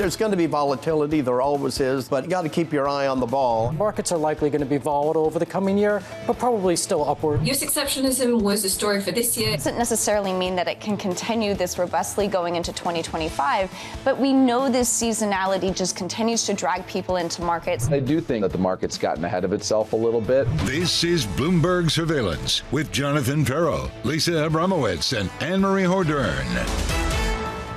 There's going to be volatility, there always is, but you got to keep your eye on the ball. Markets are likely going to be volatile over the coming year, but probably still upward. US exceptionalism was the story for this year. It doesn't necessarily mean that it can continue this robustly going into 2025, but we know this seasonality just continues to drag people into markets. I do think that the market's gotten ahead of itself a little bit. This is Bloomberg Surveillance with Jonathan Ferro, Lisa Abramowitz, and Anne-Marie Hordern.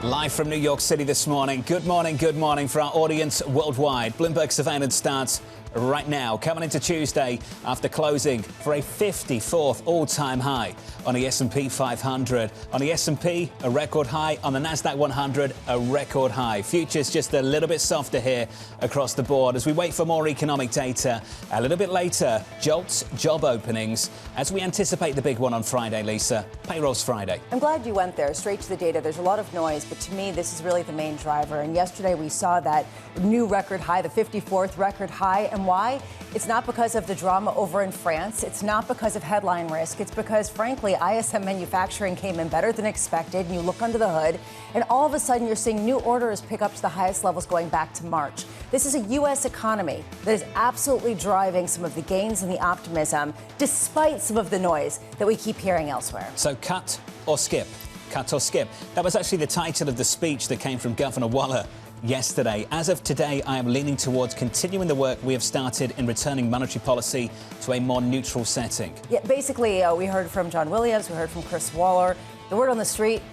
Live from New York City this morning. Good morning for our audience worldwide. Bloomberg Surveillance starts right now, coming into Tuesday after closing for a 54th all-time high on the S&P 500. On the S&P, a record high. On the Nasdaq 100, a record high. Futures just a little bit softer here across the board as we wait for more economic data. A little bit later, JOLTS job openings as we anticipate the big one on Friday, Lisa. Payrolls Friday. I'm glad you went there, straight to the data. There's a lot of noise, but to me, this is really the main driver. And yesterday we saw that new record high, the 54th record high. And why? It's not because of the drama over in France. It's not because of headline risk. It's because, frankly, ISM manufacturing came in better than expected. And you look under the hood, and all of a sudden you're seeing new orders pick up to the highest levels going back to March. This is a U.S. economy that is absolutely driving some of the gains and the optimism, despite some of the noise that we keep hearing elsewhere. So cut or skip? Cut or skip? That was actually the title of the speech that came from Governor Waller yesterday. As of today, I am leaning towards continuing the work we have started in returning monetary policy to a more neutral setting. Yeah, basically, we heard from John Williams, we heard from Chris Waller. The word on the street,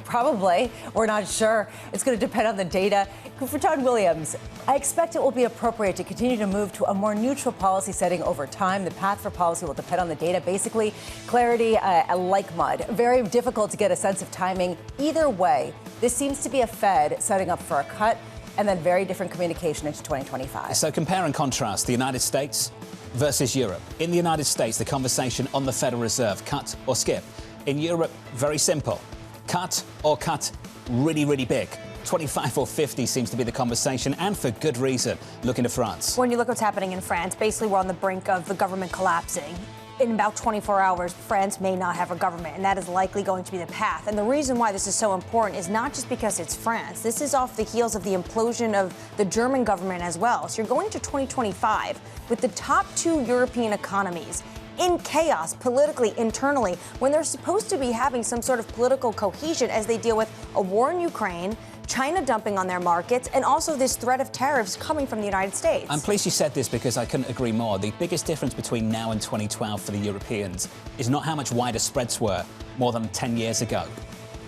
probably. We're not sure. It's going to depend on the data. For John Williams, I expect it will be appropriate to continue to move to a more neutral policy setting over time. The path for policy will depend on the data. Basically, clarity like mud. Very difficult to get a sense of timing. Either way, this seems to be a Fed setting up for a cut and then very different communication into 2025. So compare and contrast the United States versus Europe. In the United States, the conversation on the Federal Reserve, cut or skip. In Europe, very simple. Cut or cut really, really big. 25 or 50 seems to be the conversation, and for good reason. Looking to France. When you look what's happening in France, basically we're on the brink of the government collapsing. In about 24 hours, France may not have a government, and that is likely going to be the path. And the reason why this is so important is not just because it's France. This is off the heels of the implosion of the German government as well. So you're going to 2025 with the top two European economies in chaos politically, internally, when they're supposed to be having some sort of political cohesion as they deal with a war in Ukraine, China dumping on their markets, and also this threat of tariffs coming from the United States. I'm pleased you said this because I couldn't agree more. The biggest difference between now and 2012 for the Europeans is not how much wider spreads were more than 10 years ago.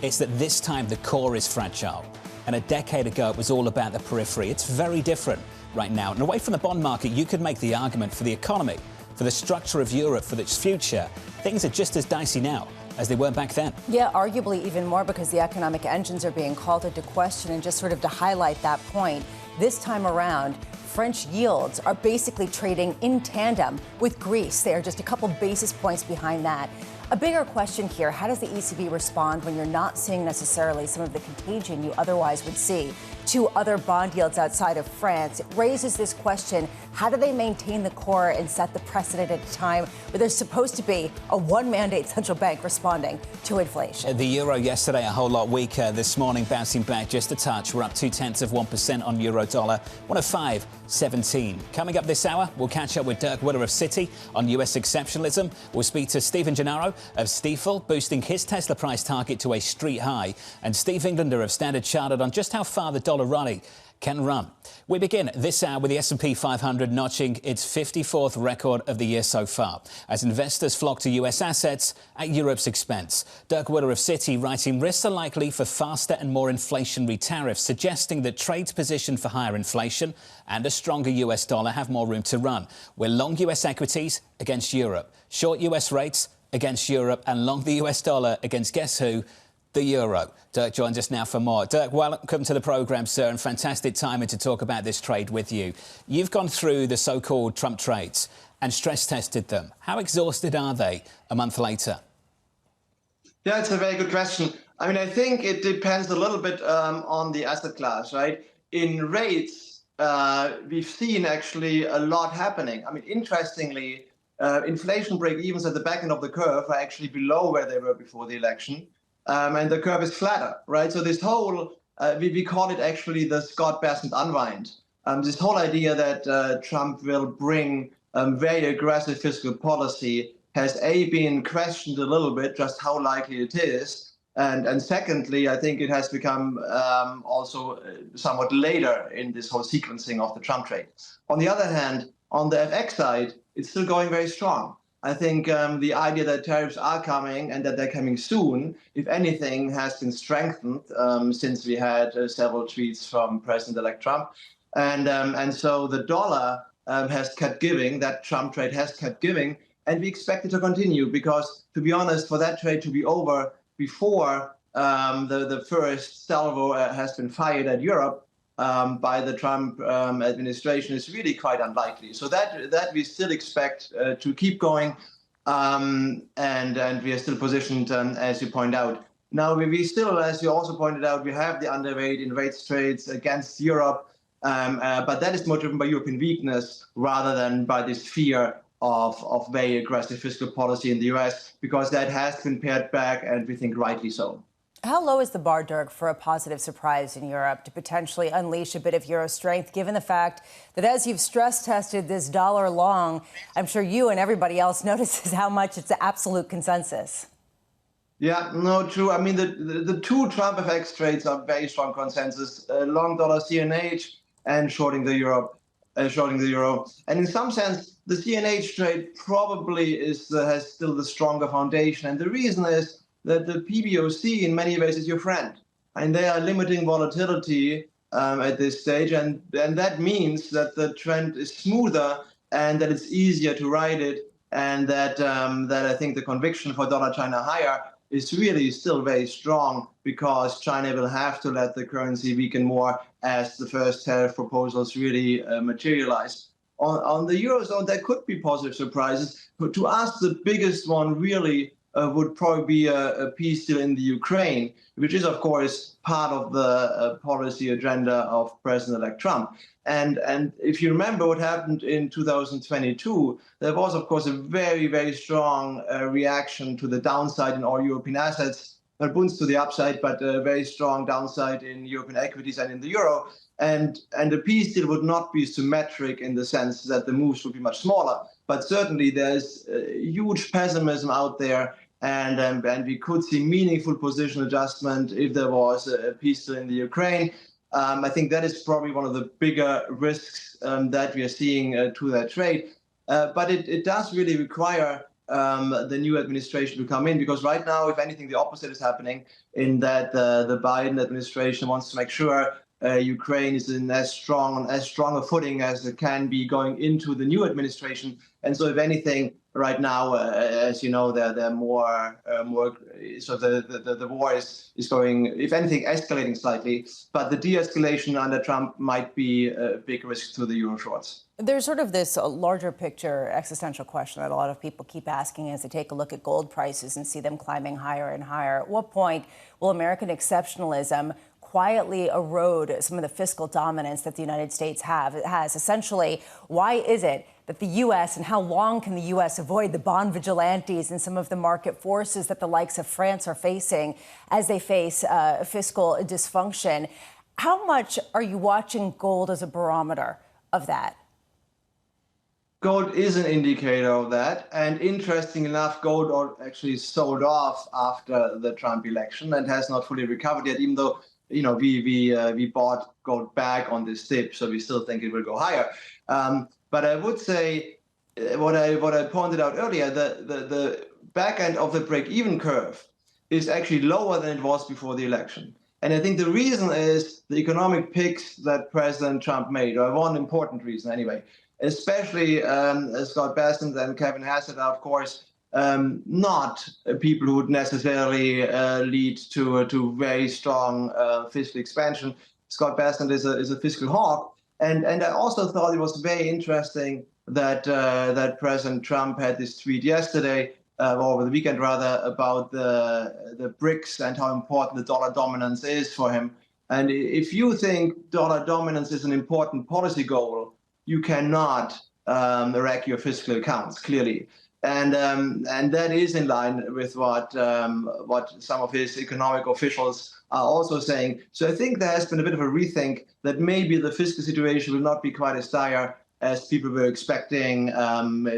It's that this time the core is fragile. And a decade ago, it was all about the periphery. It's very different right now. And away from the bond market, you could make the argument for the economy, for the structure of Europe, for its future. Things are just as dicey now as they were back then. Yeah, arguably even more because the economic engines are being called into question. And just sort of to highlight that point, this time around, French yields are basically trading in tandem with Greece. They are just a couple basis points behind that. A bigger question here, how does the ECB respond when you're not seeing necessarily some of the contagion you otherwise would see to other bond yields outside of France? It raises this question, how do they maintain the core and set the precedent at a time where there's supposed to be a one-mandate central bank responding to inflation? The euro yesterday a whole lot weaker. This morning bouncing back just a touch. We're up 0.2% on euro dollar, 105.17. Coming up this hour, we'll catch up with Dirk Willer of Citi on US exceptionalism. We'll speak to Stephen Gennaro of Stifel, boosting his Tesla price target to a street high, and Steve Englander of Standard Chartered on just how far the dollar rally can run. We begin this hour with the S&P 500 notching its 54th record of the year so far, as investors flock to US assets at Europe's expense. Dirk Willer of Citi writing risks are likely for faster and more inflationary tariffs, suggesting that trades positioned for higher inflation and a stronger US dollar have more room to run. We're long US equities against Europe, short US rates against Europe, and long the US dollar against guess who? The euro. Dirk joins us now for more. Dirk, welcome to the programme, sir, and fantastic timing to talk about this trade with you. You've gone through the so-called Trump trades and stress tested them. How exhausted are they a month later? Yeah, it's a very good question. I mean, I think it depends a little bit on the asset class, right? In rates, we've seen actually a lot happening. I mean, interestingly, inflation break-evens at the back end of the curve are actually below where they were before the election. And the curve is flatter, right? So this whole we call it actually the Scott Bessent unwind. This whole idea that Trump will bring very aggressive fiscal policy has been questioned a little bit, just how likely it is. And secondly, I think it has become also somewhat later in this whole sequencing of the Trump trade. On the other hand, on the FX side, it's still going very strong. I think the idea that tariffs are coming and that they're coming soon, if anything, has been strengthened since we had several tweets from President-elect Trump. And so the dollar has kept giving, that Trump trade has kept giving, and we expect it to continue because, to be honest, for that trade to be over before the first salvo has been fired at Europe by the Trump administration is really quite unlikely. So that we still expect to keep going, and we are still positioned, as you point out. Now, we still, as you also pointed out, we have the underweight in rates trades against Europe, but that is more driven by European weakness rather than by this fear of very aggressive fiscal policy in the US, because that has been pared back, and we think rightly so. How low is the bar, Dirk, for a positive surprise in Europe to potentially unleash a bit of euro strength, given the fact that as you've stress tested this dollar long, I'm sure you and everybody else notices how much it's the absolute consensus? Yeah, no, true. I mean, the two Trump FX trades are very strong consensus, long dollar CNH and shorting the euro. And in some sense, the CNH trade probably has still the stronger foundation. And the reason is that the PBOC in many ways is your friend. And they are limiting volatility at this stage. And that means that the trend is smoother and that it's easier to ride it. And that I think the conviction for dollar China higher is really still very strong, because China will have to let the currency weaken more as the first tariff proposals really materialize. On the Eurozone, there could be positive surprises. But to us, the biggest one really would probably be a peace deal in the Ukraine, which is, of course, part of the policy agenda of President-elect Trump. And if you remember what happened in 2022, there was, of course, a very, very strong reaction to the downside in all European assets, not bunds to the upside, but a very strong downside in European equities and in the euro. And the peace deal would not be symmetric in the sense that the moves would be much smaller. But certainly there's huge pessimism out there, and we could see meaningful position adjustment if there was a peace deal in the Ukraine. I think that is probably one of the bigger risks that we are seeing to that trade. But it does really require the new administration to come in, because right now, if anything, the opposite is happening, in that the Biden administration wants to make sure Ukraine is in as strong a footing as it can be going into the new administration. And so, if anything, right now, as you know, they're more. So the war is going, if anything, escalating slightly. But the de-escalation under Trump might be a big risk to the euro shorts. There's sort of this larger picture existential question that a lot of people keep asking as they take a look at gold prices and see them climbing higher and higher. At what point will American exceptionalism quietly erode some of the fiscal dominance that the United States has? Essentially, why is it that the U.S. and how long can the U.S. avoid the bond vigilantes and some of the market forces that the likes of France are facing as they face fiscal dysfunction? How much are you watching gold as a barometer of that? Gold is an indicator of that. And interesting enough, gold actually sold off after the Trump election and has not fully recovered yet, even though we bought gold back on this dip, so we still think it will go higher. But I would say what I pointed out earlier, the back end of the break-even curve is actually lower than it was before the election. And I think the reason is the economic picks that President Trump made, or one important reason anyway, especially Scott Bessent and Kevin Hassett are, of course, not people who would necessarily lead to very strong fiscal expansion. Scott Bessent is a fiscal hawk, and I also thought it was very interesting that that President Trump had this tweet yesterday, over the weekend rather, about the BRICS and how important the dollar dominance is for him. And if you think dollar dominance is an important policy goal, you cannot wreck your fiscal accounts, clearly. And that is in line with what some of his economic officials are also saying. So I think there has been a bit of a rethink that maybe the fiscal situation will not be quite as dire as people were expecting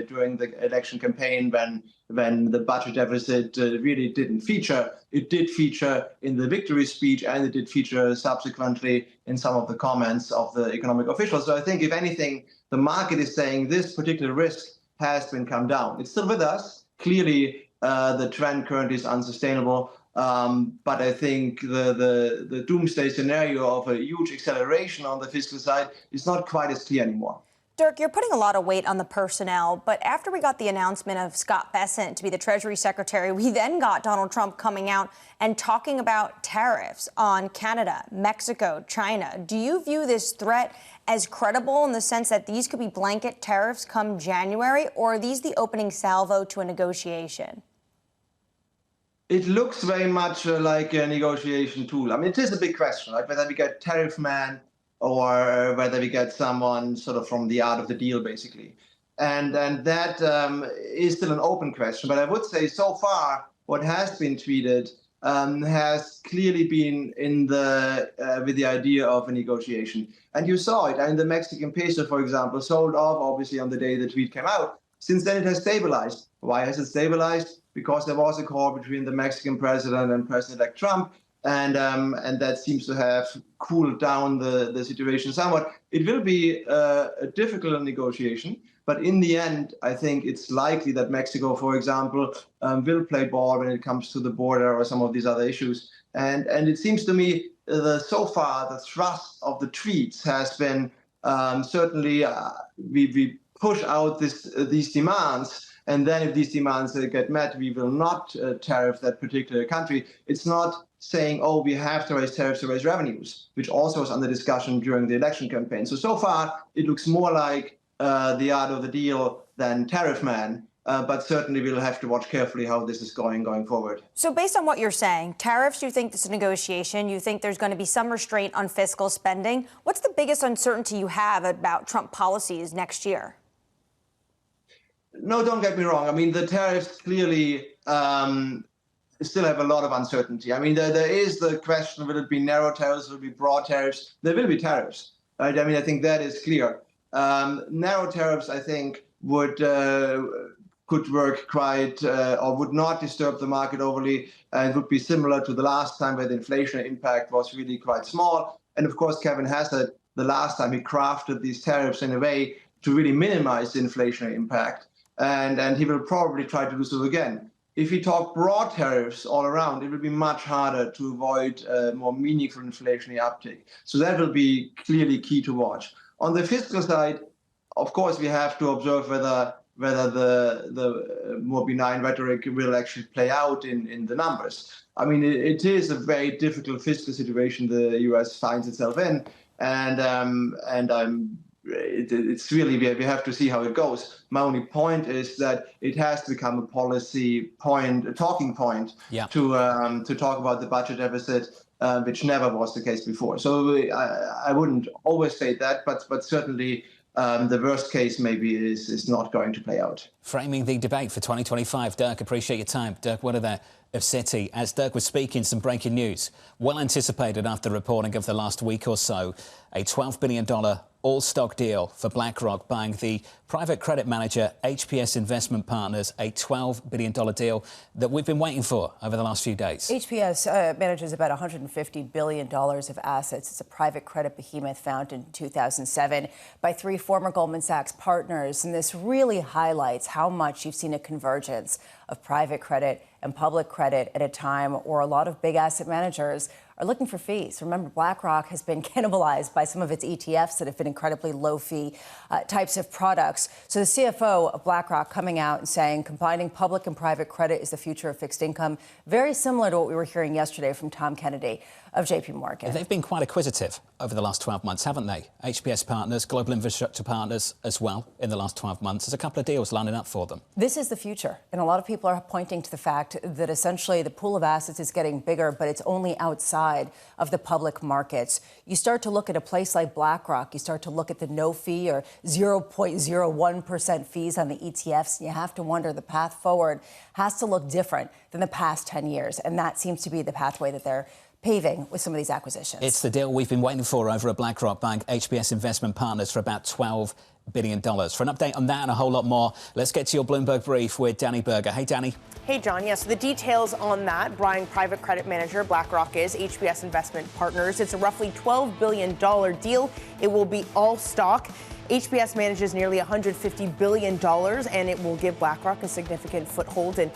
during the election campaign when the budget deficit really didn't feature. It did feature in the victory speech, and it did feature subsequently in some of the comments of the economic officials. So I think, if anything, the market is saying this particular risk has been come down. It's still with us. Clearly, the trend currently is unsustainable. But I think the doomsday scenario of a huge acceleration on the fiscal side is not quite as clear anymore. Dirk, you're putting a lot of weight on the personnel, but after we got the announcement of Scott Bessent to be the Treasury Secretary, we then got Donald Trump coming out and talking about tariffs on Canada, Mexico, China. Do you view this threat as credible in the sense that these could be blanket tariffs come January, or are these the opening salvo to a negotiation? It looks very much like a negotiation tool. I mean, it is a big question, right? Whether we get tariff man or whether we get someone sort of from the art of the deal, basically. And that is still an open question. But I would say so far, what has been tweeted has clearly been in with the idea of a negotiation. And you saw it. I mean, the Mexican peso, for example, sold off, obviously, on the day the tweet came out. Since then, it has stabilized. Why has it stabilized? Because there was a call between the Mexican president and President-elect Trump. And that seems to have cooled down the situation somewhat. It will be a difficult negotiation, but in the end, I think it's likely that Mexico, for example, will play ball when it comes to the border or some of these other issues. And it seems to me so far the thrust of the tweets has been certainly we push out these demands. And then if these demands get met, we will not tariff that particular country. It's not saying, oh, we have to raise tariffs to raise revenues, which also was under discussion during the election campaign. So far, it looks more like the art of the deal than tariff man. But certainly we'll have to watch carefully how this is going forward. So based on what you're saying, tariffs, you think this is a negotiation, you think there's going to be some restraint on fiscal spending. What's the biggest uncertainty you have about Trump policies next year? No, don't get me wrong. I mean, the tariffs clearly still have a lot of uncertainty. I mean, there is the question, will it be narrow tariffs, will it be broad tariffs? There will be tariffs, right? I mean, I think that is clear. Narrow tariffs, I think, could work quite, or would not disturb the market overly, and would be similar to the last time where the inflationary impact was really quite small. And of course, Kevin Hassett, the last time he crafted these tariffs in a way to really minimize the inflationary impact. And he will probably try to do so again. If we talk broad tariffs all around, it will be much harder to avoid more meaningful inflationary uptick. So that will be clearly key to watch. On the fiscal side, of course, we have to observe whether the more benign rhetoric will actually play out in the numbers. I mean, it is a very difficult fiscal situation the U.S. finds itself in, it's really, we have to see how it goes. My only point is that it has to become a policy point, a talking point, to talk about the budget deficit, which never was the case before. So I wouldn't always say that, but certainly the worst case maybe is not going to play out. Framing the debate for 2025. Dirk, appreciate your time. Dirk Wetterberg of Citi. As Dirk was speaking, some breaking news. Well anticipated after reporting of the last week or so, a $12 billion all-stock deal for BlackRock buying the private credit manager HPS Investment Partners, a $12 billion deal that we've been waiting for over the last few days. HPS manages about $150 billion of assets. It's a private credit behemoth founded in 2007 by 3 former Goldman Sachs partners. And this really highlights how much you've seen a convergence of private credit and public credit at a time where a lot of big asset managers are looking for fees. Remember, BlackRock has been cannibalized by some of its ETFs that have been incredibly low-fee types of products. So the CFO of BlackRock coming out and saying combining public and private credit is the future of fixed income, very similar to what we were hearing yesterday from Tom Kennedy of JP Morgan. They've been quite acquisitive over the last 12 months, haven't they? HPS Partners, Global Infrastructure Partners as well in the last 12 months. There's a couple of deals lining up for them. This is the future. And a lot of people are pointing to the fact that essentially the pool of assets is getting bigger, but it's only outside of the public markets. You start to look at a place like BlackRock, you start to look at the no fee or 0.01% fees on the ETFs, and you have to wonder the path forward has to look different than the past 10 years. And that seems to be the pathway that they're paving with some of these acquisitions. It's the deal we've been waiting for over at BlackRock Bank, HPS Investment Partners, for about $12 billion. For an update on that and a whole lot more, let's get to your Bloomberg Brief with Danny Berger. Hey, Danny. Hey, John. Yes, so the details on that. Brian, private credit manager, BlackRock is HPS Investment Partners. It's a roughly $12 billion deal. It will be all stock. HPS manages nearly $150 billion, and it will give BlackRock a significant foothold in,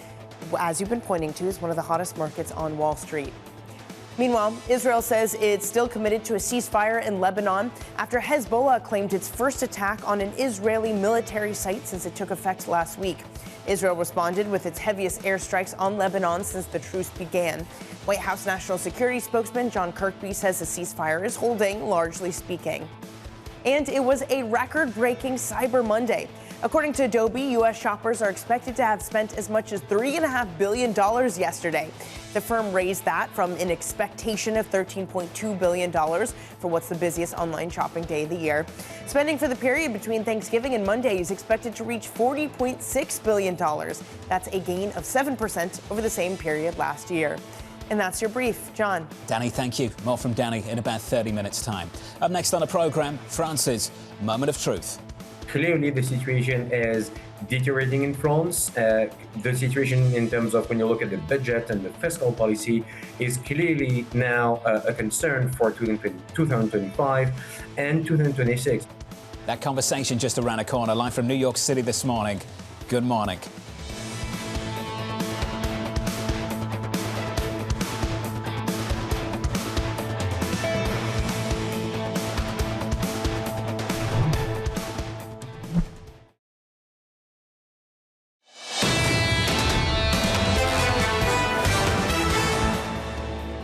as you've been pointing to, is one of the hottest markets on Wall Street. Meanwhile, Israel says it's still committed to a ceasefire in Lebanon after Hezbollah claimed its first attack on an Israeli military site since it took effect last week. Israel responded with its heaviest airstrikes on Lebanon since the truce began. White House National Security spokesman John Kirby says the ceasefire is holding, largely speaking. And it was a record-breaking Cyber Monday. According to Adobe, U.S. shoppers are expected to have spent as much as $3.5 billion yesterday. The firm raised that from an expectation of $13.2 billion for what's the busiest online shopping day of the year. Spending for the period between Thanksgiving and Monday is expected to reach $40.6 billion. That's a gain of 7% over the same period last year. And that's your brief. John. Danny, thank you. More from Danny in about 30 minutes' time. Up next on the programme, France's Moment of Truth. Clearly, the situation is deteriorating in France. The situation in terms of when you look at the budget and the fiscal policy is clearly now a concern for 2025 and 2026. That conversation just around the corner, live from New York City this morning. Good morning.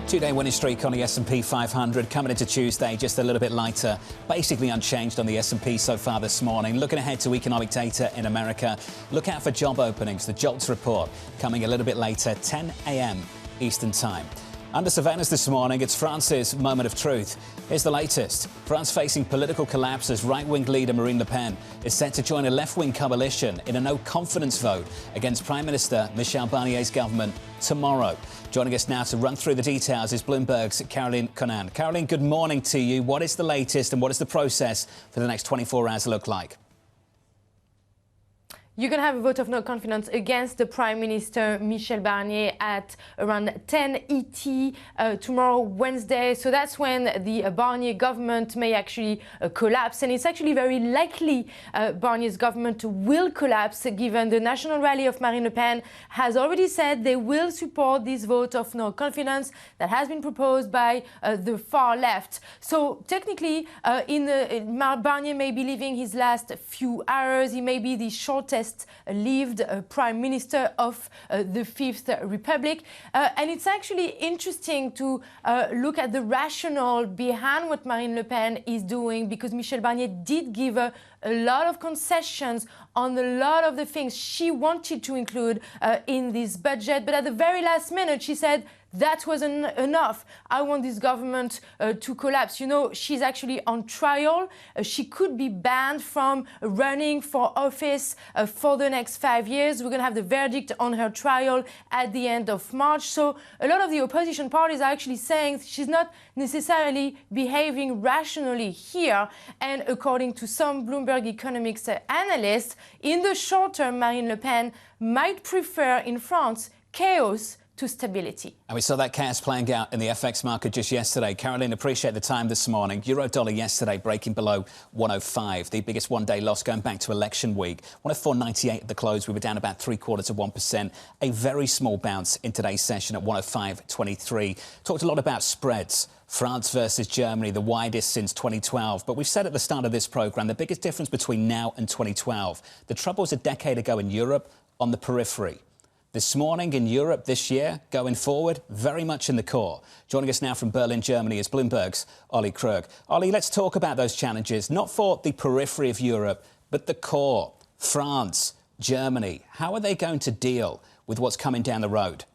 Two-day winning streak on the S&P 500 coming into Tuesday just a little bit lighter, basically unchanged on the S&P so far this morning. Looking ahead to economic data in America, look out for job openings. The JOLTS report coming a little bit later, 10 a.m. Eastern Time. Under surveillance this morning, it's France's Moment of Truth. Here's the latest. France facing political collapse as right-wing leader Marine Le Pen is set to join a left-wing coalition in a no-confidence vote against Prime Minister Michel Barnier's government tomorrow. Joining us now to run through the details is Bloomberg's Caroline Conan. Caroline, good morning to you. What is the latest and what does the process for the next 24 hours look like? You're going to have a vote of no confidence against the Prime Minister Michel Barnier at around 10 ET tomorrow, Wednesday. So that's when the Barnier government may actually collapse. And it's actually very likely Barnier's government will collapse, given the national rally of Marine Le Pen has already said they will support this vote of no confidence that has been proposed by the far left. So technically, Barnier may be living his last few hours. He may be the shortest lived Prime Minister of the Fifth Republic. And it's actually interesting to look at the rationale behind what Marine Le Pen is doing, because Michel Barnier did give a lot of concessions on a lot of the things she wanted to include in this budget. But at the very last minute, she said, that wasn't enough. I want this government to collapse. You know, she's actually on trial. She could be banned from running for office for the next 5 years. We're going to have the verdict on her trial at the end of March. So a lot of the opposition parties are actually saying she's not necessarily behaving rationally here. And according to some Bloomberg economics analysts, in the short term, Marine Le Pen might prefer in France chaos to stability. And we saw that chaos playing out in the FX market just yesterday. Caroline, appreciate the time this morning. Euro dollar yesterday breaking below 105, the biggest one-day loss going back to election week. 104.98 at the close. We were down about 0.75%. A very small bounce in today's session at 105.23. Talked a lot about spreads. France versus Germany, the widest since 2012. But we've said at the start of this programme, the biggest difference between now and 2012. The trouble was a decade ago in Europe on the periphery. This morning in Europe, this year, going forward, very much in the core. Joining us now from Berlin, Germany, is Bloomberg's Ollie Krug. Ollie, let's talk about those challenges, not for the periphery of Europe, but the core. France, Germany, how are they going to deal with what's coming down the road?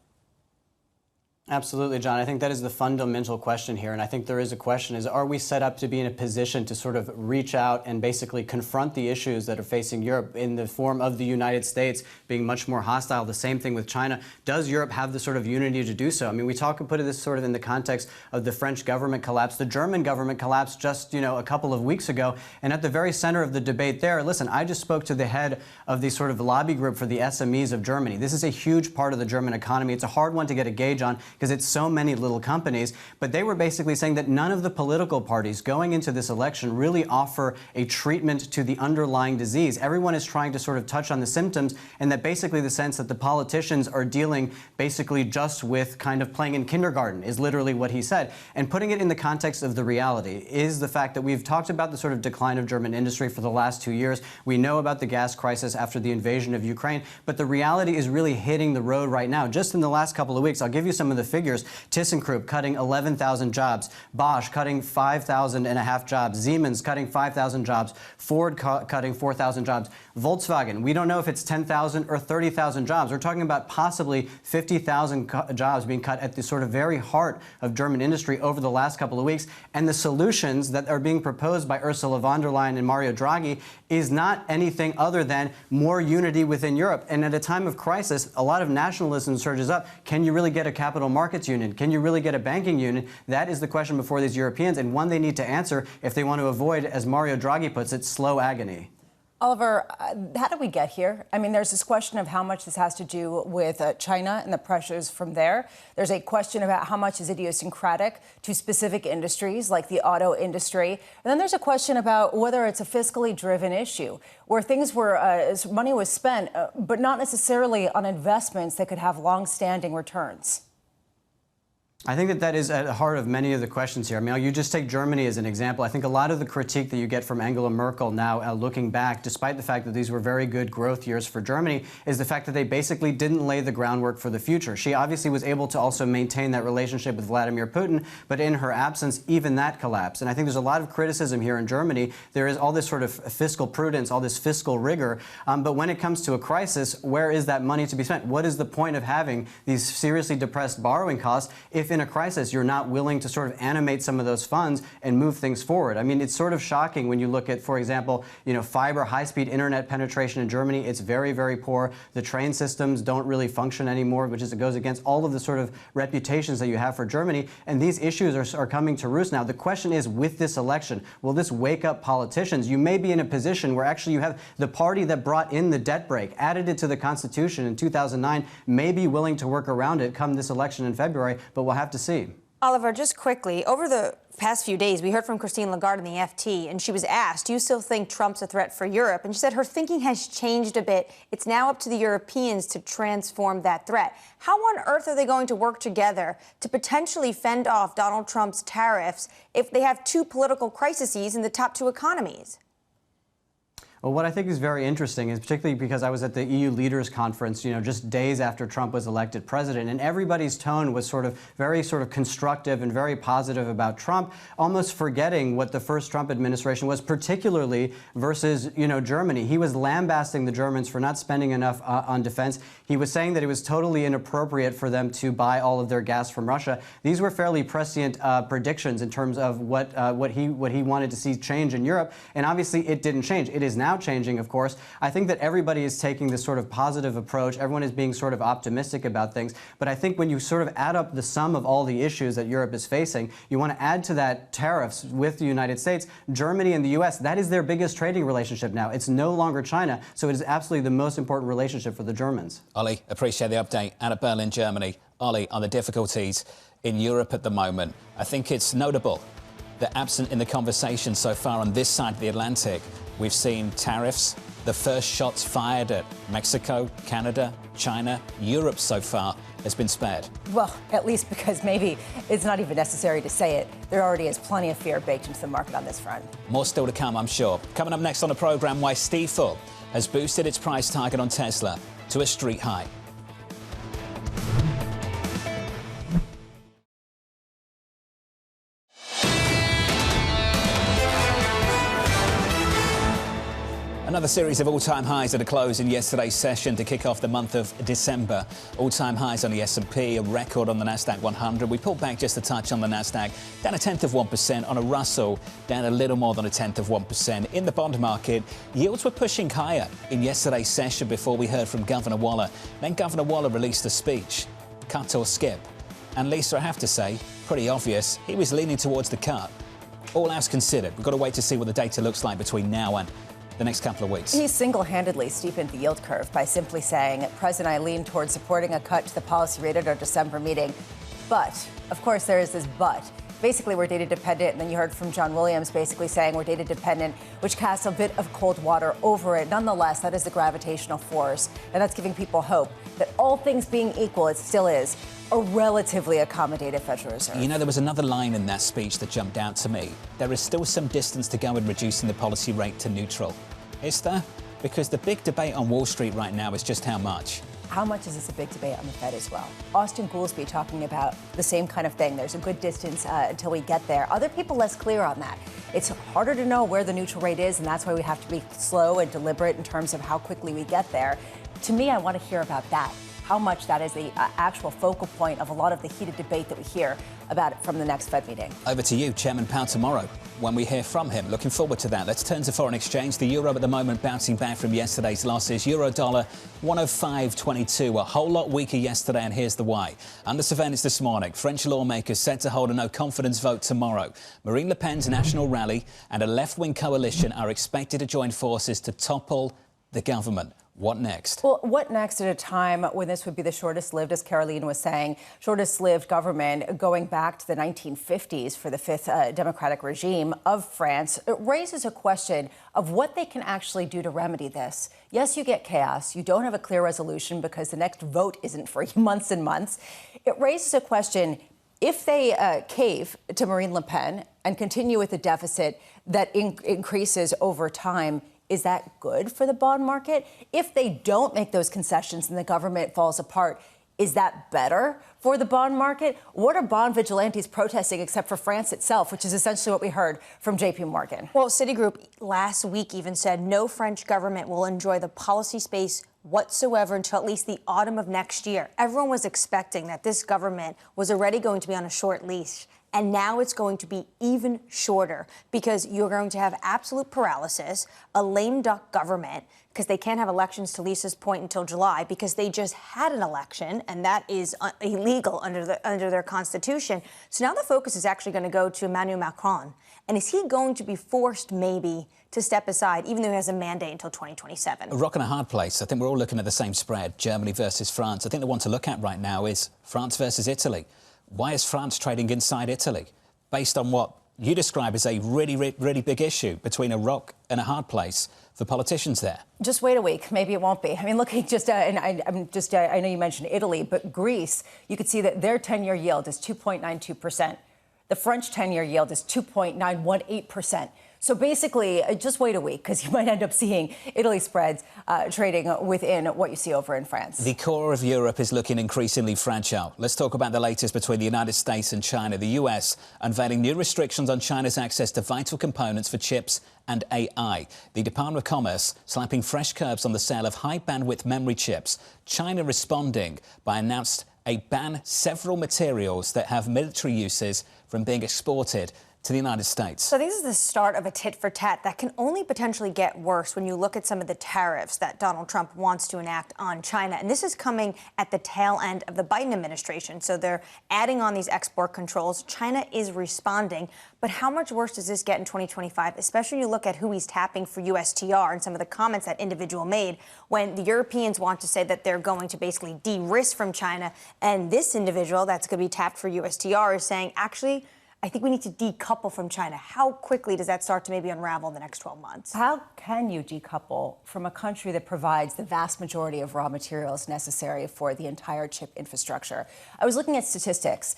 Absolutely, John. I think that is the fundamental question here. And I think there is a question is, are we set up to be in a position to sort of reach out and basically confront the issues that are facing Europe in the form of the United States being much more hostile? The same thing with China. Does Europe have the sort of unity to do so? I mean, we put this sort of in the context of the French government collapse. The German government collapsed just, a couple of weeks ago. And at the very center of the debate there, listen, I just spoke to the head of the sort of lobby group for the SMEs of Germany. This is a huge part of the German economy. It's a hard one to get a gauge on, because it's so many little companies, but they were basically saying that none of the political parties going into this election really offer a treatment to the underlying disease. Everyone is trying to sort of touch on the symptoms, and that basically the sense that the politicians are dealing basically just with kind of playing in kindergarten is literally what he said. And putting it in the context of the reality is the fact that we've talked about the sort of decline of German industry for the last 2 years. We know about the gas crisis after the invasion of Ukraine, but the reality is really hitting the road right now. Just in the last couple of weeks, I'll give you some of the figures. ThyssenKrupp cutting 11,000 jobs, Bosch cutting 5,500 jobs, Siemens cutting 5,000 jobs, Ford cutting 4,000 jobs, Volkswagen, we don't know if it's 10,000 or 30,000 jobs. We're talking about possibly 50,000 jobs being cut at the sort of very heart of German industry over the last couple of weeks. And the solutions that are being proposed by Ursula von der Leyen and Mario Draghi is not anything other than more unity within Europe. And at a time of crisis, a lot of nationalism surges up. Can you really get a capital markets union? Can you really get a banking union? That is the question before these Europeans, and one they need to answer if they want to avoid, as Mario Draghi puts it, slow agony. Oliver, how did we get here? I mean, there's this question of how much this has to do with China and the pressures from there. There's a question about how much is idiosyncratic to specific industries like the auto industry. And then there's a question about whether it's a fiscally driven issue where things were, money was spent, but not necessarily on investments that could have long-standing returns. I think that is at the heart of many of the questions here. I mean, you just take Germany as an example. I think a lot of the critique that you get from Angela Merkel now looking back, despite the fact that these were very good growth years for Germany, is the fact that they basically didn't lay the groundwork for the future. She obviously was able to also maintain that relationship with Vladimir Putin, but in her absence, even that collapsed. And I think there's a lot of criticism here in Germany. There is all this sort of fiscal prudence, all this fiscal rigor. But when it comes to a crisis, where is that money to be spent? What is the point of having these seriously depressed borrowing costs if in a crisis you're not willing to sort of animate some of those funds and move things forward? I mean, it's sort of shocking when you look at, for example, fiber high-speed internet penetration in Germany. It's very, very poor. The train systems don't really function anymore, which is, it goes against all of the sort of reputations that you have for Germany. And these issues are coming to roost now. The question is, with this election, will this wake up politicians? You may be in a position where actually you have the party that brought in the debt brake, added it to the Constitution in 2009, may be willing to work around it come this election in February, but we'll have to see. Oliver, just quickly, over the past few days, we heard from Christine Lagarde in the FT, and she was asked, do you still think Trump's a threat for Europe? And she said her thinking has changed a bit. It's now up to the Europeans to transform that threat. How on earth are they going to work together to potentially fend off Donald Trump's tariffs if they have two political crises in the top two economies? Well, what I think is very interesting is particularly because I was at the EU Leaders Conference, just days after Trump was elected president, and everybody's tone was very constructive and very positive about Trump, almost forgetting what the first Trump administration was, particularly versus, Germany. He was lambasting the Germans for not spending enough on defense. He was saying that it was totally inappropriate for them to buy all of their gas from Russia. These were fairly prescient predictions in terms of what he wanted to see change in Europe, and obviously it didn't change. It is now changing, of course. I think that everybody is taking this sort of positive approach. Everyone is being sort of optimistic about things. But I think when you sort of add up the sum of all the issues that Europe is facing, you want to add to that tariffs with the United States, Germany and the U.S. That is their biggest trading relationship now. It's no longer China. So it is absolutely the most important relationship for the Germans. Ollie, appreciate the update out of Berlin, Germany. Ollie, on the difficulties in Europe at the moment, I think it's notable that absent in the conversation so far on this side of the Atlantic, we've seen tariffs, the first shots fired at Mexico, Canada, China. Europe so far has been spared. Well, at least because maybe it's not even necessary to say it. There already is plenty of fear baked into the market on this front. More still to come, I'm sure. Coming up next on the programme, why Stifel has boosted its price target on Tesla to a street high. Another series of all-time highs at a close in yesterday's session to kick off the month of December. All-time highs on the S&P, a record on the Nasdaq 100. We pulled back just a touch on the Nasdaq, down 0.1%. On a Russell, down a little more than 0.1%. In the bond market, yields were pushing higher in yesterday's session before we heard from Governor Waller. Then Governor Waller released a speech, cut or skip. And Lisa, I have to say, pretty obvious, he was leaning towards the cut. All else considered, we've got to wait to see what the data looks like between now and the next couple of weeks. He single-handedly steepened the yield curve by simply saying, President, I lean towards supporting a cut to the policy rate at our December meeting. But, of course, there is this but. Basically, we're data dependent, and then you heard from John Williams basically saying we're data dependent, which casts a bit of cold water over it. Nonetheless, that is the gravitational force, and that's giving people hope that all things being equal, it still is a relatively accommodative Federal Reserve. You know, there was another line in that speech that jumped out to me. There is still some distance to go in reducing the policy rate to neutral. Is there? Because the big debate on Wall Street right now is just how much. How much is this a big debate on the Fed as well? Austin Goolsbee talking about the same kind of thing. There's a good distance until we get there. Other people less clear on that. It's harder to know where the neutral rate is, and that's why we have to be slow and deliberate in terms of how quickly we get there. To me, I want to hear about that. How much that is the actual focal point of a lot of the heated debate that we hear about from the next Fed meeting. Over to you, Chairman Powell, tomorrow when we hear from him. Looking forward to that. Let's turn to foreign exchange. The euro at the moment bouncing back from yesterday's losses. Euro dollar 105.22, a whole lot weaker yesterday, and here's the why. Under surveillance this morning, French lawmakers set to hold a no-confidence vote tomorrow. Marine Le Pen's national rally and a left-wing coalition are expected to join forces to topple the government. What next? Well, what next at a time when this would be the shortest-lived, as Caroline was saying, shortest-lived government going back to the 1950s for the fifth democratic regime of France? It raises a question of what they can actually do to remedy this. Yes, you get chaos. You don't have a clear resolution because the next vote isn't for months and months. It raises a question. If they cave to Marine Le Pen and continue with a deficit that increases over time, is that good for the bond market? If they don't make those concessions and the government falls apart, is that better for the bond market? What are bond vigilantes protesting except for France itself, which is essentially what we heard from JP Morgan? Well, Citigroup last week even said no French government will enjoy the policy space whatsoever until at least the autumn of next year. Everyone was expecting that this government was already going to be on a short leash. And now it's going to be even shorter because you're going to have absolute paralysis, a lame duck government, because they can't have elections, to Lisa's point, until July because they just had an election, and that is illegal under their constitution. So now the focus is actually going to go to Emmanuel Macron. And is he going to be forced maybe to step aside, even though he has a mandate until 2027? A rock and a hard place. I think we're all looking at the same spread, Germany versus France. I think the one to look at right now is France versus Italy. Why is France trading inside Italy? Based on what you describe as a really big issue between a rock and a hard place for politicians there. Just wait a week. Maybe it won't be. I mean, looking just, I know you mentioned Italy, but Greece, you could see that their 10-year yield is 2.92%. The French 10-year yield is 2.918%. So basically, just wait a week because you might end up seeing Italy spreads trading within what you see over in France. The core of Europe is looking increasingly fragile. Let's talk about the latest between the United States and China. The US unveiling new restrictions on China's access to vital components for chips and AI. The Department of Commerce slapping fresh curbs on the sale of high-bandwidth memory chips. China responding by announced a ban several materials that have military uses from being exported to the United States. So this is the start of a tit-for-tat that can only potentially get worse when you look at some of the tariffs that Donald Trump wants to enact on China. And this is coming at the tail end of the Biden administration. So they're adding on these export controls. China is responding. But how much worse does this get in 2025, especially when you look at who he's tapping for USTR and some of the comments that individual made when the Europeans want to say that they're going to basically de-risk from China. And this individual that's going to be tapped for USTR is saying, actually, I think we need to decouple from China. How quickly does that start to maybe unravel in the next 12 months? How can you decouple from a country that provides the vast majority of raw materials necessary for the entire chip infrastructure? I was looking at statistics.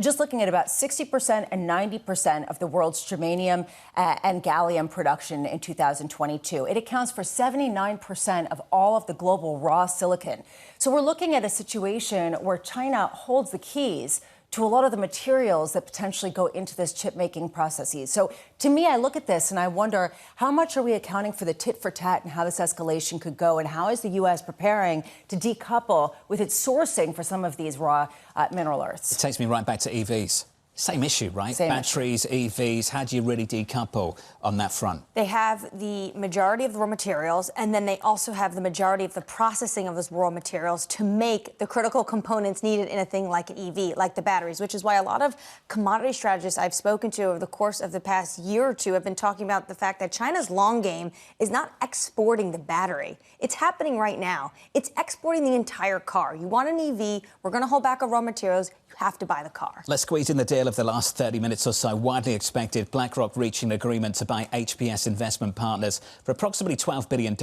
Just looking at about 60% and 90% of the world's germanium and gallium production in 2022. It accounts for 79% of all of the global raw silicon. So we're looking at a situation where China holds the keys to a lot of the materials that potentially go into this chip making processes. So to me, I look at this and I wonder, how much are we accounting for the tit for tat and how this escalation could go? And how is the U.S. preparing to decouple with its sourcing for some of these raw mineral earths? It takes me right back to EVs. Same issue, right? Same Batteries, EVs, how do you really decouple on that front? They have the majority of the raw materials, and then they also have the majority of the processing of those raw materials to make the critical components needed in a thing like an EV, like the batteries, which is why a lot of commodity strategists I've spoken to over the course of the past year or two have been talking about the fact that China's long game is not exporting the battery. It's happening right now. It's exporting the entire car. You want an EV, we're going to hold back on raw materials, you have to buy the car. Let's squeeze in the deal of the last 30 minutes or so. Widely expected, BlackRock reaching an agreement to buy HPS Investment Partners for approximately $12 billion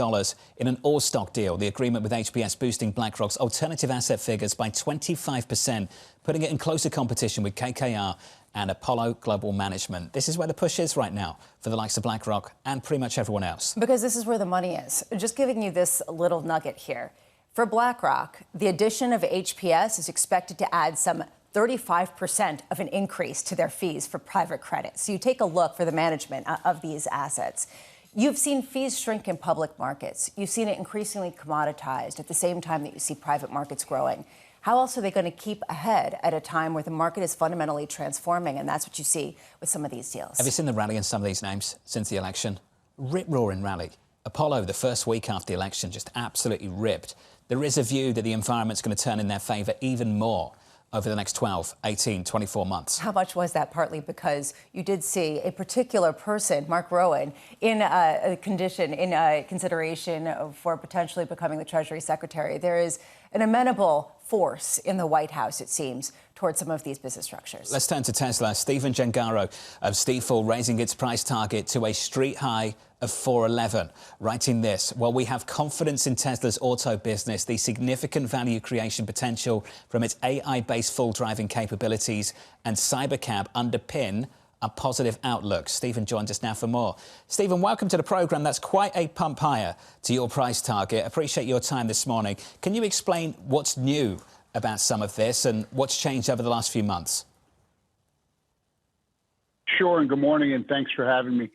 in an all-stock deal. The agreement with HPS boosting BlackRock's alternative asset figures by 25%, putting it in closer competition with KKR and Apollo Global Management. This is where the push is right now for the likes of BlackRock and pretty much everyone else. Because this is where the money is. Just giving you this little nugget here. For BlackRock, the addition of HPS is expected to add some 35% of an increase to their fees for private credit. So you take a look for the management of these assets. You've seen fees shrink in public markets. You've seen it increasingly commoditized at the same time that you see private markets growing. How else are they going to keep ahead at a time where the market is fundamentally transforming? And that's what you see with some of these deals. Have you seen the rally in some of these names since the election? Rip-roaring rally. Apollo, the first week after the election, just absolutely ripped. There is a view that the environment's going to turn in their favour even more over the next 12, 18, 24 months. How much was that? Partly because you did see a particular person, Mark Rowan, in a condition, in consideration for potentially becoming the Treasury Secretary. There is an amenable force in the White House, it seems, towards some of these business structures. Let's turn to Tesla. Stephen Gengaro of Stifel raising its price target to a street high of $411, writing this: while we have confidence in Tesla's auto business, the significant value creation potential from its AI-based full driving capabilities and Cybercab underpin a positive outlook. Stephen joins us now for more. Stephen, welcome to the programme. That's quite a pump higher to your price target. Appreciate your time this morning. Can you explain what's new about some of this and what's changed over the last few months? Sure, and good morning, and thanks for having me.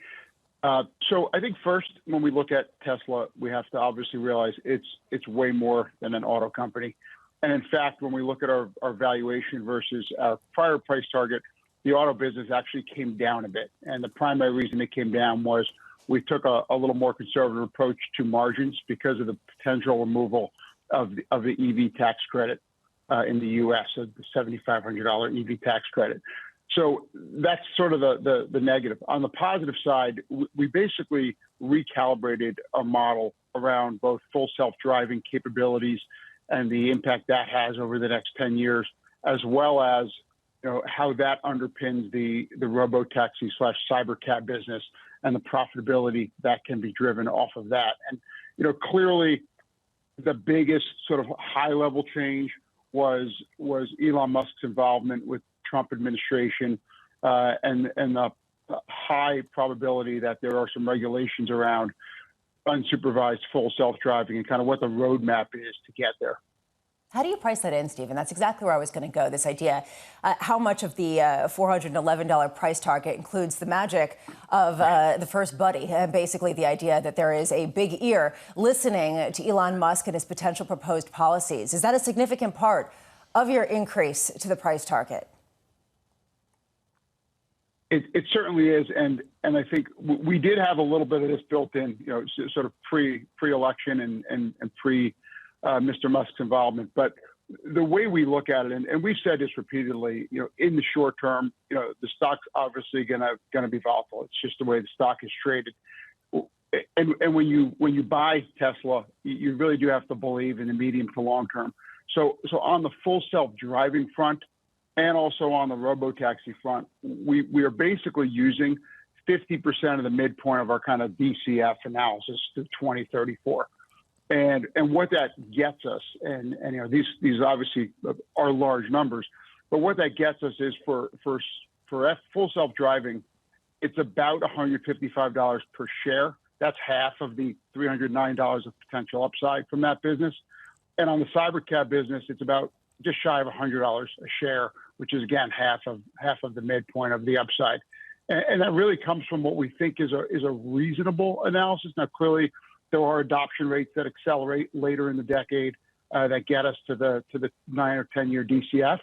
So I think first, when we look at Tesla, we have to obviously realize it's way more than an auto company. And in fact, when we look at our valuation versus our prior price target, the auto business actually came down a bit. And the primary reason it came down was we took a little more conservative approach to margins because of the potential removal of the EV tax credit in the U.S., so the $7,500 EV tax credit. So that's sort of the negative. On the positive side, we basically recalibrated our model around both full self-driving capabilities and the impact that has over the next 10 years, as well as how that underpins the robotaxi / cybercab business and the profitability that can be driven off of that. And clearly, the biggest sort of high-level change was Elon Musk's involvement with Trump administration and the high probability that there are some regulations around unsupervised full self-driving and kind of what the roadmap is to get there. How do you price that in, Stephen? That's exactly where I was going to go, this idea. How much of the $411 price target includes the magic of the first buddy, basically the idea that there is a big ear listening to Elon Musk and his potential proposed policies? Is that a significant part of your increase to the price target? It certainly is, and I think we did have a little bit of this built in, sort of pre-election and pre Mr. Musk's involvement. But the way we look at it, and we've said this repeatedly, in the short term, the stock's obviously going to be volatile. It's just the way the stock is traded. And when you buy Tesla, you really do have to believe in the medium to long term. So on the full self-driving front, and also on the robotaxi front, we are basically using 50% of the midpoint of our kind of DCF analysis to 2034. And what that gets us, and these obviously are large numbers, but what that gets us is for full self-driving, it's about $155 per share. That's half of the $309 of potential upside from that business. And on the Cybercab business, it's about just shy of $100 a share, which is again half of the midpoint of the upside. And that really comes from what we think is a reasonable analysis. Now, clearly, there are adoption rates that accelerate later in the decade that get us to the 9 or 10 year DCF.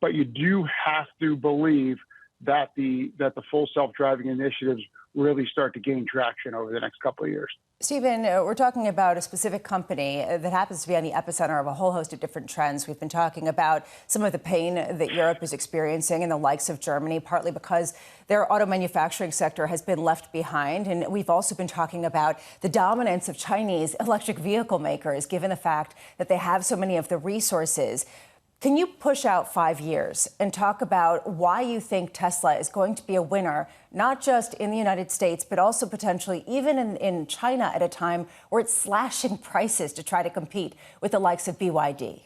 But you do have to believe that the full self-driving initiatives really start to gain traction over the next couple of years. Stephen, we're talking about a specific company that happens to be on the epicenter of a whole host of different trends. We've been talking about some of the pain that Europe is experiencing in the likes of Germany, partly because their auto manufacturing sector has been left behind. And we've also been talking about the dominance of Chinese electric vehicle makers, given the fact that they have so many of the resources. Can you push out 5 years and talk about why you think Tesla is going to be a winner, not just in the United States, but also potentially even in China at a time where it's slashing prices to try to compete with the likes of BYD?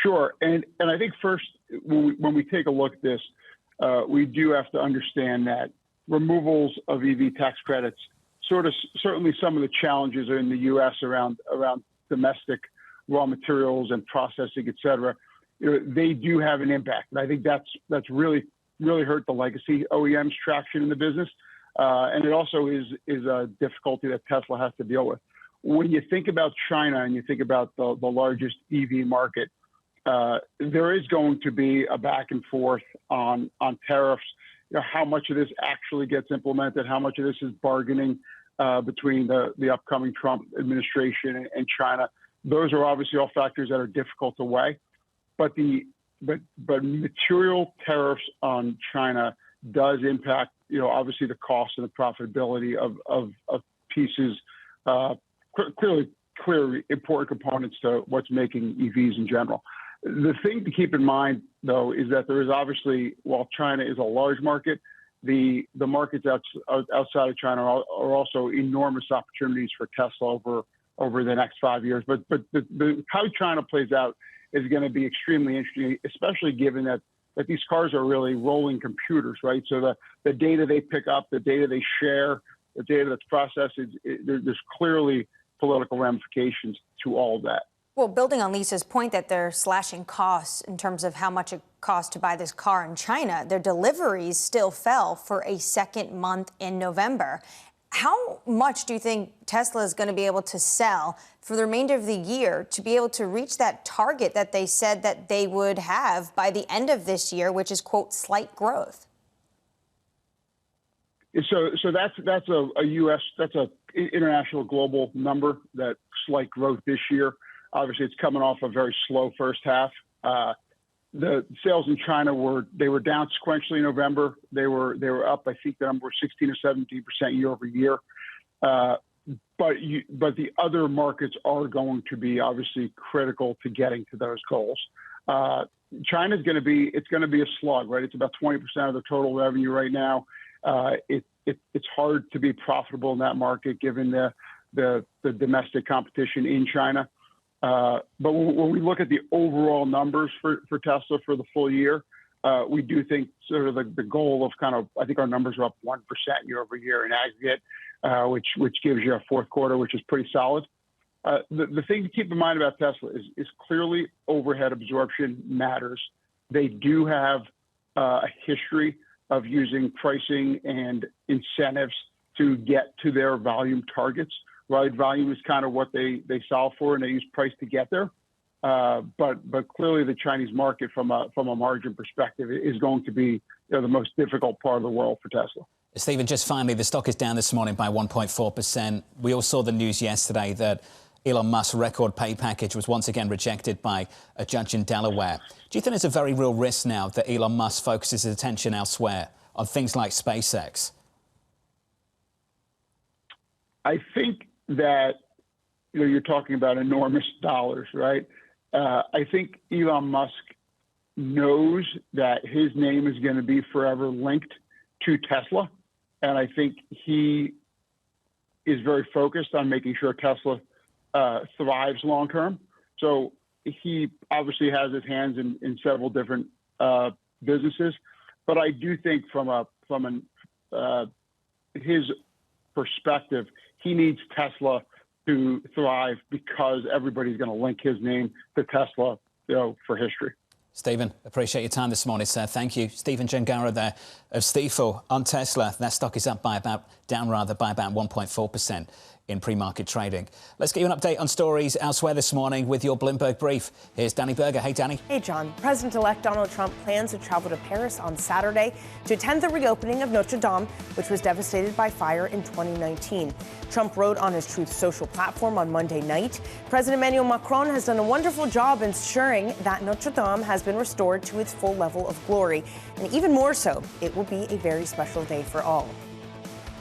Sure. And I think first, when we take a look at this, we do have to understand that removals of EV tax credits, certainly some of the challenges are in the U.S. around domestic raw materials and processing, et cetera, they do have an impact. And I think that's really hurt the legacy OEMs traction in the business. And it also is a difficulty that Tesla has to deal with. When you think about China and you think about the largest EV market, there is going to be a back and forth on tariffs, how much of this actually gets implemented, how much of this is bargaining between the upcoming Trump administration and China. Those are obviously all factors that are difficult to weigh, but material tariffs on China does impact, obviously the cost and the profitability of pieces, clearly important components to what's making EVs in general. The thing to keep in mind, though, is that there is obviously, while China is a large market, the markets outside of China are also enormous opportunities for Tesla over the next 5 years. But how China plays out is going to be extremely interesting, especially given that these cars are really rolling computers, right? So the data they pick up, the data they share, the data that's processed, there's clearly political ramifications to all of that. Well, building on Lisa's point that they're slashing costs in terms of how much it costs to buy this car in China, their deliveries still fell for a second month in November. How much do you think Tesla is going to be able to sell for the remainder of the year to be able to reach that target that they said that they would have by the end of this year, which is, quote, slight growth? So that's a U.S., that's a international global number, that slight growth this year. Obviously, it's coming off a very slow first half. The sales in China were down sequentially in November. They were up, I think the number was 16 or 17% year over year. But the other markets are going to be obviously critical to getting to those goals. China's going to be a slug, right? It's about 20% of the total revenue right now. It's hard to be profitable in that market given the domestic competition in China. But when we look at the overall numbers for Tesla for the full year, we do think sort of the goal of I think our numbers are up 1% year over year in aggregate, which gives you a fourth quarter, which is pretty solid. The thing to keep in mind about Tesla is clearly overhead absorption matters. They do have a history of using pricing and incentives to get to their volume targets. Right, volume is kind of what they solve for, and they use price to get there. But clearly, the Chinese market, from a margin perspective, is going to be the most difficult part of the world for Tesla. Stephen, just finally, the stock is down this morning by 1.4%. We all saw the news yesterday that Elon Musk's record pay package was once again rejected by a judge in Delaware. Do you think there's a very real risk now that Elon Musk focuses his attention elsewhere on things like SpaceX? I think that you're talking about enormous dollars, right? I think Elon Musk knows that his name is going to be forever linked to Tesla, and I think he is very focused on making sure Tesla thrives long term. So he obviously has his hands in several different businesses, but I do think from his perspective, he needs Tesla to thrive because everybody's going to link his name to Tesla, for history. Stephen, appreciate your time this morning, sir. Thank you. Stephen Gengaro there of Stifel on Tesla. That stock is up by about 1.4% in pre-market trading. Let's get you an update on stories elsewhere this morning with your Bloomberg Brief. Here's Danny Berger. Hey, Danny. Hey, John. President-elect Donald Trump plans to travel to Paris on Saturday to attend the reopening of Notre Dame, which was devastated by fire in 2019. Trump wrote on his Truth Social platform on Monday night, President Emmanuel Macron has done a wonderful job ensuring that Notre Dame has been restored to its full level of glory. And even more so, it will be a very special day for all.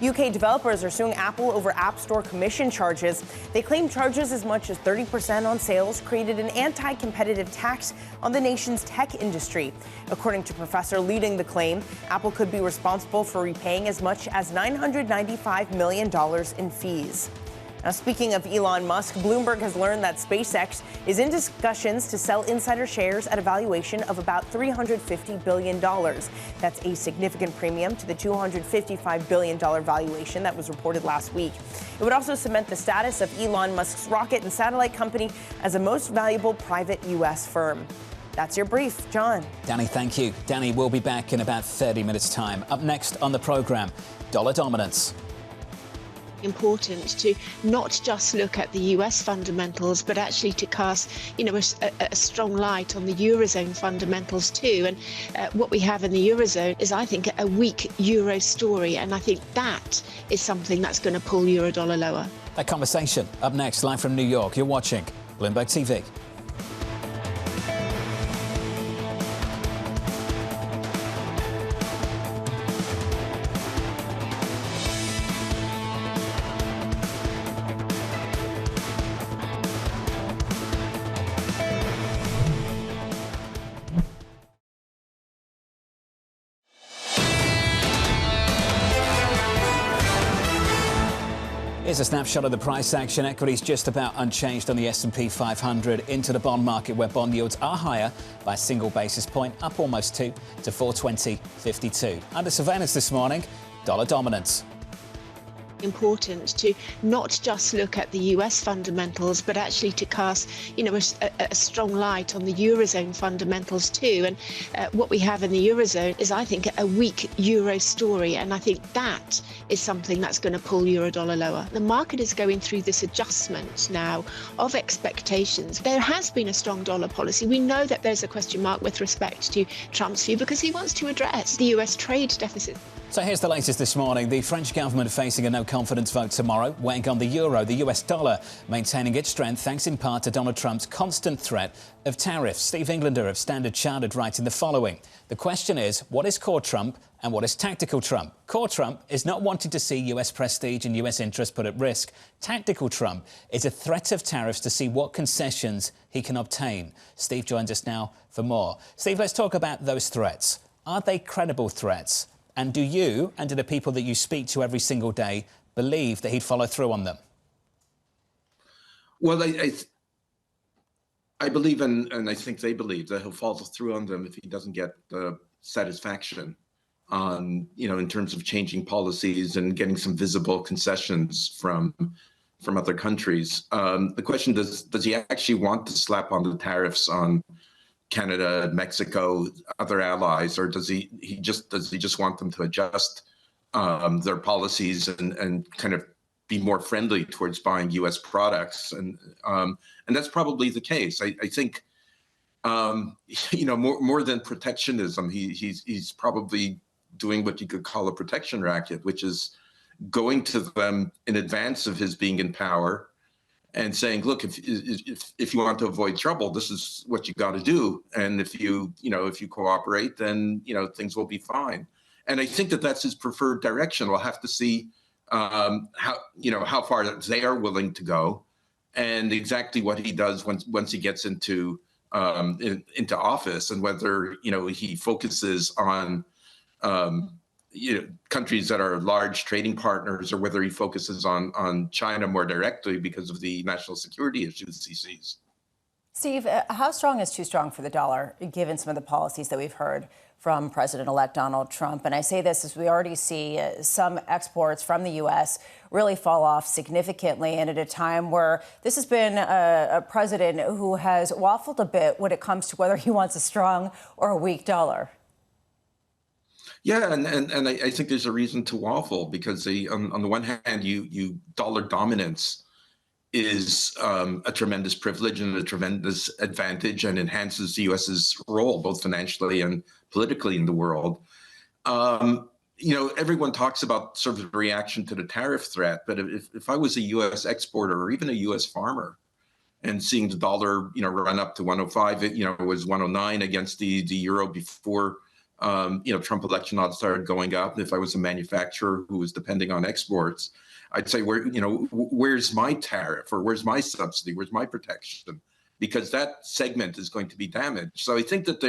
UK developers are suing Apple over App Store commission charges. They claim charges as much as 30% on sales created an anti-competitive tax on the nation's tech industry. According to Professor leading the claim, Apple could be responsible for repaying as much as $995 million in fees. Now, speaking of Elon Musk, Bloomberg has learned that SpaceX is in discussions to sell insider shares at a valuation of about $350 billion. That's a significant premium to the $255 billion valuation that was reported last week. It would also cement the status of Elon Musk's rocket and satellite company as the most valuable private U.S. firm. That's your brief, John. Danny, thank you. Danny will be back in about 30 minutes' time. Up next on the program, dollar dominance. Important to not just look at the US fundamentals, but actually to cast, a strong light on the Eurozone fundamentals too. And what we have in the Eurozone is, I think, a weak Euro story. And I think that is something that's going to pull Eurodollar lower. That conversation up next, live from New York. You're watching Bloomberg TV. Here's a snapshot of the price action. Equities just about unchanged on the S&P 500. Into the bond market, where bond yields are higher by a single basis point, up almost 2 to 420.52. Under surveillance this morning, dollar dominance. Important to not just look at the US fundamentals, but actually to cast, a strong light on the Eurozone fundamentals too. And what we have in the Eurozone is, I think, a weak Euro story. And I think that is something that's going to pull Eurodollar lower. The market is going through this adjustment now of expectations. There has been a strong dollar policy. We know that there's a question mark with respect to Trump's view because he wants to address the US trade deficit. So here's the latest this morning. The French government facing a no-confidence vote tomorrow, weighing on the euro, the US dollar maintaining its strength thanks in part to Donald Trump's constant threat of tariffs. Steve Englander of Standard Chartered writing the following. The question is, what is core Trump and what is tactical Trump? Core Trump is not wanting to see US prestige and US interests put at risk. Tactical Trump is a threat of tariffs to see what concessions he can obtain. Steve joins us now for more. Steve, let's talk about those threats. Are they credible threats? And do you, and do the people that you speak to every single day, believe that he'd follow through on them? Well, I believe, and I think they believe, that he'll follow through on them if he doesn't get the satisfaction on, in terms of changing policies and getting some visible concessions from other countries. The question, does he actually want to slap on the tariffs on Canada, Mexico, other allies, or does he just want them to adjust their policies and kind of be more friendly towards buying U.S. products? And that's probably the case. I think more than protectionism, he's probably doing what you could call a protection racket, which is going to them in advance of his being in power and saying, look, if you want to avoid trouble, this is what you got to do. And if you cooperate, then, things will be fine. And I think that that's his preferred direction. We'll have to see how far they are willing to go and exactly what he does once he gets into office, and whether, he focuses on, countries that are large trading partners, or whether he focuses on China more directly because of the national security issues he sees. Steve, how strong is too strong for the dollar, given some of the policies that we've heard from President-elect Donald Trump? And I say this as we already see some exports from the U.S. really fall off significantly, and at a time where this has been a president who has waffled a bit when it comes to whether he wants a strong or a weak dollar. Yeah, and I think there's a reason to waffle, because on the one hand, you dollar dominance is a tremendous privilege and a tremendous advantage, and enhances the U.S.'s role both financially and politically in the world. Everyone talks about sort of the reaction to the tariff threat, but if I was a U.S. exporter or even a U.S. farmer, and seeing the dollar, run up to 105, it was 109 against the euro before, Trump election odds started going up. If I was a manufacturer who was depending on exports, I'd say, where's my tariff, or where's my subsidy, where's my protection? Because that segment is going to be damaged. So I think that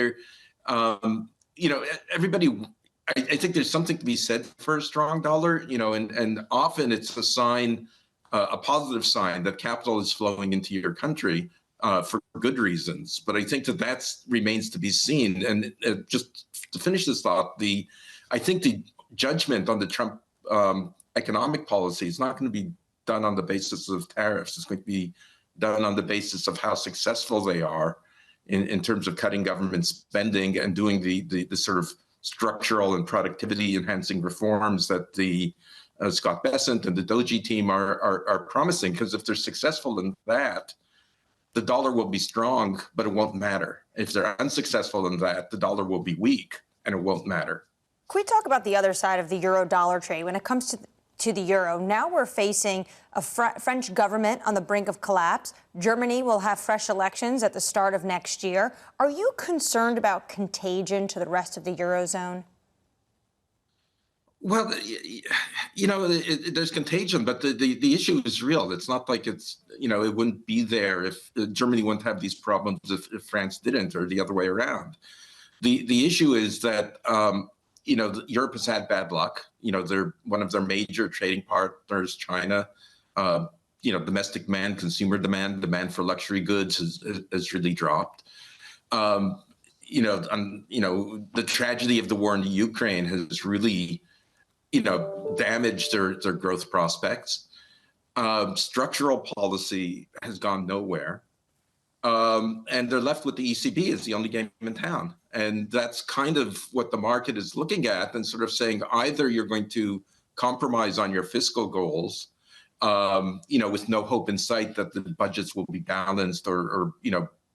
everybody, I think there's something to be said for a strong dollar, and often it's a sign, a positive sign that capital is flowing into your country for good reasons. But I think that remains to be seen. And just to finish this thought, I think the judgment on the Trump economic policy is not going to be done on the basis of tariffs. It's going to be done on the basis of how successful they are in terms of cutting government spending and doing the sort of structural and productivity enhancing reforms that the Scott Bessent and the Doji team are promising. Because if they're successful in that, the dollar will be strong, but it won't matter. If they're unsuccessful in that, the dollar will be weak and it won't matter. Can we talk about the other side of the euro-dollar trade? When it comes to the euro, now we're facing a French government on the brink of collapse. Germany will have fresh elections at the start of next year. Are you concerned about contagion to the rest of the eurozone? Well, there's contagion, but the issue is real. It's not like it wouldn't be there if Germany wouldn't have these problems if France didn't, or the other way around. The issue is that Europe has had bad luck. They're one of their major trading partners, China. Domestic demand, consumer demand for luxury goods has really dropped. The tragedy of the war in Ukraine has really damaged their growth prospects. Structural policy has gone nowhere. And they're left with the ECB as the only game in town. And that's kind of what the market is looking at and sort of saying, either you're going to compromise on your fiscal goals, with no hope in sight that the budgets will be balanced or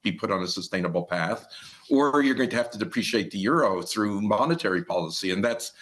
be put on a sustainable path, or you're going to have to depreciate the euro through monetary policy. And that's,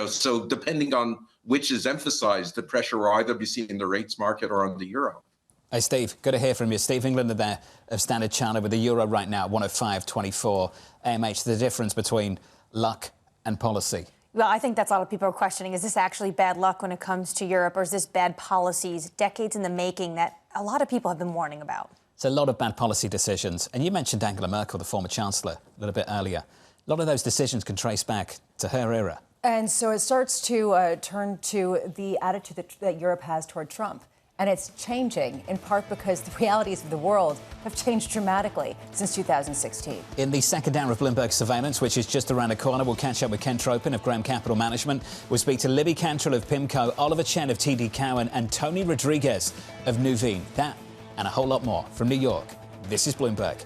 so depending on which is emphasized, the pressure will either be seen in the rates market or on the euro. Hey, Steve, good to hear from you. Steve Englander there of Standard Chartered with the euro right now, 105.24. AMH, the difference between luck and policy. Well, I think that's a lot of people are questioning. Is this actually bad luck when it comes to Europe, or is this bad policies, decades in the making, that a lot of people have been warning about? It's a lot of bad policy decisions. And you mentioned Angela Merkel, the former chancellor, a little bit earlier. A lot of those decisions can trace back to her era. And so it starts to turn to the attitude that Europe has toward Trump. And it's changing, in part because the realities of the world have changed dramatically since 2016. In the second hour of Bloomberg Surveillance, which is just around the corner, we'll catch up with Ken Tropin of Graham Capital Management. We'll speak to Libby Cantrell of PIMCO, Oliver Chen of TD Cowen, and Tony Rodriguez of Nuveen. That and a whole lot more from New York. This is Bloomberg.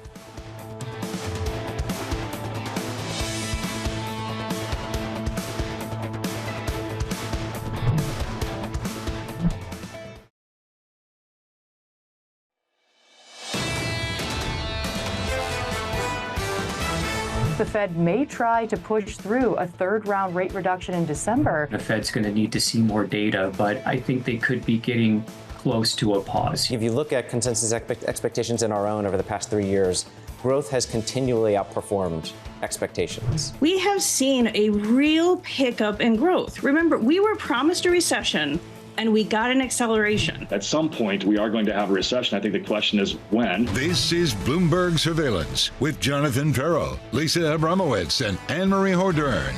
The Fed may try to push through a third-round rate reduction in December. The Fed's going to need to see more data, but I think they could be getting close to a pause. If you look at consensus expectations in our own over the past 3 years, growth has continually outperformed expectations. We have seen a real pickup in growth. Remember, we were promised a recession, and we got an acceleration. At some point, we are going to have a recession. I think the question is when. This is Bloomberg Surveillance with Jonathan Ferro, Lisa Abramowitz, and Anne-Marie Hordern.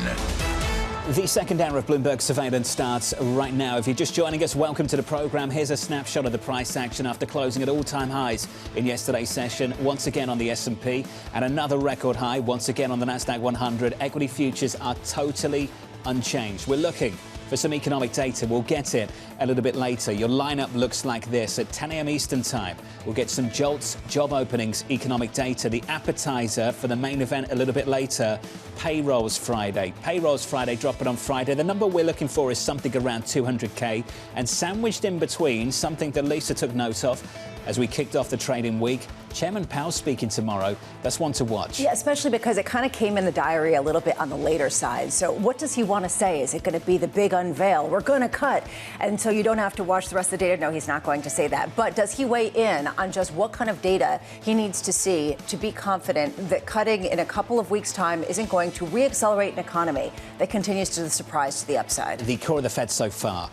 The second hour of Bloomberg Surveillance starts right now. If you're just joining us, welcome to the program. Here's a snapshot of the price action after closing at all-time highs in yesterday's session. Once again on the S&P and another record high once again on the Nasdaq 100. Equity futures are totally unchanged. We're looking for some economic data. We'll get it a little bit later. Your lineup looks like this. At 10 a.m. Eastern Time, we'll get some JOLTS, job openings, economic data. The appetizer for the main event a little bit later, Payrolls Friday. Payrolls Friday dropping on Friday. The number we're looking for is something around 200K. And sandwiched in between, something that Lisa took note of as we kicked off the trading week, Chairman Powell speaking tomorrow. That's one to watch. Yeah, especially because it kind of came in the diary a little bit on the later side. So what does he want to say? Is it going to be the big unveil? We're going to cut. And so you don't have to watch the rest of the data. No, he's not going to say that. But does he weigh in on just what kind of data he needs to see to be confident that cutting in a couple of weeks' time isn't going to reaccelerate an economy that continues to the surprise to the upside? The core of the Fed so far,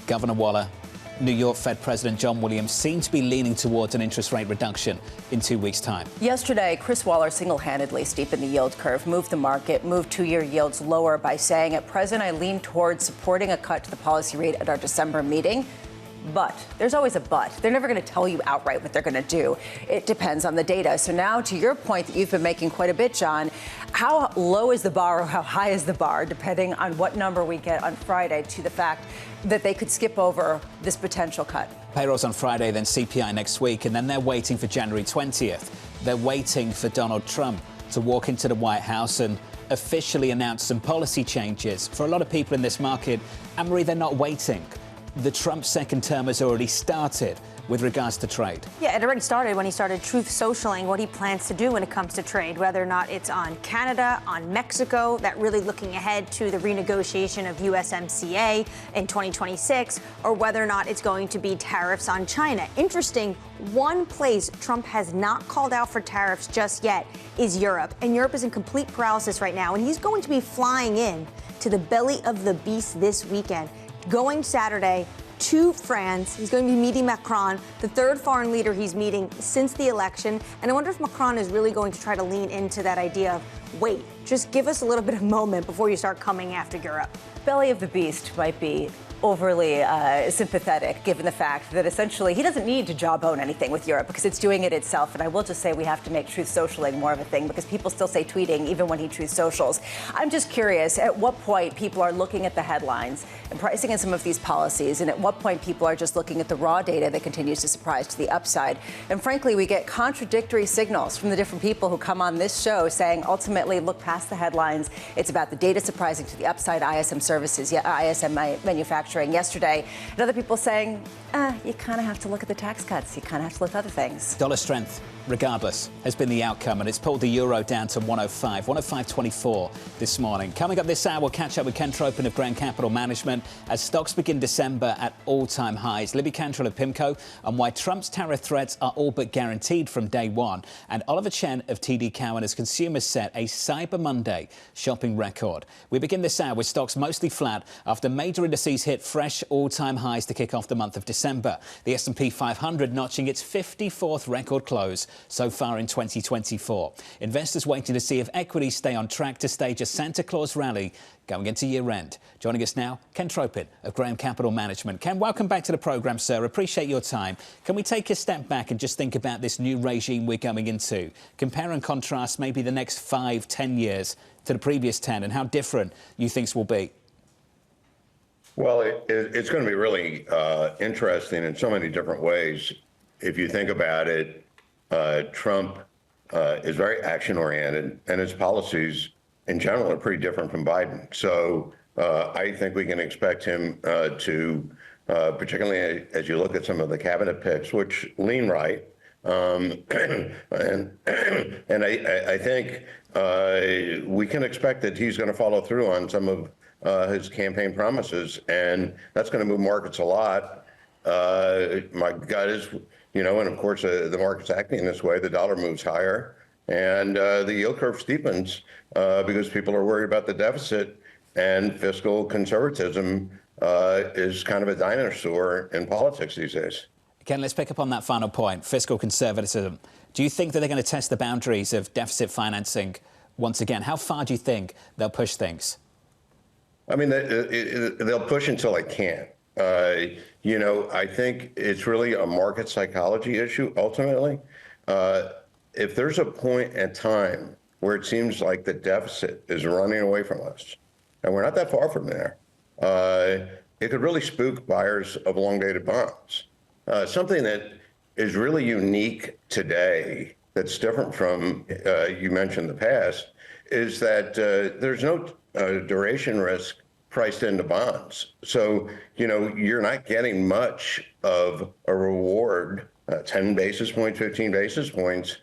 Governor Waller, New York Fed President John Williams seem to be leaning towards an interest rate reduction in 2 weeks' time. Yesterday, Chris Waller single-handedly steepened the yield curve, moved the market, moved two-year yields lower by saying, at present, I lean towards supporting a cut to the policy rate at our December meeting. But there's always a but. They're never going to tell you outright what they're going to do. It depends on the data. So now to your point that you've been making quite a bit, John, how low is the bar or how high is the bar, depending on what number we get on Friday, to the fact that they could skip over this potential cut? Payrolls on Friday, then CPI next week, and then they're waiting for January 20th. They're waiting for Donald Trump to walk into the White House and officially announce some policy changes. For a lot of people in this market, Anne-Marie, they're not waiting. The Trump second term has already started with regards to trade. Yeah, it already started when he started truth socialing what he plans to do when it comes to trade, whether or not it's on Canada, on Mexico, that really looking ahead to the renegotiation of USMCA in 2026, or whether or not it's going to be tariffs on China. Interesting, one place Trump has not called out for tariffs just yet is Europe. And Europe is in complete paralysis right now. And he's going to be flying in to the belly of the beast this weekend. Going Saturday to France. He's going to be meeting Macron, the third foreign leader he's meeting since the election. And I wonder if Macron is really going to try to lean into that idea of, wait, just give us a little bit of moment before you start coming after Europe. Belly of the beast might be overly sympathetic, given the fact that essentially he doesn't need to jawbone anything with Europe because it's doing it itself. And I will just say we have to make truth socialing more of a thing because people still say tweeting even when he truth socials. I'm just curious at what point people are looking at the headlines and pricing in some of these policies, and at what point people are just looking at the raw data that continues to surprise to the upside. And frankly, we get contradictory signals from the different people who come on this show saying ultimately look past the headlines. It's about the data surprising to the upside, ISM services, ISM manufacturing yesterday, and other people saying, you kind of have to look at the tax cuts. You kind of have to look at other things. Dollar strength, regardless, has been the outcome, and it's pulled the euro down to 105.24 this morning. Coming up this hour, we'll catch up with Ken Tropen of Graham Capital Management as stocks begin December at all-time highs. Libby Cantrell of PIMCO on why Trump's tariff threats are all but guaranteed from day one. And Oliver Chen of TD Cowen as consumers set a Cyber Monday shopping record. We begin this hour with stocks mostly flat after major indices hit fresh all-time highs to kick off the month of December. The S&P 500 notching its 54th record close so far in 2024. Investors waiting to see if equities stay on track to stage a Santa Claus rally going into year-end. Joining us now, Ken Tropen of Graham Capital Management. Ken, welcome back to the programme, sir. Appreciate your time. Can we take a step back and just think about this new regime we're going into? Compare and contrast maybe the next 5-10 years to the previous 10 and how different you think will be. Well, it's going to be really interesting in so many different ways. If you think about it, Trump is very action-oriented, and his policies in general are pretty different from Biden. So I think we can expect him to, particularly as you look at some of the cabinet picks, which lean right, and I think we can expect that he's going to follow through on some of his campaign promises, and that's going to move markets a lot. My gut is, and of course the market's acting this way, the dollar moves higher, and the yield curve steepens because people are worried about the deficit, and fiscal conservatism is kind of a dinosaur in politics these days. Ken, let's pick up on that final point, fiscal conservatism. Do you think that they're going to test the boundaries of deficit financing once again? How far do you think they'll push things? I mean, they'll push until they can't. You know, I think it's really a market psychology issue ultimately. If there's a point in time where it seems like the deficit is running away from us, and we're not that far from there, it could really spook buyers of long-dated bonds. Something that is really unique today that's different from, you mentioned the past, is that there's no duration risk priced into bonds. So, you know, you're not getting much of a reward, 10 basis points, 15 basis points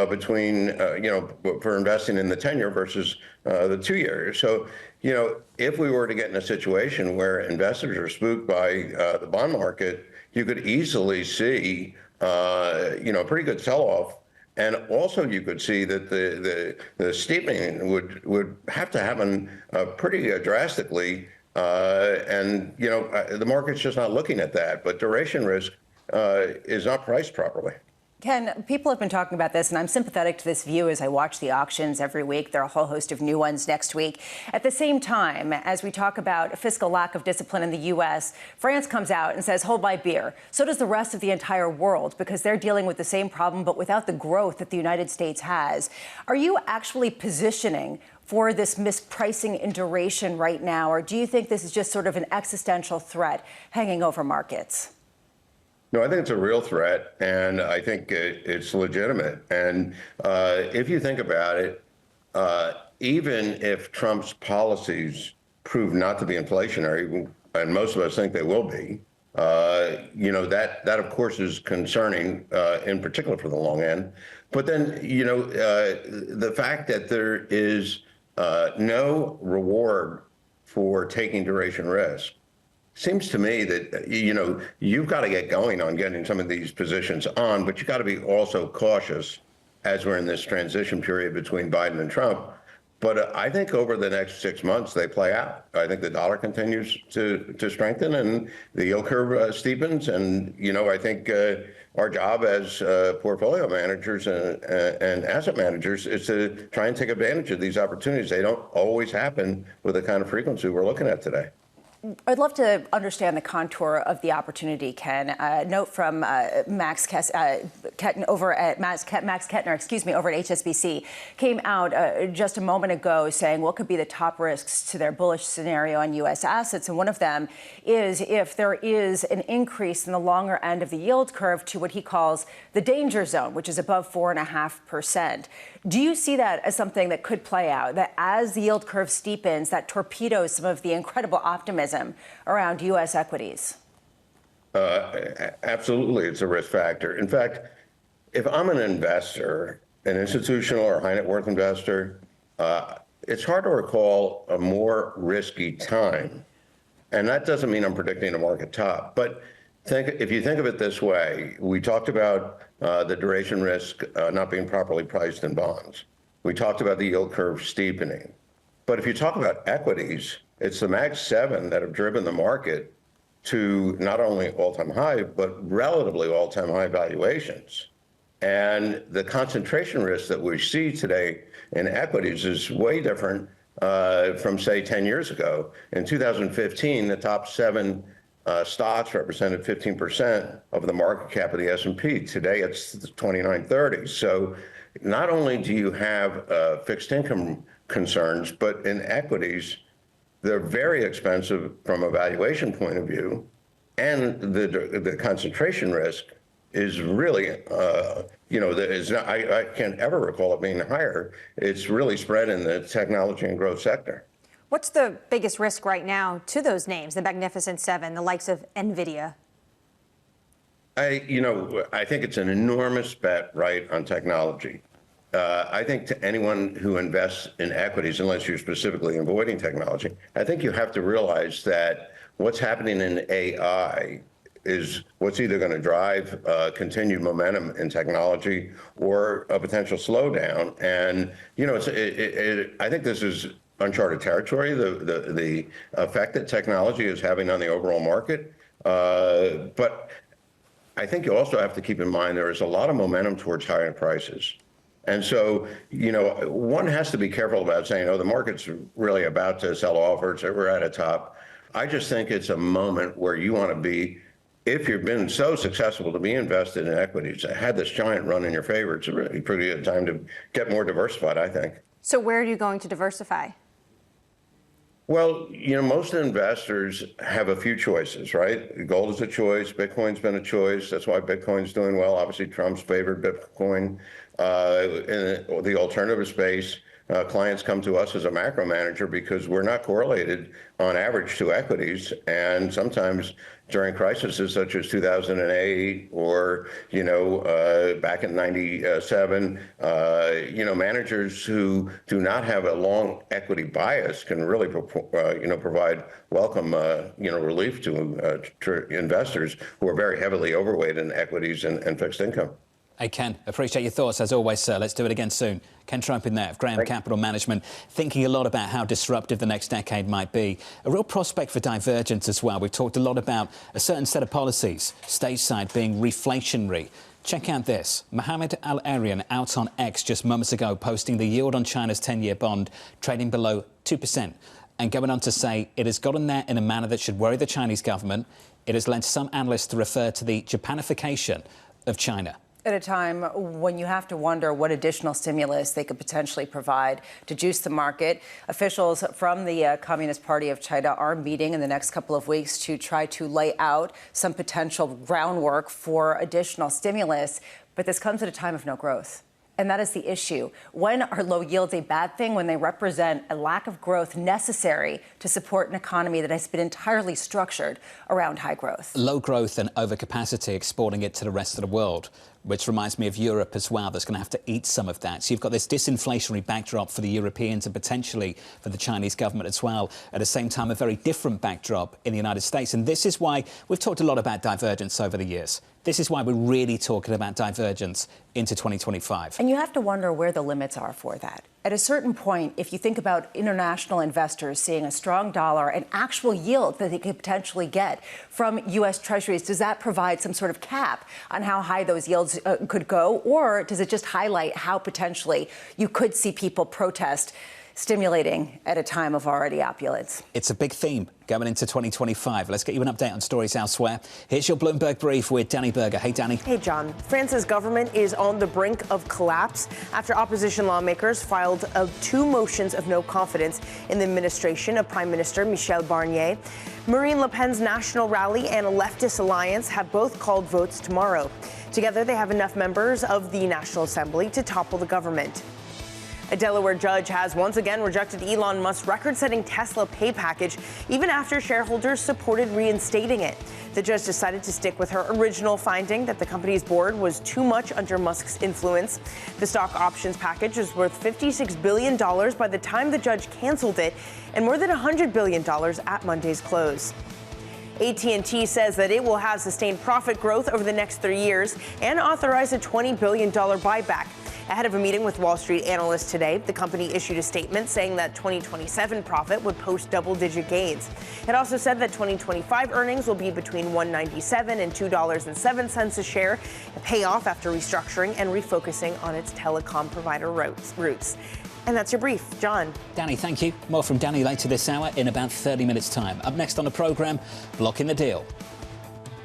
between, you know, for investing in the 10-year versus the 2-year. So, you know, if we were to get in a situation where investors are spooked by the bond market, you could easily see, you know, a pretty good sell-off. And also, you could see that the steepening would have to happen pretty drastically. And, you know, the market's just not looking at that. But duration risk is not priced properly. Ken, people have been talking about this, and I'm sympathetic to this view as I watch the auctions every week. There are a whole host of new ones next week. At the same time, as we talk about fiscal lack of discipline in the U.S., France comes out and says, hold my beer. So does the rest of the entire world, because they're dealing with the same problem, but without the growth that the United States has. Are you actually positioning for this mispricing in duration right now, or do you think this is just sort of an existential threat hanging over markets? No, I think it's a real threat, and I think it's legitimate. And if you think about it, even if Trump's policies prove not to be inflationary, and most of us think they will be, you know, that of course is concerning, in particular for the long end. But then, you know, the fact that there is no reward for taking duration risk seems to me that, you know, you've got to get going on getting some of these positions on, but you got to be also cautious as we're in this transition period between Biden and Trump. But I think over the next 6 months, they play out. I think the dollar continues to strengthen and the yield curve steepens. And, you know, I think our job as portfolio managers and asset managers is to try and take advantage of these opportunities. They don't always happen with the kind of frequency we're looking at today. I'd love to understand the contour of the opportunity, Ken. Note from Max Kettner over at Max Kettner, over at HSBC, came out just a moment ago saying what could be the top risks to their bullish scenario on U.S. assets. And one of them is if there is an increase in the longer end of the yield curve to what he calls the danger zone, which is above 4.5%. Do you see that as something that could play out, that as the yield curve steepens, that torpedoes some of the incredible optimism around U.S. equities? Absolutely, it's a risk factor. In fact, if I'm an investor, an institutional or high net worth investor, it's hard to recall a more risky time. And that doesn't mean I'm predicting a market top. But if you think of it this way, we talked about the duration risk not being properly priced in bonds. We talked about the yield curve steepening. But if you talk about equities, it's the Mag 7 that have driven the market to not only all-time high, but relatively all-time high valuations. And the concentration risk that we see today in equities is way different from, say, 10 years ago. In 2015, the top 7 stocks represented 15% of the market cap of the S&P. Today, it's 29-30. So not only do you have fixed income concerns, but in equities, they're very expensive from a valuation point of view. And the concentration risk is really, you know, I can't ever recall it being higher. It's really spread in the technology and growth sector. What's the biggest risk right now to those names, the Magnificent Seven, the likes of NVIDIA? I think it's an enormous bet, right, on technology. I think to anyone who invests in equities, unless you're specifically avoiding technology, I think you have to realize that what's happening in AI is what's either going to drive continued momentum in technology or a potential slowdown. And, you know, I think this is uncharted territory, the effect that technology is having on the overall market. But I think you also have to keep in mind there is a lot of momentum towards higher prices. And so, one has to be careful about saying, oh, the market's really about to sell off or we're at a top. I just think it's a moment where you want to be, if you've been so successful to be invested in equities, had this giant run in your favor, it's a really pretty good time to get more diversified, I think. So where are you going to diversify? Well, most investors have a few choices, right? Gold is a choice. Bitcoin's been a choice. That's why Bitcoin's doing well. Obviously, Trump's favored Bitcoin. In the alternative space, clients come to us as a macro manager because we're not correlated on average to equities. And sometimes during crises such as 2008 or, back in 97, managers who do not have a long equity bias can really, provide welcome, relief to investors who are very heavily overweight in equities and fixed income. Hey, Ken, appreciate your thoughts as always, sir. Let's do it again soon. Ken Trump in there of Graham Capital Management, thinking a lot about how disruptive the next decade might be. A real prospect for divergence as well. We've talked a lot about a certain set of policies, stateside being reflationary. Check out this. Mohammed Al-Arian out on X just moments ago, posting the yield on China's 10-year bond trading below 2%, and going on to say it has gotten there in a manner that should worry the Chinese government. It has led some analysts to refer to the Japanification of China. At a time when you have to wonder what additional stimulus they could potentially provide to juice the market, officials from the Communist Party of China are meeting in the next couple of weeks to try to lay out some potential groundwork for additional stimulus. But this comes at a time of no growth. And that is the issue. When are low yields a bad thing? When they represent a lack of growth necessary to support an economy that has been entirely structured around high growth. Low growth and overcapacity, exporting it to the rest of the world, which reminds me of Europe as well. That's going to have to eat some of that. So you've got this disinflationary backdrop for the Europeans and potentially for the Chinese government as well. At the same time, a very different backdrop in the United States. And this is why we've talked a lot about divergence over the years. This is why we're really talking about divergence into 2025. And you have to wonder where the limits are for that. At a certain point, if you think about international investors seeing a strong dollar and actual yield that they could potentially get from U.S. Treasuries, does that provide some sort of cap on how high those yields could go? Or does it just highlight how potentially you could see people protest stimulating at a time of already opulence? It's a big theme going into 2025. Let's get you an update on stories elsewhere. Here's your Bloomberg Brief with Danny Berger. Hey, Danny. Hey, John. France's government is on the brink of collapse after opposition lawmakers filed 2 motions of no confidence in the administration of Prime Minister Michel Barnier. Marine Le Pen's national rally and a leftist alliance have both called votes tomorrow. Together, they have enough members of the National Assembly to topple the government. A Delaware judge has once again rejected Elon Musk's record-setting Tesla pay package, even after shareholders supported reinstating it. The judge decided to stick with her original finding that the company's board was too much under Musk's influence. The stock options package was worth $56 billion by the time the judge canceled it, and more than $100 billion at Monday's close. AT&T says that it will have sustained profit growth over the next 3 years and authorize a $20 billion buyback. Ahead of a meeting with Wall Street analysts today, the company issued a statement saying that 2027 profit would post double-digit gains. It also said that 2025 earnings will be between $1.97 and $2.07 a share, a payoff after restructuring and refocusing on its telecom provider roots. And that's your brief. John. Danny, thank you. More from Danny later this hour in about 30 minutes' time. Up next on the programme, Blocking the Deal.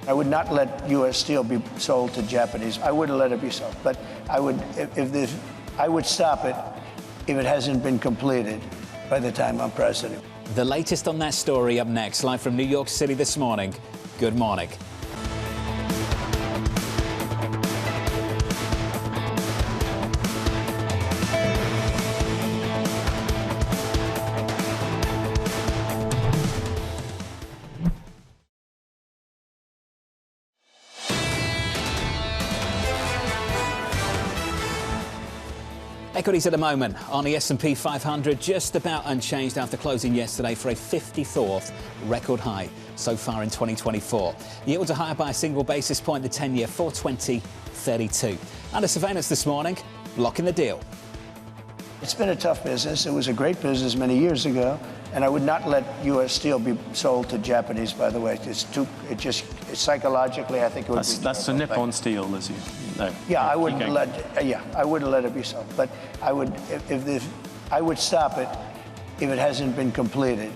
I would not let U.S. steel be sold to Japanese. I wouldn't let it be sold. But I would, I would stop it if it hasn't been completed by the time I'm president. The latest on that story up next, live from New York City this morning. Good morning. Equities at the moment on the S&P 500 just about unchanged after closing yesterday for a 54th record high so far in 2024. Yields are higher by a single basis point, the 10-year 420.32. Under surveillance this morning, Blocking the Deal. It's been a tough business. It was a great business many years ago, and I would not let U.S. steel be sold to Japanese, by the way. It's psychologically, I think it would be. That's the Nippon Steel, Lizzie. Yeah, I wouldn't let. I wouldn't let it be so. But I would, I would stop it if it hasn't been completed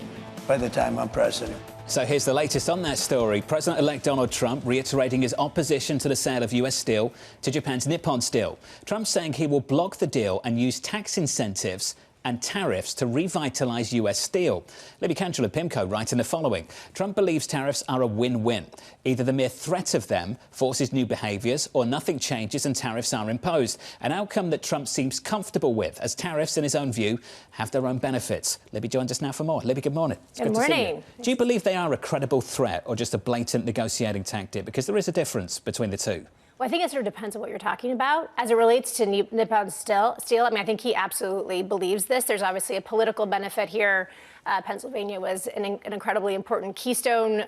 by the time I'm president. So here's the latest on that story. President-elect Donald Trump reiterating his opposition to the sale of US steel to Japan's Nippon Steel. Trump saying he will block the deal and use tax incentives and tariffs to revitalize US steel. Libby Cantrell of PIMCO writing the following. Trump believes tariffs are a win-win. Either the mere threat of them forces new behaviors or nothing changes and tariffs are imposed. An outcome that Trump seems comfortable with, as tariffs, in his own view, have their own benefits. Libby joins us now for more. Libby, good morning. It's good to see you. morning. Do you believe they are a credible threat or just a blatant negotiating tactic? Because there is a difference between the two. Well, I think it sort of depends on what you're talking about. As it relates to Nippon Steel, I mean, I think he absolutely believes this. There's obviously a political benefit here. Pennsylvania was an incredibly important keystone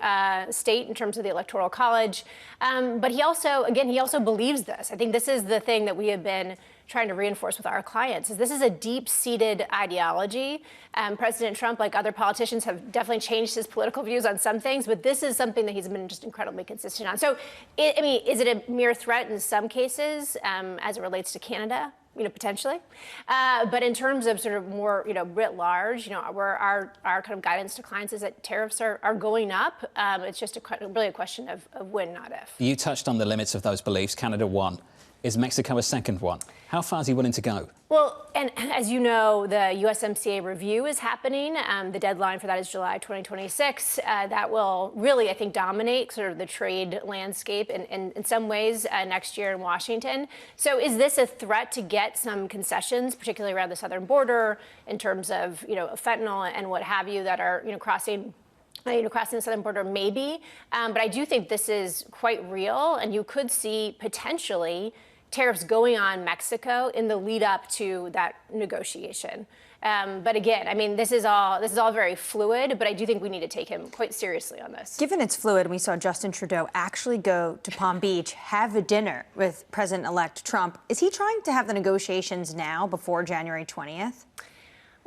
state in terms of the Electoral College. But he also believes this. I think this is the thing that we have been trying to reinforce with our clients, is this is a deep-seated ideology. President Trump, like other politicians, have definitely changed his political views on some things, but this is something that he's been just incredibly consistent on. So, I mean, is it a mere threat in some cases as it relates to Canada? Potentially. But in terms of sort of more, writ large, our kind of guidance to clients is that tariffs are going up. It's just really a question of when, not if. You touched on the limits of those beliefs. Canada won. Is Mexico a second one? How far is he willing to go? Well, and as you know, the USMCA review is happening. The deadline for that is July 2026. That will really, I think, dominate sort of the trade landscape in some ways next year in Washington. So is this a threat to get some concessions, particularly around the southern border, in terms of, fentanyl and what have you that are, crossing the southern border? Maybe. But I do think this is quite real, and you could see potentially tariffs going on Mexico in the lead up to that negotiation. But again, I mean, this is all very fluid, but I do think we need to take him quite seriously on this. Given it's fluid, we saw Justin Trudeau actually go to Palm Beach, have a dinner with President-elect Trump. Is he trying to have the negotiations now before January 20th?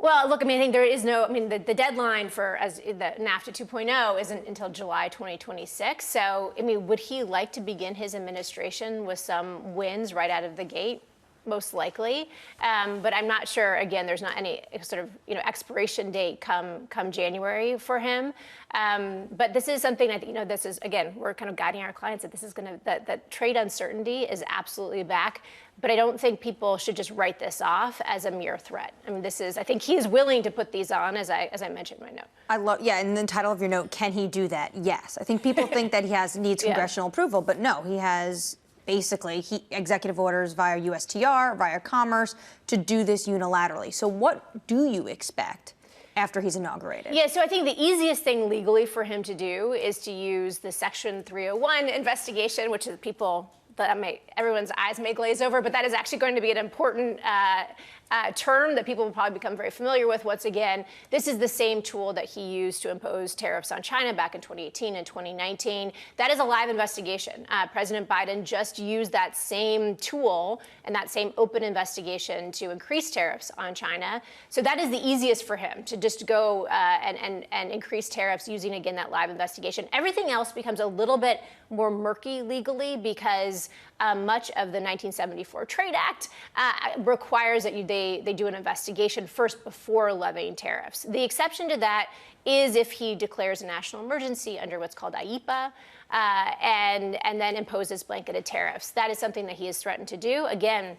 Well, look, I mean, I think there is the deadline for the NAFTA 2.0 isn't until July 2026. So, I mean, would he like to begin his administration with some wins right out of the gate? Most likely. But I'm not sure, again, there's not any sort of, expiration date come January for him. But this is something I think, this is, again, we're kind of guiding our clients that this is that trade uncertainty is absolutely back. But I don't think people should just write this off as a mere threat. I mean, I think he is willing to put these on, as I mentioned in my note. And the title of your note, can he do that? Yes. I think people think that he needs congressional approval, but no, he has basically executive orders via USTR, via Commerce, to do this unilaterally. So what do you expect after he's inaugurated? Yeah, so I think the easiest thing legally for him to do is to use the Section 301 investigation, which is everyone's eyes may glaze over, but that is actually going to be an important term that people will probably become very familiar with. Once again, this is the same tool that he used to impose tariffs on China back in 2018 and 2019. That is a live investigation. President Biden just used that same tool and that same open investigation to increase tariffs on China. So that is the easiest for him, to just go and increase tariffs using, again, that live investigation. Everything else becomes a little bit more murky legally because much of the 1974 Trade Act requires that they do an investigation first before levying tariffs. The exception to that is if he declares a national emergency under what's called IEEPA and then imposes blanketed tariffs. That is something that he has threatened to do. Again,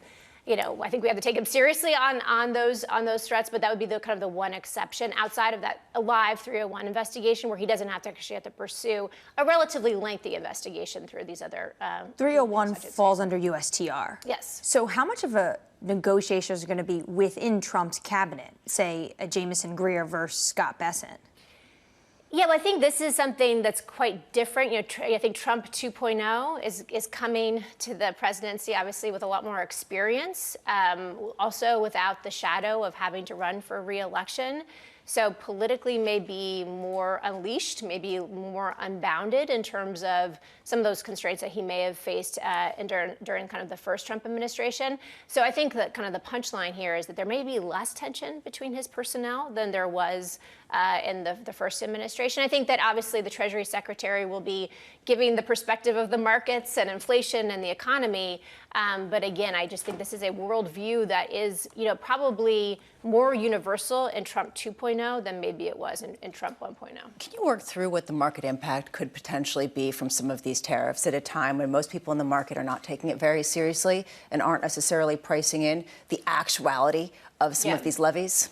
I think we have to take him seriously on those threats, but that would be the kind of the one exception outside of that a live 301 investigation where he doesn't have to pursue a relatively lengthy investigation through these other 301 falls under USTR. Yes. So how much of a negotiation is going to be within Trump's cabinet, say a Jamieson Greer versus Scott Bessent? Yeah, well, I think this is something that's quite different. I think Trump 2.0 is coming to the presidency, obviously, with a lot more experience, also without the shadow of having to run for re-election. So politically may be more unleashed, maybe more unbounded in terms of some of those constraints that he may have faced during kind of the first Trump administration. So I think that kind of the punchline here is that there may be less tension between his personnel than there was in the first administration. I think that obviously the Treasury Secretary will be giving the perspective of the markets and inflation and the economy. But again, I just think this is a worldview that is, probably more universal in Trump 2.0 than maybe it was in Trump 1.0. Can you work through what the market impact could potentially be from some of these tariffs at a time when most people in the market are not taking it very seriously and aren't necessarily pricing in the actuality of some of these levies?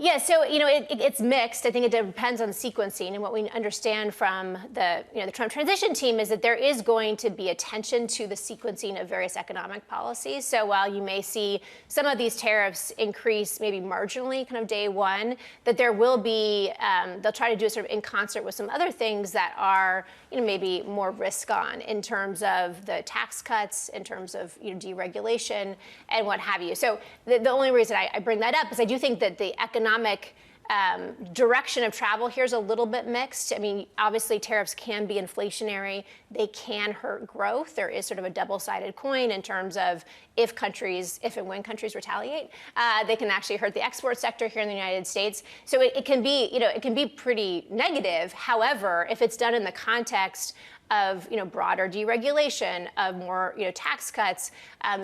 Yeah, so it's mixed. I think it depends on sequencing, and what we understand from the Trump transition team is that there is going to be attention to the sequencing of various economic policies. So while you may see some of these tariffs increase maybe marginally, kind of day one, that there will be they'll try to do it sort of in concert with some other things that are maybe more risk on in terms of the tax cuts, in terms of deregulation and what have you. So the only reason I bring that up is I do think that the economic direction of travel here is a little bit mixed. I mean, obviously tariffs can be inflationary. They can hurt growth. There is sort of a double-sided coin in terms of if and when countries retaliate, they can actually hurt the export sector here in the United States. So it can be, it can be pretty negative. However, if it's done in the context of broader deregulation, of more tax cuts,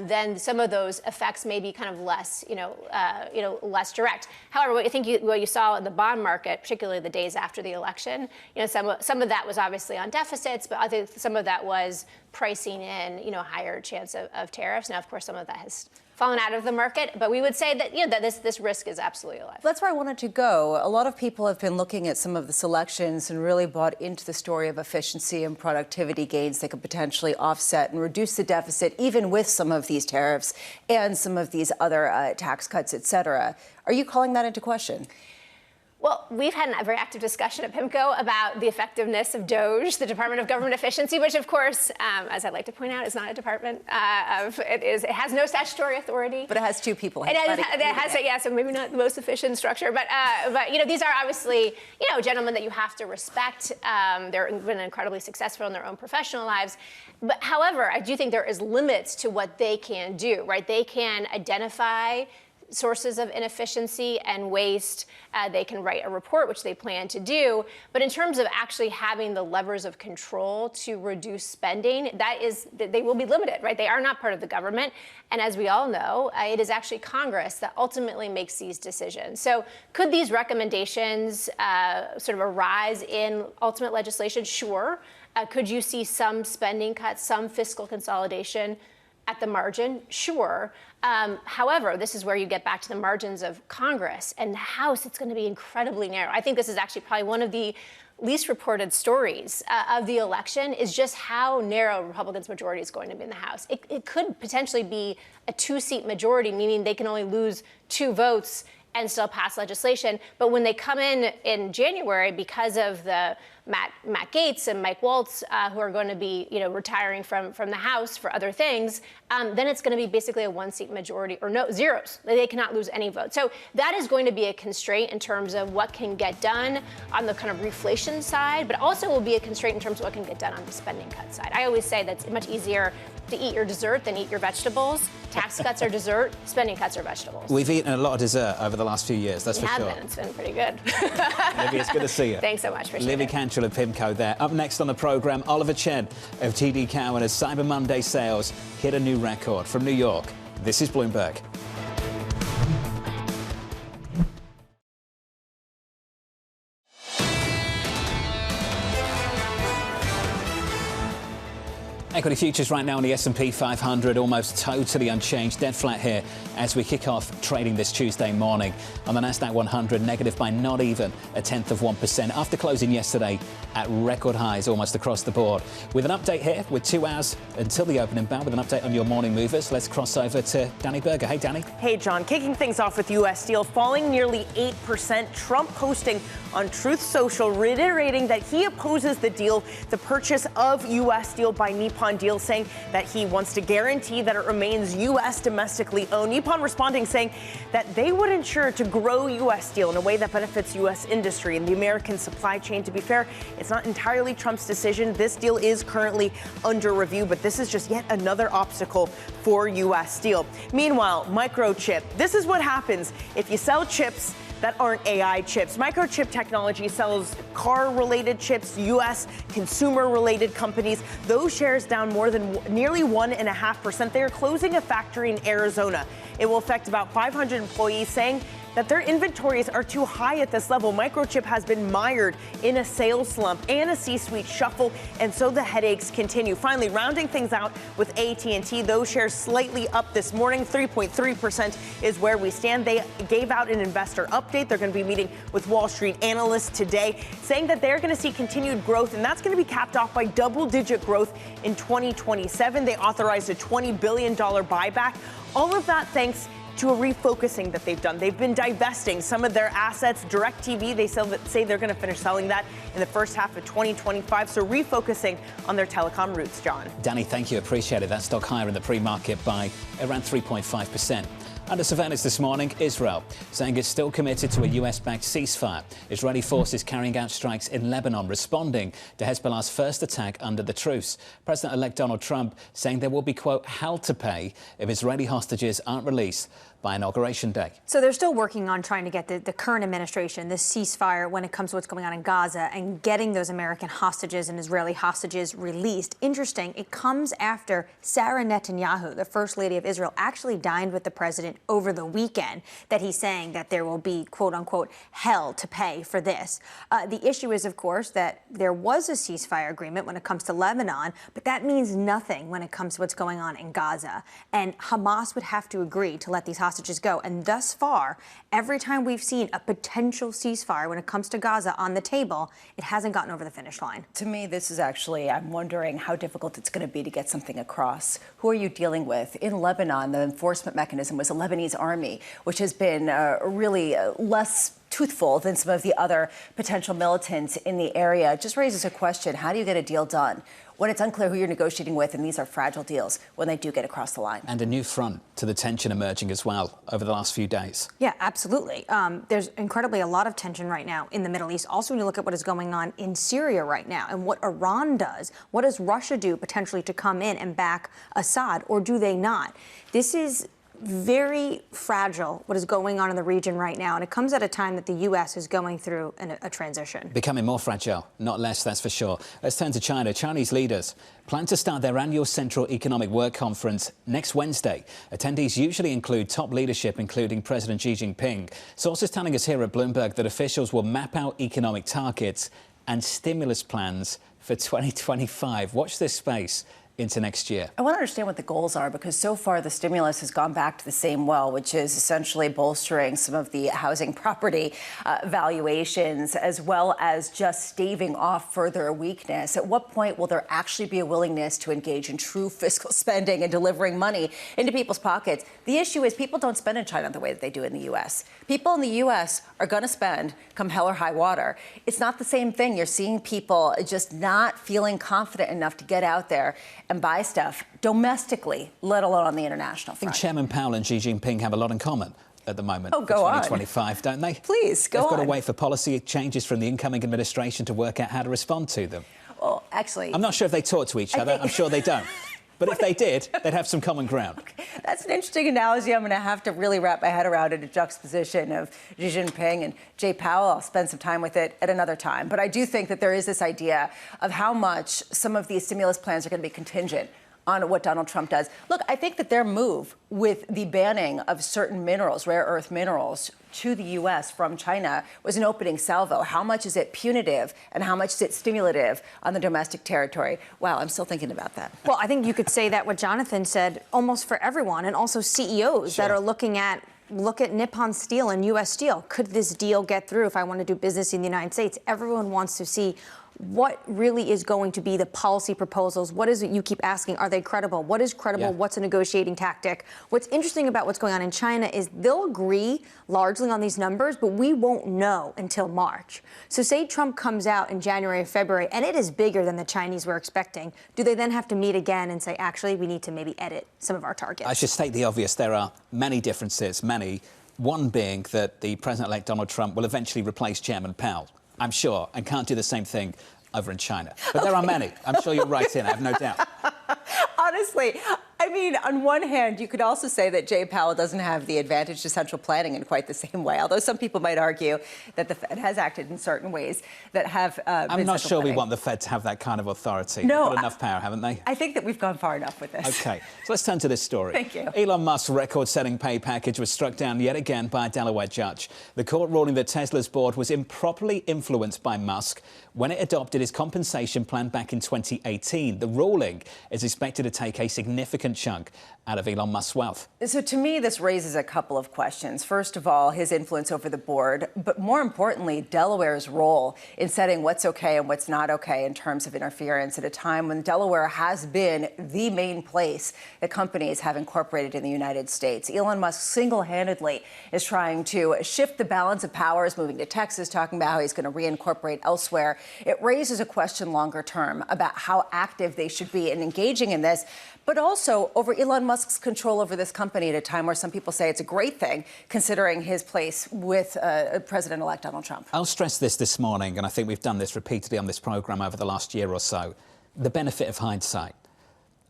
then some of those effects may be kind of less less direct. However, what you saw in the bond market, particularly the days after the election, some of that was obviously on deficits, but I think some of that was pricing in higher chance of tariffs. Now, of course, some of that has fallen out of the market, but we would say that that this risk is absolutely alive. That's where I wanted to go. A lot of people have been looking at some of the selections and really bought into the story of efficiency and productivity gains that could potentially offset and reduce the deficit, even with some of these tariffs and some of these other tax cuts, et cetera. Are you calling that into question? Well, we've had a very active discussion at PIMCO about the effectiveness of DOGE, the Department of Government Efficiency, which, of course, as I'd like to point out, is not a department. It has no statutory authority. But it has two people. So maybe not the most efficient structure. But these are obviously, gentlemen that you have to respect. They've been incredibly successful in their own professional lives. But however, I do think there is limits to what they can do, right? They can identify sources of inefficiency and waste. They can write a report, which they plan to do. But in terms of actually having the levers of control to reduce spending, they will be limited, right? They are not part of the government. And as we all know, it is actually Congress that ultimately makes these decisions. So could these recommendations sort of arise in ultimate legislation? Sure. Could you see some spending cuts, some fiscal consolidation at the margin? Sure. However, this is where you get back to the margins of Congress and the House. It's going to be incredibly narrow. I think this is actually probably one of the least reported stories of the election is just how narrow Republicans' majority is going to be in the House. It could potentially be a 2-seat majority, meaning they can only lose 2 votes and still pass legislation. But when they come in January, because of the Matt Gaetz and Mike Waltz, who are going to be retiring from the House for other things, then it's going to be basically a 1-seat majority, or no, zeros. They cannot lose any votes. So that is going to be a constraint in terms of what can get done on the kind of reflation side, but also will be a constraint in terms of what can get done on the spending cut side. I always say that's much easier to eat your dessert than eat your vegetables. Tax cuts are dessert, spending cuts are vegetables. We've eaten a lot of dessert over the last few years, that's for sure. It's been pretty good. Libby, it's good to see you. Thanks so much. Appreciate Libby it. Cantrell of PIMCO there. Up next on the programme, Oliver Chen of TD Cowen as Cyber Monday sales hit a new record. From New York, this is Bloomberg. Equity futures right now on the S&P 500 almost totally unchanged, dead flat here as we kick off trading this Tuesday morning. On the Nasdaq 100, negative by not even 0.1% after closing yesterday at record highs almost across the board. With an update here, with 2 hours until the opening bell, with an update on your morning movers, let's cross over to Danny Berger. Hey, Danny. Hey, John. Kicking things off with U.S. Steel falling nearly 8%. Trump posting on Truth Social, reiterating that he opposes the deal, the purchase of U.S. Steel by Nippon Steel, saying that he wants to guarantee that it remains U.S. domestically owned. Nippon responding, saying that they would ensure to grow U.S. Steel in a way that benefits U.S. industry and the American supply chain. To be fair, it's not entirely Trump's decision. This deal is currently under review, but this is just yet another obstacle for U.S. Steel. Meanwhile, microchip. This is what happens if you sell chips that aren't AI chips. Microchip technology sells car-related chips, U.S. consumer-related companies. Those shares down more than nearly 1.5%. They are closing a factory in Arizona. It will affect about 500 employees, saying that their inventories are too high at this level. Microchip has been mired in a sales slump and a C-suite shuffle, and so the headaches continue. Finally, rounding things out with AT&T, those shares slightly up this morning. 3.3% is where we stand. They gave out an investor update. They're going to be meeting with Wall Street analysts today, saying that they're going to see continued growth, and that's going to be capped off by double-digit growth in 2027. They authorized a $20 billion buyback. All of that thanks to a refocusing that they've done. They've been divesting some of their assets. DirecTV, they say they're going to finish selling that in the first half of 2025. So refocusing on their telecom roots, John. Danny, thank you. Appreciate it. That stock higher in the pre-market by around 3.5%. Under surveillance this morning, Israel saying it's still committed to a US-backed ceasefire. Israeli forces carrying out strikes in Lebanon, responding to Hezbollah's first attack under the truce. President-elect Donald Trump saying there will be, quote, hell to pay if Israeli hostages aren't released by Inauguration Day. So they're still working on trying to get the current administration, this ceasefire when it comes to what's going on in Gaza and getting those American hostages and Israeli hostages released. Interesting, it comes after Sarah Netanyahu, the First Lady of Israel, actually dined with the president over the weekend, that he's saying that there will be, quote unquote, hell to pay for this. The issue is, of course, that there was a ceasefire agreement when it comes to Lebanon, but that means nothing when it comes to what's going on in Gaza. And Hamas would have to agree to let these hostages go. And thus far, every time we've seen a potential ceasefire when it comes to Gaza on the table, it hasn't gotten over the finish line. To me, this is actually, I'm wondering how difficult it's going to be to get something across. Who are you dealing with? In Lebanon, the enforcement mechanism was the Lebanese army, which has been really less truthful than some of the other potential militants in the area. It just raises a question. How do you get a deal done when it's unclear who you're negotiating with, and these are fragile deals when they do get across the line? And a new front to the tension emerging as well over the last few days. Yeah, absolutely. There's incredibly a lot of tension right now in the Middle East. Also, when you look at what is going on in Syria right now and what Iran does, what does Russia do potentially to come in and back Assad, or do they not? This is very fragile, what is going on in the region right now, and it comes at a time that the U.S. is going through a transition. Becoming more fragile, not less, that's for sure. Let's turn to China. Chinese leaders plan to start their annual Central Economic Work Conference next Wednesday. Attendees usually include top leadership, including President Xi Jinping. Sources telling us here at Bloomberg that officials will map out economic targets and stimulus plans for 2025. Watch this space into next year. I want to understand what the goals are, because so far the stimulus has gone back to the same well, which is essentially bolstering some of the housing property valuations, as well as just staving off further weakness. At what point will there actually be a willingness to engage in true fiscal spending and delivering money into people's pockets? The issue is people don't spend in China the way that they do in the U.S. People in the U.S. are going to spend come hell or high water. It's not the same thing. You're seeing people just not feeling confident enough to get out there and buy stuff domestically, let alone on the international front. I think Chairman Powell and Xi Jinping have a lot in common at the moment. Oh, go on. 2025, don't they? Please, go on. They've got to wait for policy changes from the incoming administration to work out how to respond to them. Well, actually, I'm not sure if they talk to each other. I'm sure they don't. But if they did, they'd have some common ground. Okay. That's an interesting analogy. I'm going to have to really wrap my head around it, a juxtaposition of Xi Jinping and Jay Powell. I'll spend some time with it at another time. But I do think that there is this idea of how much some of these stimulus plans are going to be contingent on what Donald Trump does. Look, I think that their move with the banning of certain minerals, rare earth minerals, to the U.S. from China was an opening salvo. How much is it punitive and how much is it stimulative on the domestic territory? Wow, I'm still thinking about that. Well, I think you could say that what Jonathan said almost for everyone, and also CEOs that are looking at Nippon Steel and U.S. Steel. Could this deal get through if I want to do business in the United States? Everyone wants to see what really is going to be the policy proposals? What is it you keep asking? Are they credible? What is credible? Yeah. What's a negotiating tactic? What's interesting about what's going on in China is they'll agree largely on these numbers, but we won't know until March. So say Trump comes out in January or February and it is bigger than the Chinese were expecting. Do they then have to meet again and say, actually, we need to maybe edit some of our targets? I should state the obvious. There are many differences, many. One being that the President-elect Donald Trump will eventually replace Chairman Powell, I'm sure, and can't do the same thing over in China. But there are many. I'm sure you're right in, I have no doubt. Honestly, I mean, on one hand, you could also say that Jay Powell doesn't have the advantage to central planning in quite the same way, although some people might argue that the Fed has acted in certain ways that have I'm not sure we want the Fed to have that kind of authority. No, They've got enough power, haven't they? I think that we've gone far enough with this. OK, so let's turn to this story. Thank you. Elon Musk's record-setting pay package was struck down yet again by a Delaware judge. The court ruling that Tesla's board was improperly influenced by Musk when it adopted his compensation plan back in 2018. The ruling is expected to take a significant chunk out of Elon Musk's wealth. So to me, this raises a couple of questions. First of all, his influence over the board, but more importantly, Delaware's role in setting what's okay and what's not okay in terms of interference at a time when Delaware has been the main place that companies have incorporated in the United States. Elon Musk single-handedly is trying to shift the balance of powers, moving to Texas, talking about how he's going to reincorporate elsewhere. It raises a question longer term about how active they should be in engaging in this, but also over Elon Musk's control over this company at a time where some people say it's a great thing, considering his place with President-elect Donald Trump. I'll stress this morning, and I think we've done this repeatedly on this programme over the last year or so, the benefit of hindsight.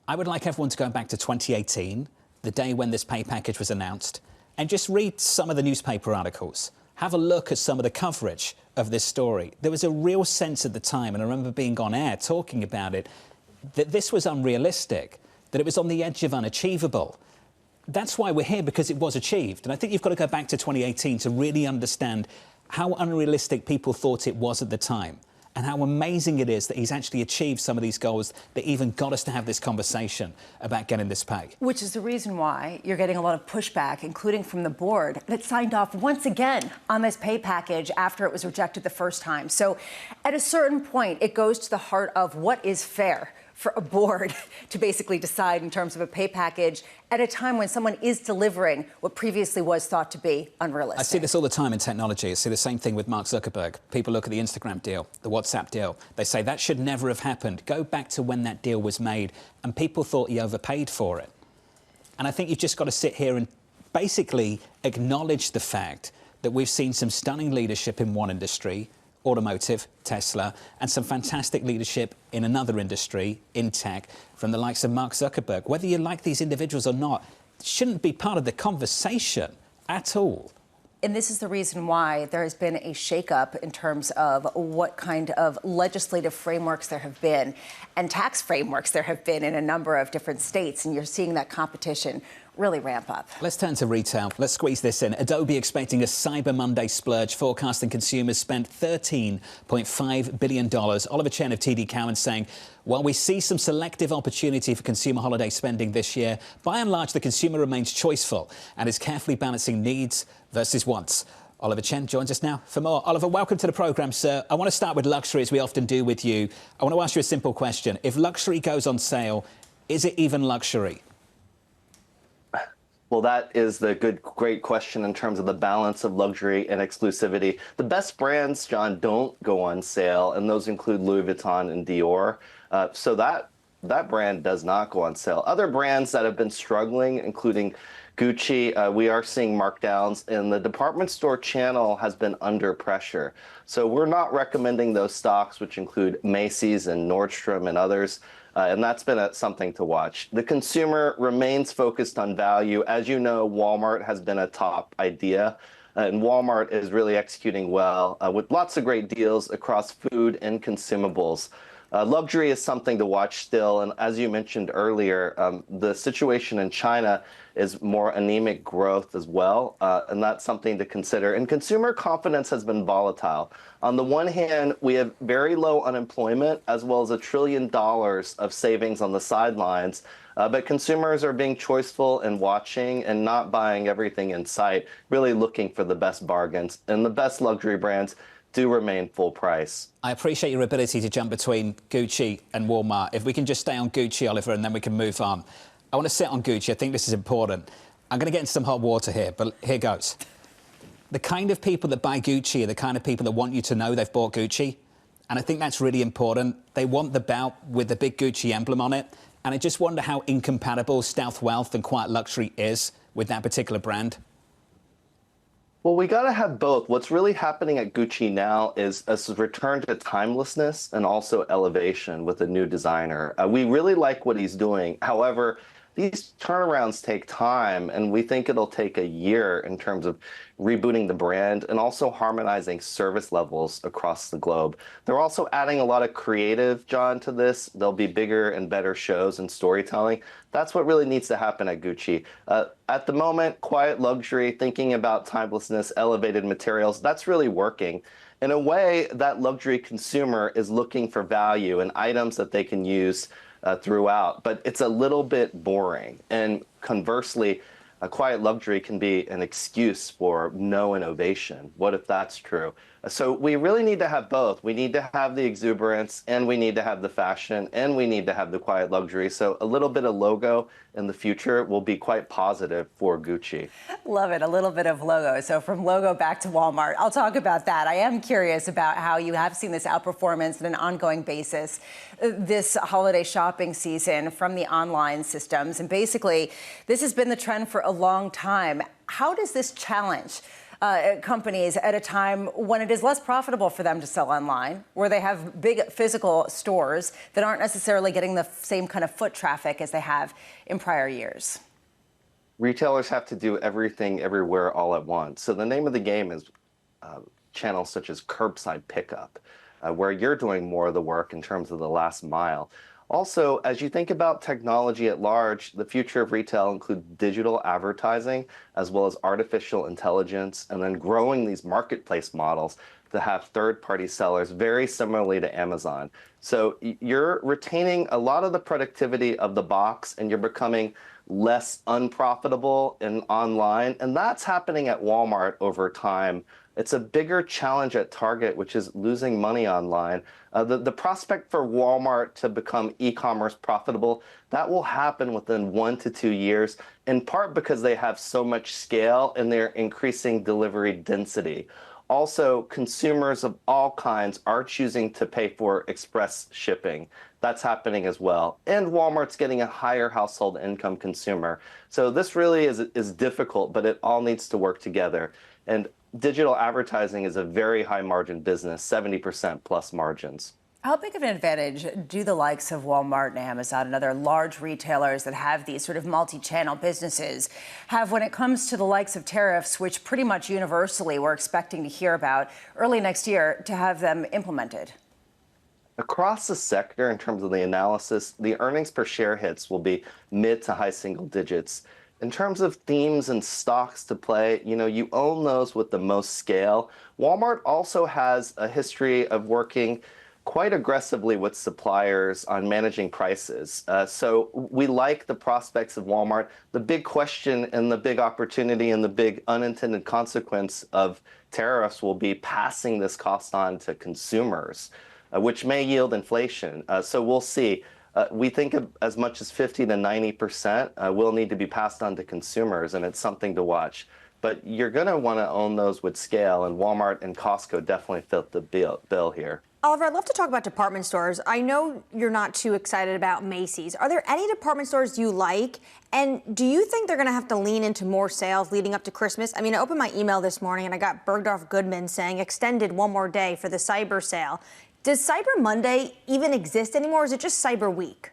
I would like everyone to go back to 2018, the day when this pay package was announced, and just read some of the newspaper articles. Have a look at some of the coverage of this story. There was a real sense at the time, and I remember being on air talking about it, that this was unrealistic, that it was on the edge of unachievable. That's why we're here, because it was achieved. And I think you've got to go back to 2018 to really understand how unrealistic people thought it was at the time and how amazing it is that he's actually achieved some of these goals that even got us to have this conversation about getting this pay. Which is the reason why you're getting a lot of pushback, including from the board that signed off once again on this pay package after it was rejected the first time. So at a certain point, it goes to the heart of what is fair for a board to basically decide in terms of a pay package at a time when someone is delivering what previously was thought to be unrealistic. I see this all the time in technology. I see the same thing with Mark Zuckerberg. People look at the Instagram deal, the WhatsApp deal. They say that should never have happened. Go back to when that deal was made and people thought he overpaid for it. And I think you've just got to sit here and basically acknowledge the fact that we've seen some stunning leadership in one industry, automotive, Tesla, and some fantastic leadership in another industry, in tech, from the likes of Mark Zuckerberg. Whether you like these individuals or not, shouldn't be part of the conversation at all. And this is the reason why there has been a shakeup in terms of what kind of legislative frameworks there have been and tax frameworks there have been in a number of different states. And you're seeing that competition really ramp up. Let's turn to retail. Let's squeeze this in. Adobe expecting a Cyber Monday splurge, forecasting consumers spent $13.5 billion. Oliver Chen of TD Cowen saying, while we see some selective opportunity for consumer holiday spending this year, by and large, the consumer remains choiceful and is carefully balancing needs versus wants. Oliver Chen joins us now for more. Oliver, welcome to the programme, sir. I want to start with luxury, as we often do with you. I want to ask you a simple question. If luxury goes on sale, is it even luxury? Well, that is the great question in terms of the balance of luxury and exclusivity. The best brands, John, don't go on sale, and those include Louis Vuitton and Dior. So that brand does not go on sale. Other brands that have been struggling, including Gucci, we are seeing markdowns, and the department store channel has been under pressure. So we're not recommending those stocks, which include Macy's and Nordstrom and others. And that's been something to watch. The consumer remains focused on value. As you know, Walmart has been a top idea, and Walmart is really executing well with lots of great deals across food and consumables. Luxury is something to watch still, and as you mentioned earlier, the situation in China is more anemic growth as well, and that's something to consider. And consumer confidence has been volatile. On the one hand, we have very low unemployment, as well as $1 trillion of savings on the sidelines. But consumers are being choiceful and watching and not buying everything in sight, really looking for the best bargains. And the best luxury brands do remain full price. I appreciate your ability to jump between Gucci and Walmart. If we can just stay on Gucci, Oliver, and then we can move on. I want to sit on Gucci. I think this is important. I'm going to get into some hot water here, but here goes. The kind of people that buy Gucci are the kind of people that want you to know they've bought Gucci. And I think that's really important. They want the belt with the big Gucci emblem on it. And I just wonder how incompatible stealth wealth and quiet luxury is with that particular brand. Well, we got to have both. What's really happening at Gucci now is a return to timelessness and also elevation with a new designer. We really like what he's doing. However, these turnarounds take time, and we think it'll take a year in terms of rebooting the brand and also harmonizing service levels across the globe. They're also adding a lot of creative, John, to this. There'll be bigger and better shows and storytelling. That's what really needs to happen at Gucci. At the moment, quiet luxury, thinking about timelessness, elevated materials, that's really working. In a way, that luxury consumer is looking for value and items that they can use throughout, but it's a little bit boring. And conversely, a quiet luxury can be an excuse for no innovation. What if that's true? So we really need to have both. We need to have the exuberance, and we need to have the fashion, and we need to have the quiet luxury. So a little bit of logo in the future will be quite positive for Gucci. Love it, a little bit of logo. So from logo back to Walmart. I'll talk about that. I am curious about how you have seen this outperformance on an ongoing basis this holiday shopping season from the online systems. And basically, this has been the trend for a long time. How does this challenge companies at a time when it is less profitable for them to sell online, where they have big physical stores that aren't necessarily getting the same kind of foot traffic as they have in prior years? Retailers have to do everything everywhere all at once. So the name of the game is channels such as curbside pickup, where you're doing more of the work in terms of the last mile. Also, as you think about technology at large, the future of retail includes digital advertising, as well as artificial intelligence, and then growing these marketplace models to have third-party sellers very similarly to Amazon. So you're retaining a lot of the productivity of the box, and you're becoming less unprofitable in online, and that's happening at Walmart over time. It's a bigger challenge at Target, which is losing money online. The prospect for Walmart to become e-commerce profitable, that will happen within 1 to 2 years, in part because they have so much scale and they're increasing delivery density. Also, consumers of all kinds are choosing to pay for express shipping. That's happening as well. And Walmart's getting a higher household income consumer. So this really is difficult, but it all needs to work together. And digital advertising is a very high margin business, 70% plus margins. How big of an advantage do the likes of Walmart and Amazon and other large retailers that have these sort of multi-channel businesses have when it comes to the likes of tariffs, which pretty much universally we're expecting to hear about early next year, to have them implemented? Across the sector, in terms of the analysis, the earnings per share hits will be mid to high single digits. In terms of themes and stocks to play, you own those with the most scale. Walmart also has a history of working quite aggressively with suppliers on managing prices. So we like the prospects of Walmart. The big question and the big opportunity and the big unintended consequence of tariffs will be passing this cost on to consumers, which may yield inflation. So we'll see. We think as much as 50 to 90% will need to be passed on to consumers, and it's something to watch. But you're going to want to own those with scale, and Walmart and Costco definitely fit the bill here. Oliver, I'd love to talk about department stores. I know you're not too excited about Macy's. Are there any department stores you like? And do you think they're going to have to lean into more sales leading up to Christmas? I mean, I opened my email this morning and I got Bergdorf Goodman saying extended one more day for the Cyber Sale. Does Cyber Monday even exist anymore, or is it just Cyber Week?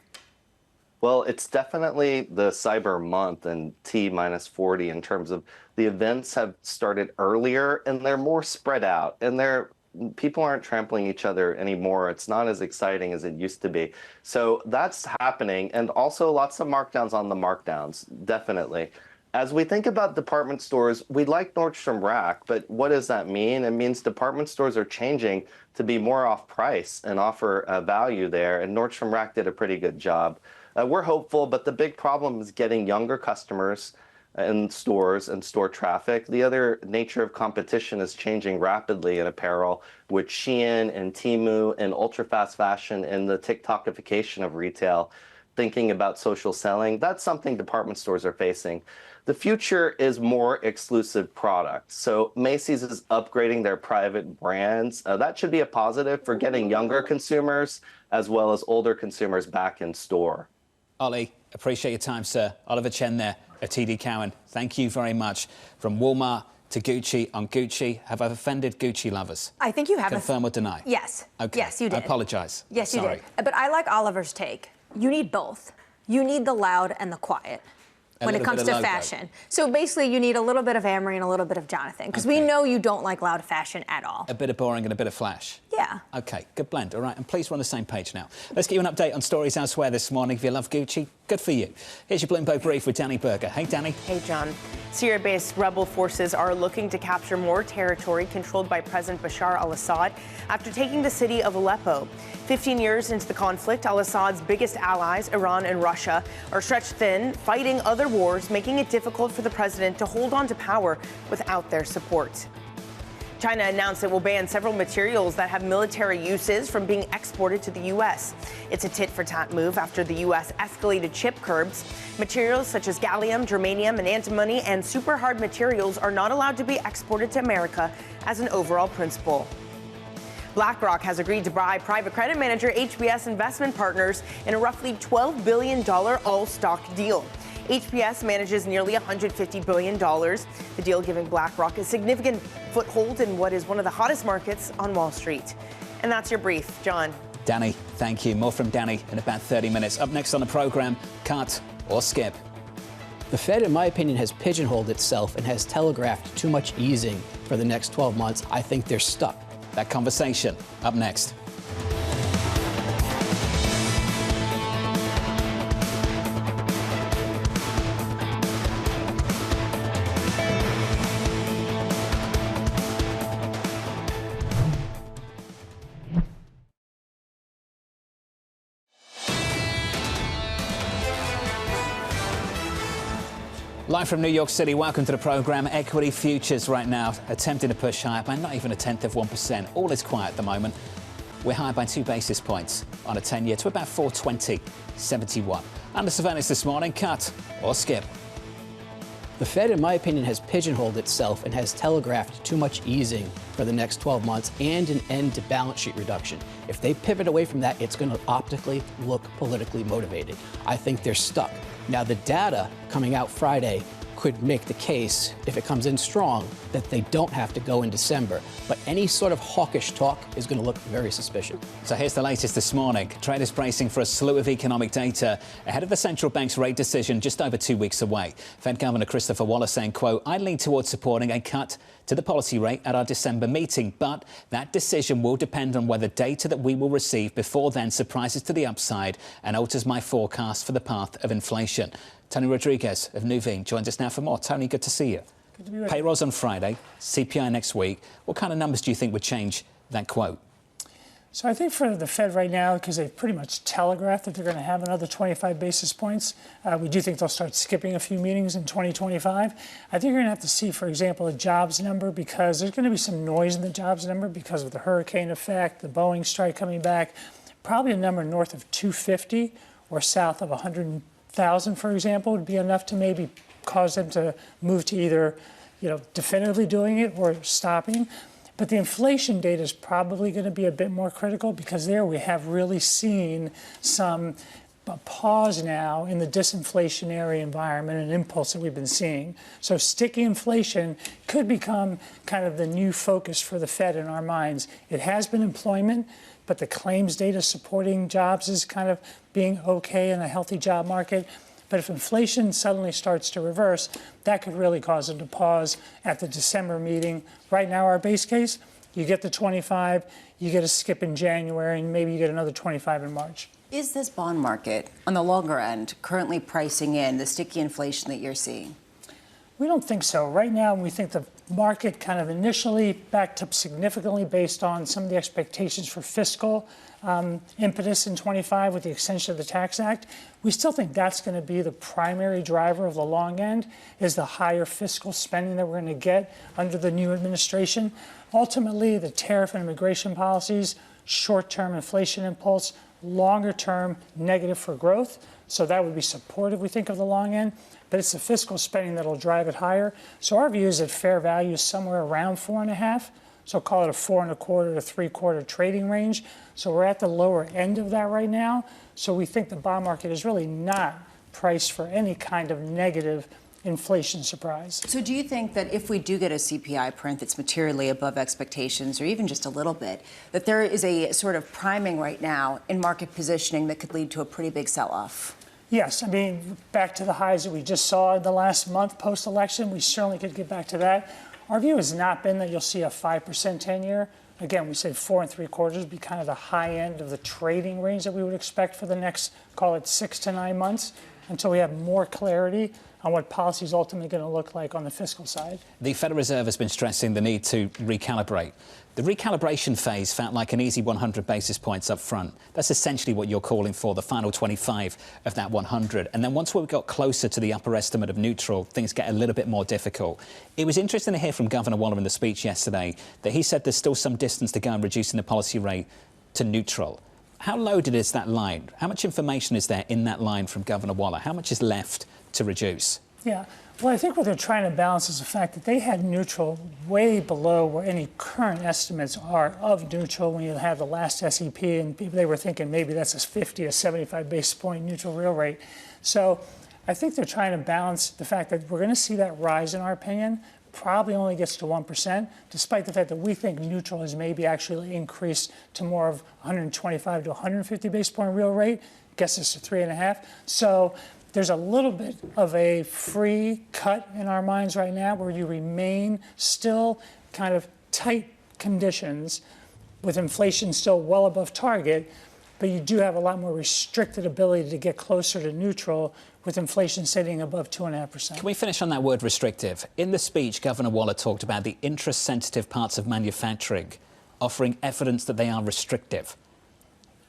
Well, it's definitely the Cyber Month and T-40 in terms of the events have started earlier and they're more spread out and people aren't trampling each other anymore. It's not as exciting as it used to be. So that's happening, and also lots of markdowns on the markdowns, definitely. As we think about department stores, we like Nordstrom Rack, but what does that mean? It means department stores are changing to be more off price and offer value there, and Nordstrom Rack did a pretty good job. We're hopeful, but the big problem is getting younger customers in stores and store traffic. The other nature of competition is changing rapidly in apparel with Shein and Temu and ultra-fast fashion and the TikTokification of retail, thinking about social selling. That's something department stores are facing. The future is more exclusive products. So Macy's is upgrading their private brands. That should be a positive for getting younger consumers as well as older consumers back in store. Ollie, appreciate your time, sir. Oliver Chen there at TD Cowen. Thank you very much. From Walmart to Gucci on Gucci. Have I offended Gucci lovers? I think you have. Confirm or deny? Yes. Okay. Yes, you did. I apologize. Yes, you Sorry. did. But I like Oliver's take. You need both. You need the loud and the quiet when it comes to fashion. So basically, you need a little bit of Amory and a little bit of Jonathan, because we know you don't like loud fashion at all. A bit of boring and a bit of flash. Yeah. Okay, good blend. All right, and please we're on the same page now. Let's get you an update on stories elsewhere this morning. If you love Gucci, good for you. Here's your Bloomberg Brief with Danny Berger. Hey, Danny. Hey, John. Syria-based rebel forces are looking to capture more territory controlled by President Bashar al-Assad after taking the city of Aleppo. 15 years into the conflict, al-Assad's biggest allies, Iran and Russia, are stretched thin, fighting other wars, making it difficult for the president to hold on to power without their support. China announced it will ban several materials that have military uses from being exported to the U.S. It's a tit-for-tat move after the U.S. escalated chip curbs. Materials such as gallium, germanium, and antimony and super hard materials are not allowed to be exported to America as an overall principle. BlackRock has agreed to buy private credit manager HPS Investment Partners in a roughly $12 billion all-stock deal. HPS manages nearly $150 billion. The deal giving BlackRock a significant foothold in what is one of the hottest markets on Wall Street. And that's your brief, John. Danny, thank you. More from Danny in about 30 minutes. Up next on the program, cut or skip. The Fed, in my opinion, has pigeonholed itself and has telegraphed too much easing for the next 12 months. I think they're stuck. That conversation up next. Live from New York City, welcome to the program. Equity futures right now attempting to push higher by not even 0.1%. All is quiet at the moment. We're higher by 2 basis points on a 10-year to about 420.71. Under surveillance this morning, cut or skip. The Fed, in my opinion, has pigeonholed itself and has telegraphed too much easing for the next 12 months and an end to balance sheet reduction. If they pivot away from that, it's going to optically look politically motivated. I think they're stuck. Now, the data coming out Friday could make the case, if it comes in strong, that they don't have to go in December. But any sort of hawkish talk is going to look very suspicious. So here's the latest this morning. Traders bracing for a slew of economic data ahead of the central bank's rate decision just over 2 weeks away. Fed Governor Christopher Waller saying, quote, I lean towards supporting a cut to the policy rate at our December meeting, but that decision will depend on whether data that we will receive before then surprises to the upside and alters my forecast for the path of inflation. Tony Rodriguez of Nuveen joins us now for more. Tony, good to see you. Good to be with you. Payrolls on Friday, CPI next week. What kind of numbers do you think would change that quote? So I think for the Fed right now, because they've pretty much telegraphed that they're going to have another 25 basis points, we do think they'll start skipping a few meetings in 2025. I think you're going to have to see, for example, a jobs number, because there's going to be some noise in the jobs number because of the hurricane effect, the Boeing strike coming back. Probably a number north of 250 or south of 100,000, for example, would be enough to maybe cause them to move to either, definitively doing it or stopping. But the inflation data is probably going to be a bit more critical, because there we have really seen some pause now in the disinflationary environment and impulse that we've been seeing. So sticky inflation could become kind of the new focus for the Fed in our minds. It has been employment, but the claims data supporting jobs is kind of being okay in a healthy job market. But if inflation suddenly starts to reverse, that could really cause them to pause at the December meeting. Right now, our base case, you get the 25, you get a skip in January, and maybe you get another 25 in March. Is this bond market, on the longer end, currently pricing in the sticky inflation that you're seeing? We don't think so. Right now, we think the market kind of initially backed up significantly based on some of the expectations for fiscal impetus in 25 with the extension of the Tax Act. We still think that's going to be the primary driver of the long end, is the higher fiscal spending that we're going to get under the new administration. Ultimately, the tariff and immigration policies, short-term inflation impulse, longer-term negative for growth. So that would be supportive, we think, of the long end. But it's the fiscal spending that'll drive it higher. So our view is that fair value is somewhere around 4.5. So call it a 4.25 to 3/4 trading range. So we're at the lower end of that right now. So we think the bond market is really not priced for any kind of negative inflation surprise. So do you think that if we do get a CPI print that's materially above expectations, or even just a little bit, that there is a sort of priming right now in market positioning that could lead to a pretty big sell-off? Yes, I mean, back to the highs that we just saw in the last month post-election, we certainly could get back to that. Our view has not been that you'll see a 5% 10-year. Again, we said 4 3/4 would be kind of the high end of the trading range that we would expect for the next, call it 6 to 9 months, until we have more clarity on what policy is ultimately going to look like on the fiscal side. The Federal Reserve has been stressing the need to recalibrate. The recalibration phase felt like an easy 100 basis points up front. That's essentially what you're calling for, the final 25 of that 100. And then once we got closer to the upper estimate of neutral, things get a little bit more difficult. It was interesting to hear from Governor Waller in the speech yesterday that he said there's still some distance to go in reducing the policy rate to neutral. How loaded is that line? How much information is there in that line from Governor Waller? How much is left to reduce? Yeah, well, I think what they're trying to balance is the fact that they had neutral way below where any current estimates are of neutral when you have the last SEP, and they were thinking maybe that's a 50 or 75 basis point neutral real rate. So I think they're trying to balance the fact that we're going to see that rise, in our opinion, probably only gets to 1%, despite the fact that we think neutral has maybe actually increased to more of 125 to 150 basis point real rate, gets us to 3.5. So there's a little bit of a free cut in our minds right now where you remain still kind of tight conditions with inflation still well above target, but you do have a lot more restricted ability to get closer to neutral with inflation sitting above 2.5%. Can we finish on that word restrictive? In the speech, Governor Waller talked about the interest-sensitive parts of manufacturing offering evidence that they are restrictive.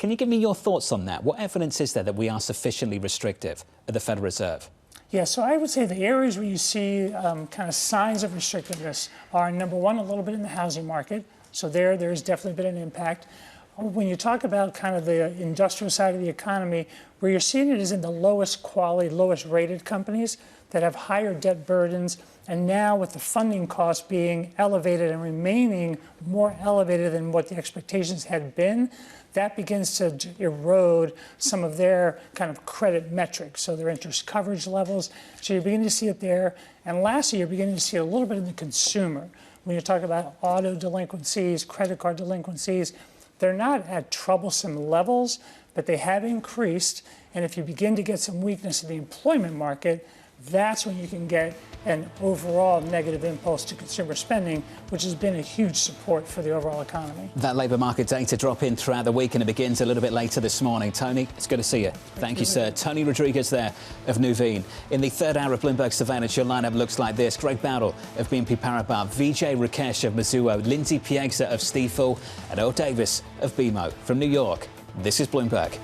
Can you give me your thoughts on that? What evidence is there that we are sufficiently restrictive at the Federal Reserve? Yeah, so I would say the areas where you see kind of signs of restrictiveness are, number one, a little bit in the housing market. So there's definitely been an impact. When you talk about kind of the industrial side of the economy, where you're seeing it is in the lowest quality, lowest rated companies that have higher debt burdens. And now with the funding costs being elevated and remaining more elevated than what the expectations had been, that begins to erode some of their kind of credit metrics, so their interest coverage levels. So you're beginning to see it there. And lastly, you're beginning to see it a little bit in the consumer. When you talk about auto delinquencies, credit card delinquencies, they're not at troublesome levels, but they have increased. And if you begin to get some weakness in the employment market, that's when you can get an overall negative impulse to consumer spending, which has been a huge support for the overall economy. That labour market data drop in throughout the week, and it begins a little bit later this morning. Tony, it's good to see you. Thank you, sir. Tony Rodriguez there of Nuveen. In the third hour of Bloomberg Surveillance, your lineup looks like this. Greg Battle of BNP Paribas, Vijay Rakesh of Mizuho, Lindsay Piegza of Stifel, and Earl Davis of BMO. From New York, this is Bloomberg.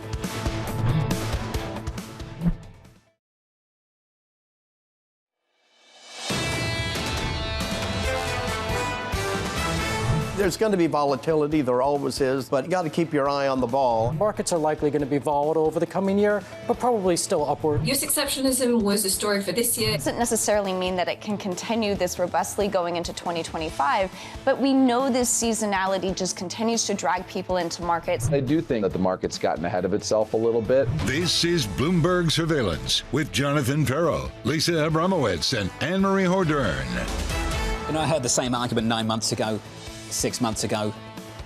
There's going to be volatility, there always is, but you got to keep your eye on the ball. Markets are likely going to be volatile over the coming year, but probably still upward. US exceptionalism was the story for this year. It doesn't necessarily mean that it can continue this robustly going into 2025, but we know this seasonality just continues to drag people into markets. I do think that the market's gotten ahead of itself a little bit. This is Bloomberg Surveillance with Jonathan Ferro, Lisa Abramowitz, and Anne-Marie Hordern. You know, I heard the same argument 9 months ago. 6 months ago,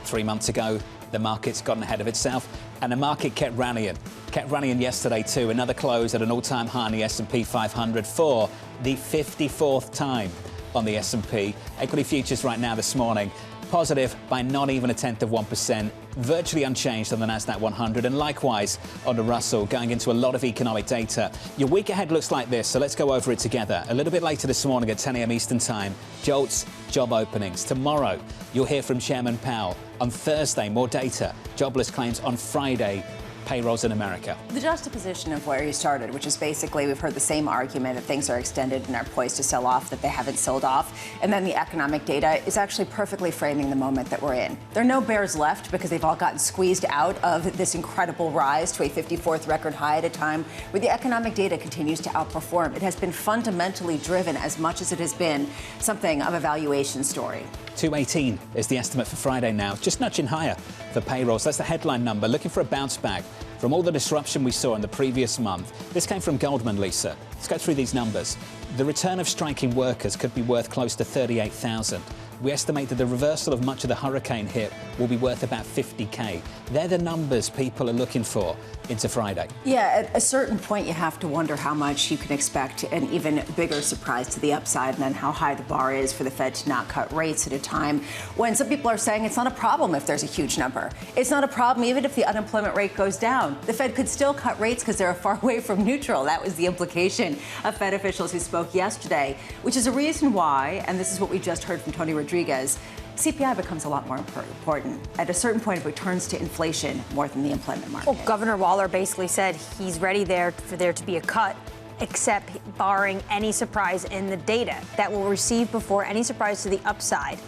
3 months ago, the market's gotten ahead of itself, and the market kept rallying yesterday too. Another close at an all-time high on the S&P 500 for the 54th time on the S&P. Equity futures right now this morning positive by not even 0.1%, virtually unchanged on the Nasdaq 100, and likewise on the Russell, going into a lot of economic data. Your week ahead looks like this, so let's go over it together. A little bit later this morning at 10 a.m. Eastern Time, JOLTS job openings. Tomorrow, you'll hear from Chairman Powell. On Thursday, more data. Jobless claims on Friday. Payrolls in America. The juxtaposition of where you started, which is basically we've heard the same argument that things are extended and are poised to sell off, that they haven't sold off. And then the economic data is actually perfectly framing the moment that we're in. There are no bears left because they've all gotten squeezed out of this incredible rise to a 54th record high at a time where the economic data continues to outperform. It has been fundamentally driven as much as it has been something of a valuation story. 218 is the estimate for Friday now, just nudging higher for payrolls. That's the headline number, looking for a bounce back from all the disruption we saw in the previous month. This came from Goldman, Lisa. Let's go through these numbers. The return of striking workers could be worth close to 38,000. We estimate that the reversal of much of the hurricane hit will be worth about 50K. They're the numbers people are looking for into Friday. Yeah, at a certain point, you have to wonder how much you can expect an even bigger surprise to the upside, and then how high the bar is for the Fed to not cut rates at a time when some people are saying it's not a problem if there's a huge number. It's not a problem even if the unemployment rate goes down. The Fed could still cut rates because they're far away from neutral. That was the implication of Fed officials who spoke yesterday, which is a reason why, and this is what we just heard from Tony Rodriguez, CPI becomes a lot more important. At a certain point, it returns to inflation more than the employment market. Well, Governor Waller basically said he's ready for there to be a cut, except barring any surprise in the data that will receive before any surprise to the upside.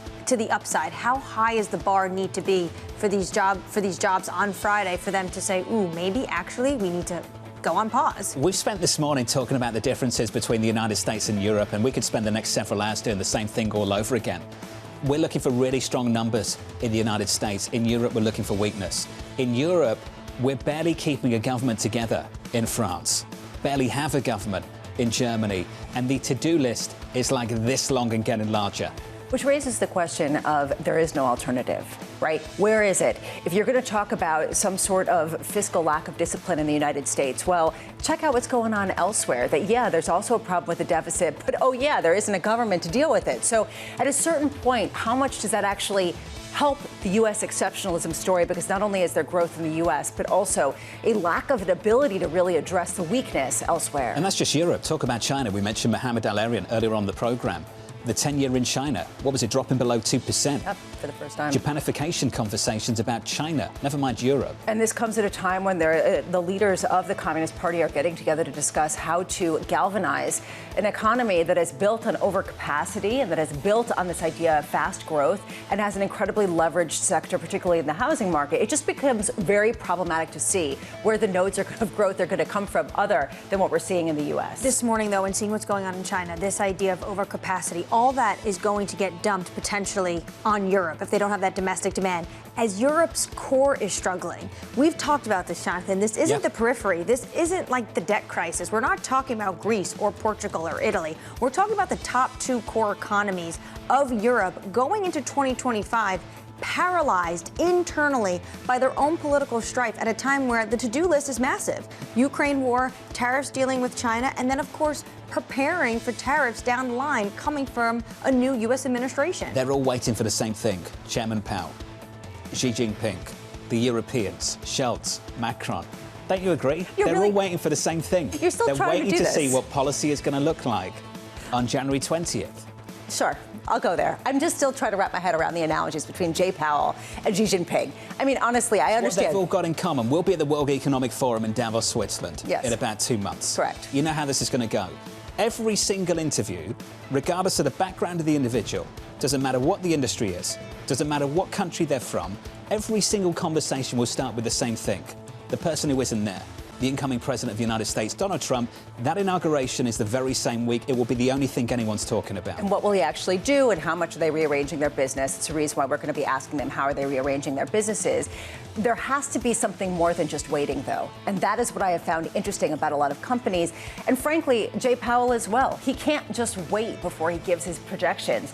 How high is the bar need to be for these jobs on Friday for them to say, ooh, maybe actually we need to go on pause? We've spent this morning talking about the differences between the United States and Europe, and we could spend the next several hours doing the same thing all over again. We're looking for really strong numbers in the United States. In Europe, we're looking for weakness. In Europe, we're barely keeping a government together in France, barely have a government in Germany, and the to-do list is like this long and getting larger. Which raises the question of there is no alternative, right? Where is it? If you're going to talk about some sort of fiscal lack of discipline in the United States, well, check out what's going on elsewhere. That, yeah, there's also a problem with the deficit, but oh, yeah, there isn't a government to deal with it. So at a certain point, how much does that actually help the U.S. exceptionalism story? Because not only is there growth in the U.S., but also a lack of an ability to really address the weakness elsewhere. And that's just Europe. Talk about China. We mentioned Mohamed Al-Erian earlier on the program. The 10-year in China, what was it, dropping below 2%? Yep, for the first time. Japanification conversations about China, never mind Europe. And this comes at a time when the leaders of the Communist Party are getting together to discuss how to galvanize an economy that is built on overcapacity and that is built on this idea of fast growth and has an incredibly leveraged sector, particularly in the housing market. It just becomes very problematic to see where the nodes of growth are going to come from other than what we're seeing in the U.S. This morning, though, and seeing what's going on in China, this idea of overcapacity, all that is going to get dumped potentially on Europe if they don't have that domestic demand. As Europe's core is struggling, we've talked about this, Jonathan. This isn't the periphery. This isn't like the debt crisis. We're not talking about Greece or Portugal or Italy. We're talking about the top two core economies of Europe going into 2025, paralyzed internally by their own political strife at a time where the to-do list is massive. Ukraine war, tariffs dealing with China, and then, of course, preparing for tariffs down the line coming from a new U.S. administration. They're all waiting for the same thing. Chairman Powell, Xi Jinping, the Europeans, Scholz, Macron. Don't you agree? They're all waiting for the same thing. You're still They're trying waiting to do to see this. what policy is going to look like on January 20th. Sure, I'll go there. I'm just still trying to wrap my head around the analogies between Jay Powell and Xi Jinping. I mean, honestly, I understand. What they've all got in common. We'll be at the World Economic Forum in Davos, Switzerland in about 2 months. Correct. You know how this is going to go. Every single interview, regardless of the background of the individual, doesn't matter what the industry is, doesn't matter what country they're from, every single conversation will start with the same thing. The person who isn't there. The incoming president of the United States, Donald Trump, that inauguration is the very same week. It will be the only thing anyone's talking about. And what will he actually do and how much are they rearranging their business? It's the reason why we're going to be asking them how are they rearranging their businesses. There has to be something more than just waiting, though. And that is what I have found interesting about a lot of companies. And frankly, Jay Powell as well. He can't just wait before he gives his projections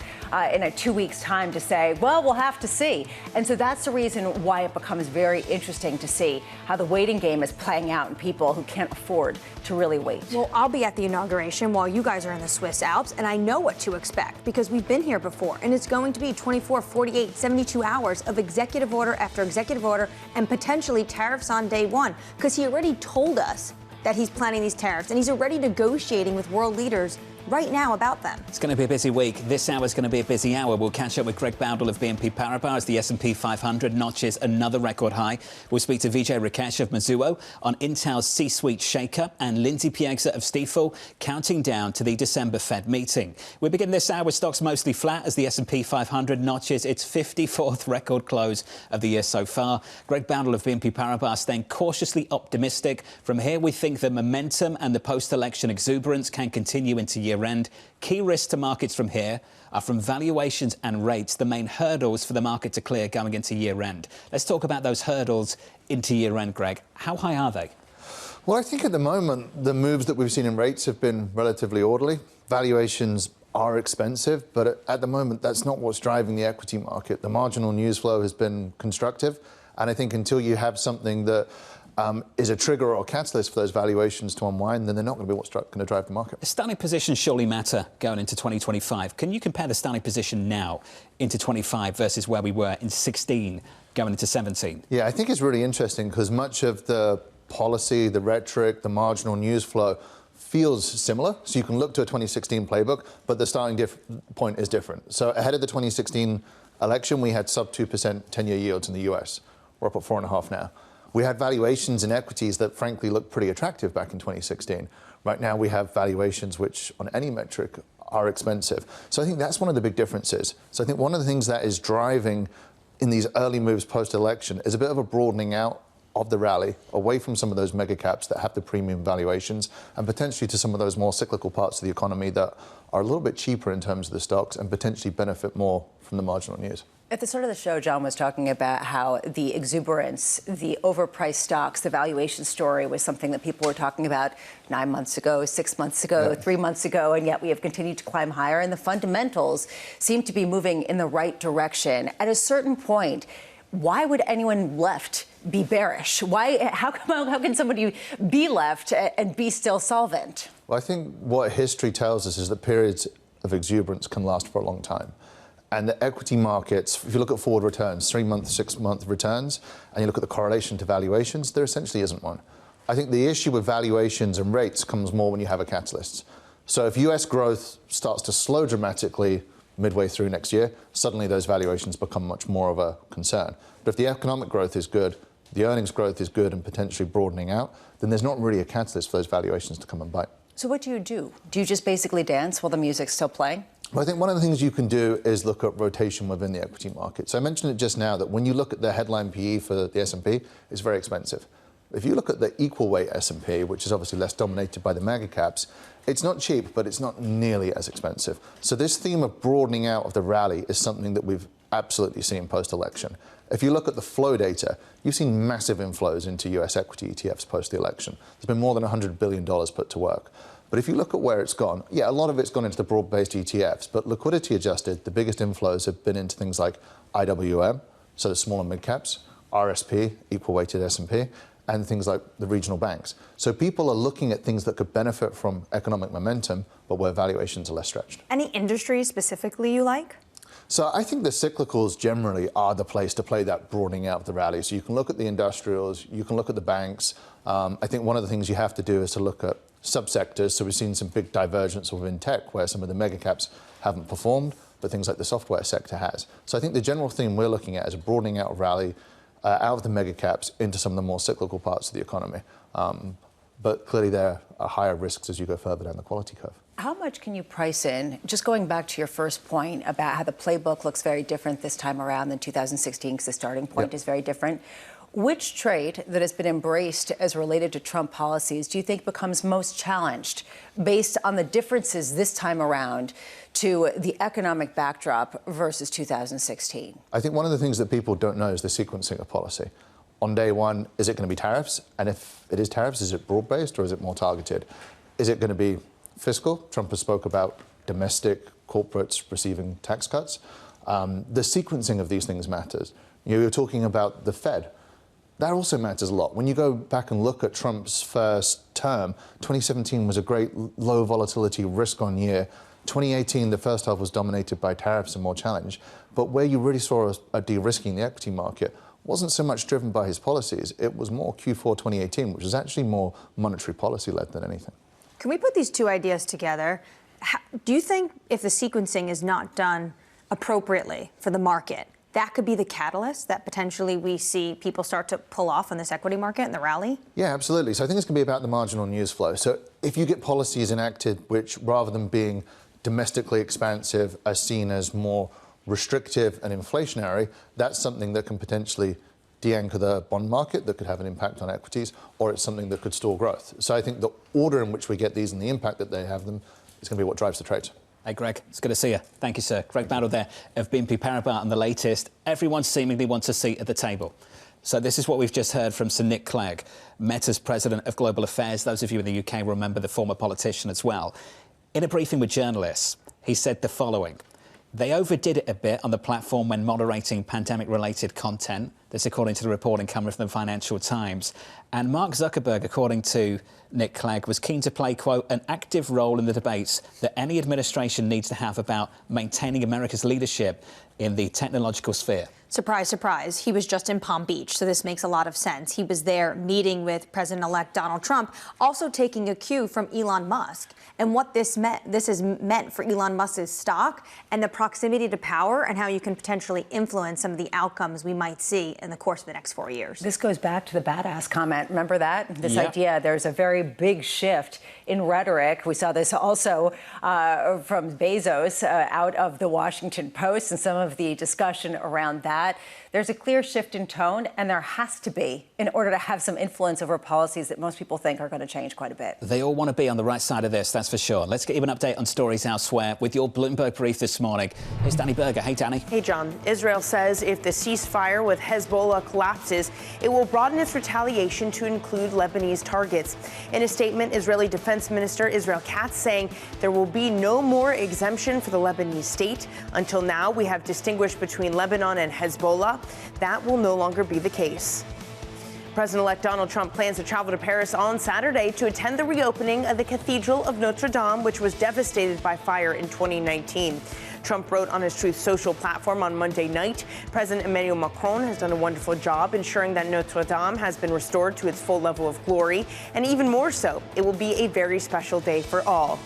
in a 2 weeks' time to say, well, we'll have to see. And so that's the reason why it becomes very interesting to see how the waiting game is playing out certain people who can't afford to really wait. Well, I'll be at the inauguration while you guys are in the Swiss Alps, and I know what to expect because we've been here before, and it's going to be 24, 48, 72 hours of executive order after executive order and potentially tariffs on day one, because he already told us that he's planning these tariffs, and he's already negotiating with world leaders right now about them. It's going to be a busy week. This hour is going to be a busy hour. We'll catch up with Greg Bowdle of BNP Paribas as the S&P 500 notches another record high. We'll speak to Vijay Rakesh of Mizuho on Intel's C-suite shakeup and Lindsay Piegza of Stifel counting down to the December Fed meeting. We begin this hour with stocks mostly flat as the S&P 500 notches its 54th record close of the year so far. Greg Bowdle of BNP Paribas staying cautiously optimistic. From here, we think the momentum and the post-election exuberance can continue into year-end. Key risks to markets from here are from valuations and rates, the main hurdles for the market to clear going into year-end. Let's talk about those hurdles into year-end, Greg. How high are they? Well, I think at the moment, the moves that we've seen in rates have been relatively orderly. Valuations are expensive, but at the moment, that's not what's driving the equity market. The marginal news flow has been constructive, and I think until you have something that is a trigger or a catalyst for those valuations to unwind, then they're not going to be what's going to drive the market. The starting positions surely matter going into 2025. Can you compare the starting position now into 25 versus where we were in 16 going into 17? Yeah, I think it's really interesting because much of the policy, the rhetoric, the marginal news flow feels similar. So you can look to a 2016 playbook, but the starting point is different. So ahead of the 2016 election, we had sub 2% 10-year yields in the US. We're up at 4.5 now. We had valuations in equities that frankly looked pretty attractive back in 2016. Right now we have valuations which on any metric are expensive. So I think that's one of the big differences. So I think one of the things that is driving in these early moves post-election is a bit of a broadening out of the rally away from some of those mega caps that have the premium valuations and potentially to some of those more cyclical parts of the economy that are a little bit cheaper in terms of the stocks and potentially benefit more from the marginal news. At the start of the show, John was talking about how the exuberance, the overpriced stocks, the valuation story was something that people were talking about 9 months ago, 6 months ago, 3 months ago, and yet we have continued to climb higher. And the fundamentals seem to be moving in the right direction. At a certain point, why would anyone left be bearish? How can somebody be left and be still solvent? Well, I think what history tells us is that periods of exuberance can last for a long time. And the equity markets, if you look at forward returns, 3-month, 6-month returns, and you look at the correlation to valuations, there essentially isn't one. I think the issue with valuations and rates comes more when you have a catalyst. So if US growth starts to slow dramatically midway through next year, suddenly those valuations become much more of a concern. But if the economic growth is good, the earnings growth is good and potentially broadening out, then there's not really a catalyst for those valuations to come and bite. So what do? Do you just basically dance while the music's still playing? Well, I think one of the things you can do is look at rotation within the equity market. So I mentioned it just now that when you look at the headline PE for the S&P, it's very expensive. If you look at the equal weight S&P, which is obviously less dominated by the mega caps, it's not cheap, but it's not nearly as expensive. So this theme of broadening out of the rally is something that we've absolutely seen post-election. If you look at the flow data, you've seen massive inflows into US equity ETFs post the election. There's been more than $100 billion put to work. But if you look at where it's gone, yeah, a lot of it's gone into the broad-based ETFs, but liquidity adjusted, the biggest inflows have been into things like IWM, so the small and mid caps, RSP, equal weighted S&P, and things like the regional banks. So people are looking at things that could benefit from economic momentum, but where valuations are less stretched. Any industries specifically you like? So I think the cyclicals generally are the place to play that broadening out of the rally. So you can look at the industrials, you can look at the banks. I think one of the things you have to do is to look at subsectors. So we've seen some big divergence within tech where some of the mega caps haven't performed, but things like the software sector has. So I think the general theme we're looking at is a broadening out of rally out of the mega caps into some of the more cyclical parts of the economy. But clearly there are higher risks as you go further down the quality curve. How much can you price in, just going back to your first point about how the playbook looks very different this time around than 2016 because the starting point is very different. Which trade that has been embraced as related to Trump policies do you think becomes most challenged based on the differences this time around to the economic backdrop versus 2016? I think one of the things that people don't know is the sequencing of policy. On day one, is it going to be tariffs? And if it is tariffs, is it broad-based or is it more targeted? Is it going to be fiscal? Trump has spoke about domestic corporates receiving tax cuts. The sequencing of these things matters. You're talking about the Fed. that also matters a lot. When you go back and look at Trump's first term, 2017 was a great low volatility risk-on year. 2018, the first half was dominated by tariffs and more challenge. But where you really saw a de-risking the equity market wasn't so much driven by his policies. It was more Q4 2018, which was actually more monetary policy-led than anything. Can we put these two ideas together? Do you think if the sequencing is not done appropriately for the market, that could be the catalyst that potentially we see people start to pull off on this equity market and the rally? Yeah, absolutely. So I think it's going to be about the marginal news flow. So if you get policies enacted which, rather than being domestically expansive, are seen as more restrictive and inflationary, that's something that can potentially de-anchor the bond market, that could have an impact on equities, or it's something that could stall growth. So I think the order in which we get these and the impact that they have them is going to be what drives the trades. Hey, Greg, it's good to see you. Thank you, sir. Greg Battle there of BNP Paribas on the latest. Everyone seemingly wants a seat at the table. So this is what we've just heard from Sir Nick Clegg, Meta's President of Global Affairs. Those of you in the UK remember the former politician as well. In a briefing with journalists, he said the following. They overdid it a bit on the platform when moderating pandemic-related content. This according to the reporting coming from the Financial Times. And Mark Zuckerberg, according to Nick Clegg, was keen to play, quote, an active role in the debates that any administration needs to have about maintaining America's leadership in the technological sphere. Surprise, surprise. He was just in Palm Beach, so this makes a lot of sense. He was there meeting with President-elect Donald Trump, also taking a cue from Elon Musk. And what this has meant for Elon Musk's stock and the proximity to power and how you can potentially influence some of the outcomes we might see in the course of the next 4 years. This goes back to the badass comment. Remember that? This Yep. idea there's a very big shift in rhetoric. We saw this also from Bezos out of the Washington Post and some of the discussion around that. There's a clear shift in tone, and there has to be, in order to have some influence over policies that most people think are going to change quite a bit. They all want to be on the right side of this, that's for sure. Let's get you an update on stories elsewhere with your Bloomberg brief this morning. Here's Danny Berger. Hey, Danny. Hey, John. Israel says if the ceasefire with Hezbollah collapses, it will broaden its retaliation to include Lebanese targets. In a statement, Israeli Defense Minister Israel Katz saying there will be no more exemption for the Lebanese state. Until now, we have distinguished between Lebanon and Hezbollah. That will no longer be the case. President-elect Donald Trump plans to travel to Paris on Saturday to attend the reopening of the Cathedral of Notre Dame, which was devastated by fire in 2019. Trump wrote on his Truth Social platform on Monday night, President Emmanuel Macron has done a wonderful job ensuring that Notre Dame has been restored to its full level of glory, and even more so, it will be a very special day for all.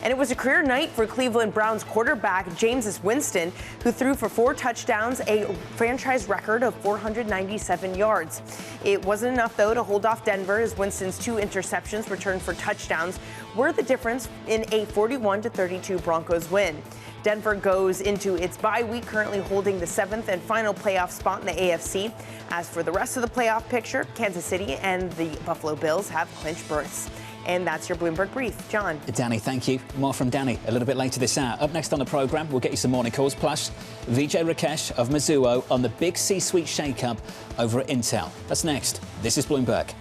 And it was a career night for Cleveland Browns quarterback Jameis Winston, who threw for 4 touchdowns, a franchise record of 497 yards. It wasn't enough, though, to hold off Denver, as Winston's 2 interceptions returned for touchdowns were the difference in a 41-32 Broncos win. Denver goes into its bye week, currently holding the 7th and final playoff spot in the AFC. As for the rest of the playoff picture, Kansas City and the Buffalo Bills have clinched berths. And that's your Bloomberg Brief. John. Danny, thank you. More from Danny a little bit later this hour. Up next on the programme, we'll get you some morning calls. Plus, Vijay Rakesh of Mizuho on the big C-suite shake-up over at Intel. That's next. This is Bloomberg.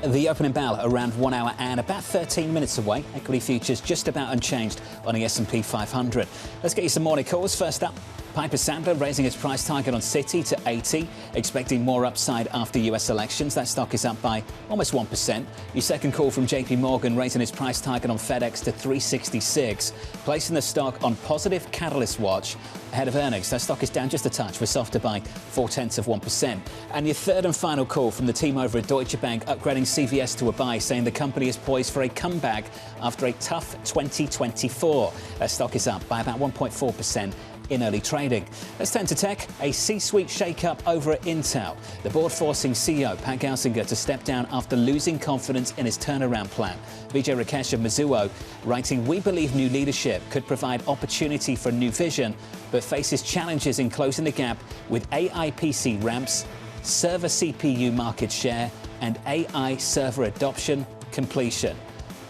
The opening bell around 1 hour and about 13 minutes away. Equity futures just about unchanged on the S&P 500. Let's get you some morning calls. First up, Piper Sandler raising its price target on Citi to 80, expecting more upside after US elections. That stock is up by almost 1%. Your second call from JP Morgan raising its price target on FedEx to 366, placing the stock on positive catalyst watch ahead of earnings. That stock is down just a touch. We're softer by 0.4%. And your third and final call from the team over at Deutsche Bank, upgrading CVS to a buy, saying the company is poised for a comeback after a tough 2024. That stock is up by about 1.4% in early trading. Let's turn to tech. A C-suite shake-up over at Intel. The board forcing CEO Pat Gelsinger to step down after losing confidence in his turnaround plan. Vijay Rakesh of Mizuho writing, "We believe new leadership could provide opportunity for new vision, but faces challenges in closing the gap with AI PC ramps, server CPU market share, and AI server adoption completion.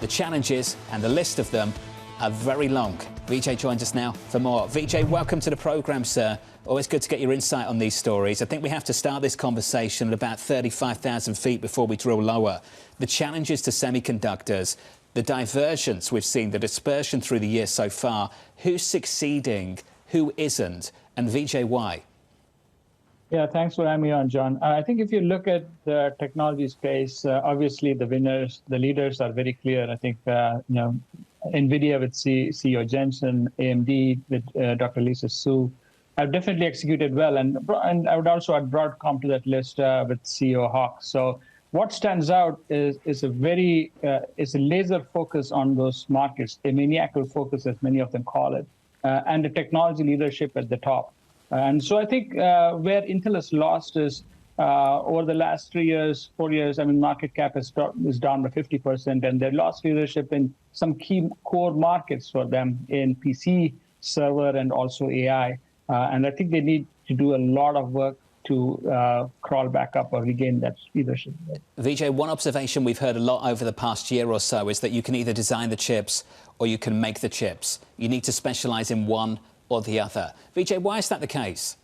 The challenges, and the list of them, are very long. Vijay joins us now for more. Vijay, welcome to the program, sir. Always good to get your insight on these stories. I think we have to start this conversation at about 35,000 feet before we drill lower. The challenges to semiconductors, the divergence we've seen, the dispersion through the year so far. Who's succeeding, who isn't, and Vijay, why? Yeah, thanks for having me on, John. I think if you look at the technology space, obviously the winners, the leaders are very clear. I think, NVIDIA with CEO Jensen, AMD with Dr. Lisa Su have definitely executed well. And I would also add Broadcom to that list with CEO Hawk. So what stands out is a laser focus on those markets, a maniacal focus, as many of them call it, and the technology leadership at the top. And so I think where Intel has lost is over the last 3 years, 4 years, market cap is down by 50%, and they lost leadership in some key core markets for them in PC, server, and also AI. And I think they need to do a lot of work to crawl back up or regain that leadership. Vijay, one observation we've heard a lot over the past year or so is that you can either design the chips or you can make the chips. You need to specialize in one or the other. Vijay, why is that the case?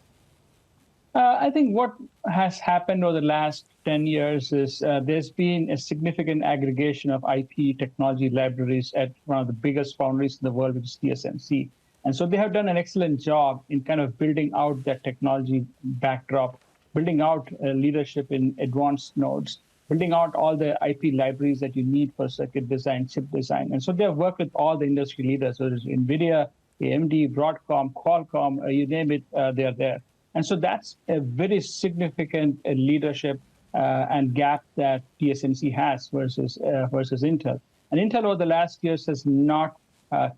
I think what has happened over the last 10 years is there's been a significant aggregation of IP technology libraries at one of the biggest foundries in the world, which is TSMC. And so they have done an excellent job in kind of building out that technology backdrop, building out leadership in advanced nodes, building out all the IP libraries that you need for circuit design, chip design. And so they have worked with all the industry leaders, whether it's NVIDIA, AMD, Broadcom, Qualcomm, you name it, they're there. And so that's a very significant leadership and gap that TSMC has versus Intel. And Intel over the last years has not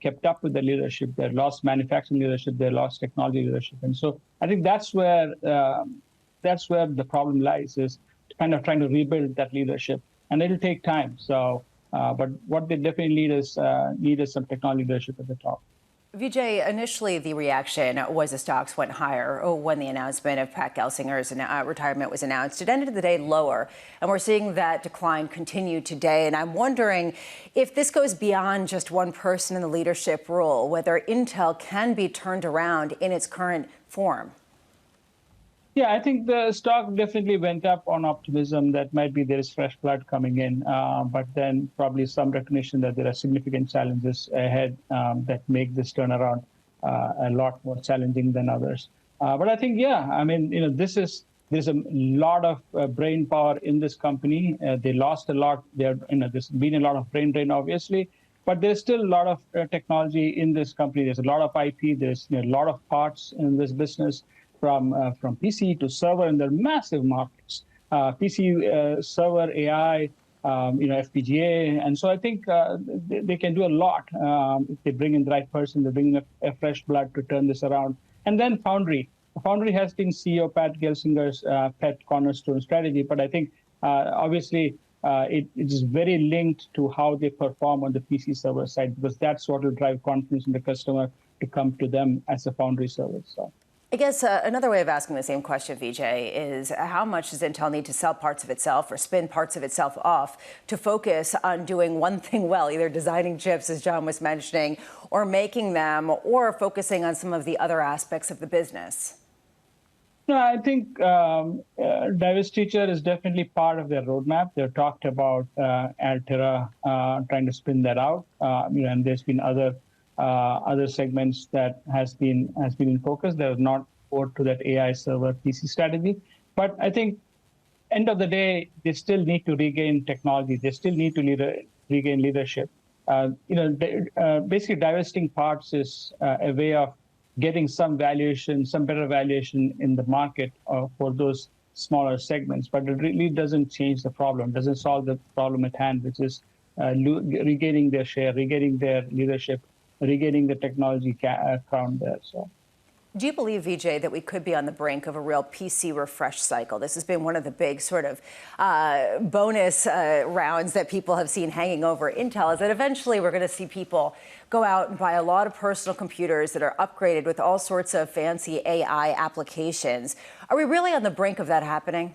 kept up with the leadership. They lost manufacturing leadership. They lost technology leadership. And so I think that's where the problem lies, is kind of trying to rebuild that leadership. And it'll take time. So, but what they definitely need is some technology leadership at the top. Vijay, initially the reaction was the stocks went higher when the announcement of Pat Gelsinger's retirement was announced. It ended the day lower, and we're seeing that decline continue today. And I'm wondering if this goes beyond just one person in the leadership role, whether Intel can be turned around in its current form. Yeah, I think the stock definitely went up on optimism that maybe there is fresh blood coming in, but then probably some recognition that there are significant challenges ahead that make this turnaround a lot more challenging than others. But I think, there's a lot of brain power in this company. They lost a lot. There's been a lot of brain drain, obviously, but there's still a lot of technology in this company. There's a lot of IP. There's a lot of parts in this business. From PC to server, and they're massive markets. PC, server, AI, FPGA, and so I think they can do a lot if they bring in the right person. They bring in a fresh blood to turn this around. And then Foundry. Foundry has been CEO Pat Gelsinger's pet cornerstone strategy, but I think obviously it is very linked to how they perform on the PC server side, because that's what will drive confidence in the customer to come to them as a Foundry service. So. I guess another way of asking the same question, Vijay, is how much does Intel need to sell parts of itself or spin parts of itself off to focus on doing one thing well, either designing chips, as John was mentioning, or making them, or focusing on some of the other aspects of the business? No, I think divestiture is definitely part of their roadmap. They've talked about Altera trying to spin that out, and there's been other segments that has been in focus. They're not forward to that AI server PC strategy. But I think end of the day, they still need to regain technology. They still need to regain leadership. Basically divesting parts is a way of getting some valuation, some better valuation in the market for those smaller segments. But it really doesn't change the problem, doesn't solve the problem at hand, which is regaining their share, regaining their leadership, regaining the technology crown there. So, do you believe, Vijay, that we could be on the brink of a real PC refresh cycle? This has been one of the big sort of bonus rounds that people have seen hanging over Intel, is that eventually we're going to see people go out and buy a lot of personal computers that are upgraded with all sorts of fancy AI applications. Are we really on the brink of that happening?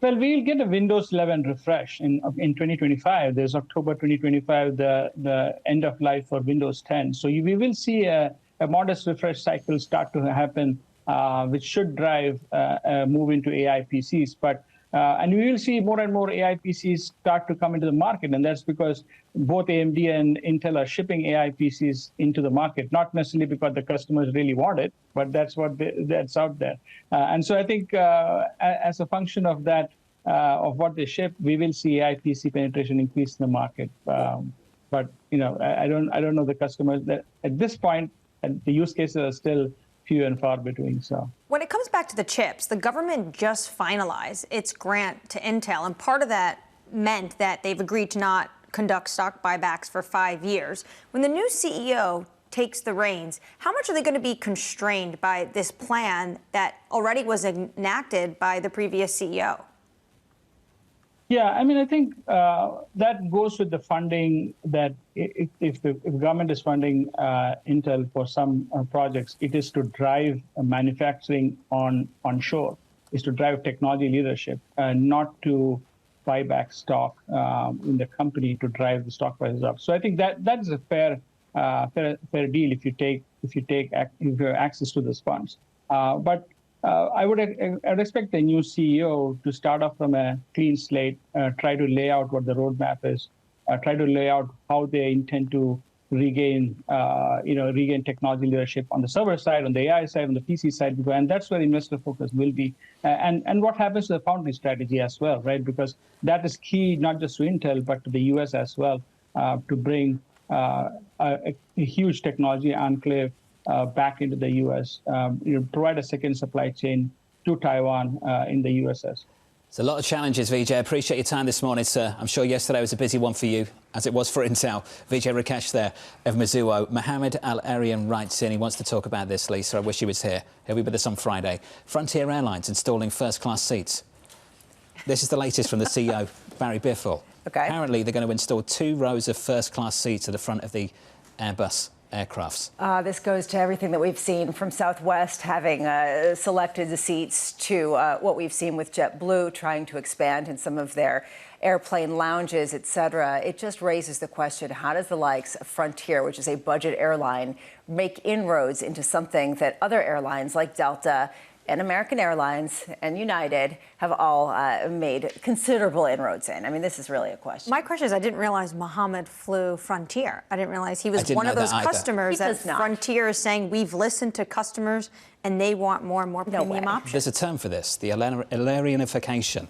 Well, we'll get a Windows 11 refresh in 2025. There's October 2025, the end of life for Windows 10. So we will see a modest refresh cycle start to happen, which should drive a move into AI PCs. And we will see more and more AI PCs start to come into the market, and that's because both AMD and Intel are shipping AI PCs into the market, not necessarily because the customers really want it, but that's that's out there. And so I think as a function of that, of what they ship, we will see AI PC penetration increase in the market. But I don't know the customers that at this point, the use cases are still few and far between. So when it comes back to the chips, the government just finalized its grant to Intel, and part of that meant that they've agreed to not conduct stock buybacks for 5 years. When the new CEO takes the reins, how much are they going to be constrained by this plan that already was enacted by the previous CEO? Yeah, I mean, I think that goes with the funding that if the government is funding Intel for some projects, it is to drive manufacturing onshore, is to drive technology leadership, not to buy back stock in the company to drive the stock prices up. So I think that is a fair deal if you have access to those funds. But I would expect the new CEO to start off from a clean slate, try to lay out what the roadmap is, try to lay out how they intend to regain technology leadership on the server side, on the AI side, on the PC side, and that's where investor focus will be. And what happens to the foundry strategy as well, right? Because that is key not just to Intel but to the U.S. as well, to bring a huge technology enclave back into the U.S., provide a second supply chain to Taiwan in the USS. It's a lot of challenges, Vijay. I appreciate your time this morning, sir. I'm sure yesterday was a busy one for you, as it was for Intel. Vijay Rakesh there of Mizuho. Mohammed Al-Arian writes in, he wants to talk about this, Lisa. I wish he was here. He'll be with us on Friday. Frontier Airlines installing first-class seats. This is the latest from the CEO, Barry Biffle. Okay. Apparently, they're going to install 2 rows of first-class seats at the front of the Airbus aircrafts. This goes to everything that we've seen from Southwest having selected the seats to what we've seen with JetBlue trying to expand in some of their airplane lounges, et cetera. It just raises the question, how does the likes of Frontier, which is a budget airline, make inroads into something that other airlines like Delta and American Airlines and United have all made considerable inroads in? I mean, this is really a question. My question is, I didn't realize Mohammed flew Frontier. I didn't realize he was one of those customers that Frontier is saying, we've listened to customers and they want more and more premium options. There's a term for this, the Illyrianification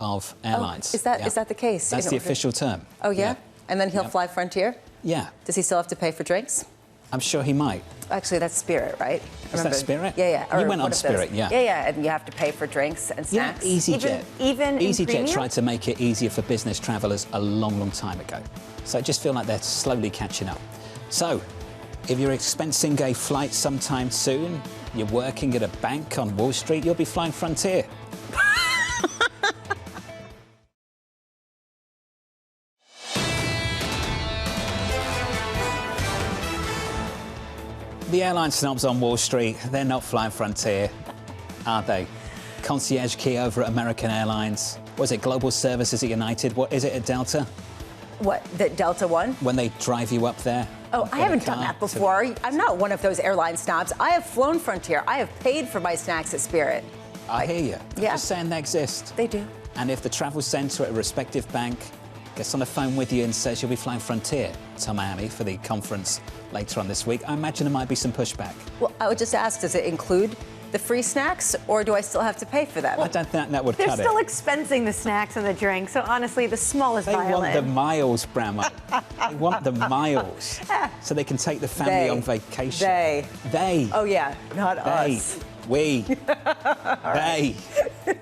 of airlines. Oh, is that the case? That's the official term. Oh, yeah? And then he'll fly Frontier? Yeah. Does he still have to pay for drinks? I'm sure he might. Actually, that's Spirit, right? Is that Spirit? Yeah. You went on Spirit, yeah. Yeah, and you have to pay for drinks and snacks. Yeah, EasyJet. Even EasyJet tried to make it easier for business travellers a long, long time ago. So I just feel like they're slowly catching up. So, if you're expensing a flight sometime soon, you're working at a bank on Wall Street, you'll be flying Frontier. The airline snobs on Wall Street, they're not flying Frontier, are they? Concierge key over at American Airlines. Was it Global Services at United? What is it at Delta? What, the Delta One? When they drive you up there? Oh, I haven't done that before. I'm not one of those airline snobs. I have flown Frontier. I have paid for my snacks at Spirit. I hear you. Yeah. I'm just saying they exist. They do. And if the travel centre at a respective bank gets on the phone with you and says you'll be flying Frontier to Miami for the conference later on this week, I imagine there might be some pushback. Well, I would just ask, does it include the free snacks, or do I still have to pay for them? I don't think that would cut it. They're still expensing the snacks and the drinks, so honestly, the smallest violin. They want the miles, Bramo. They want the miles, so they can take the family on vacation. They. Oh, yeah, not us. We. They.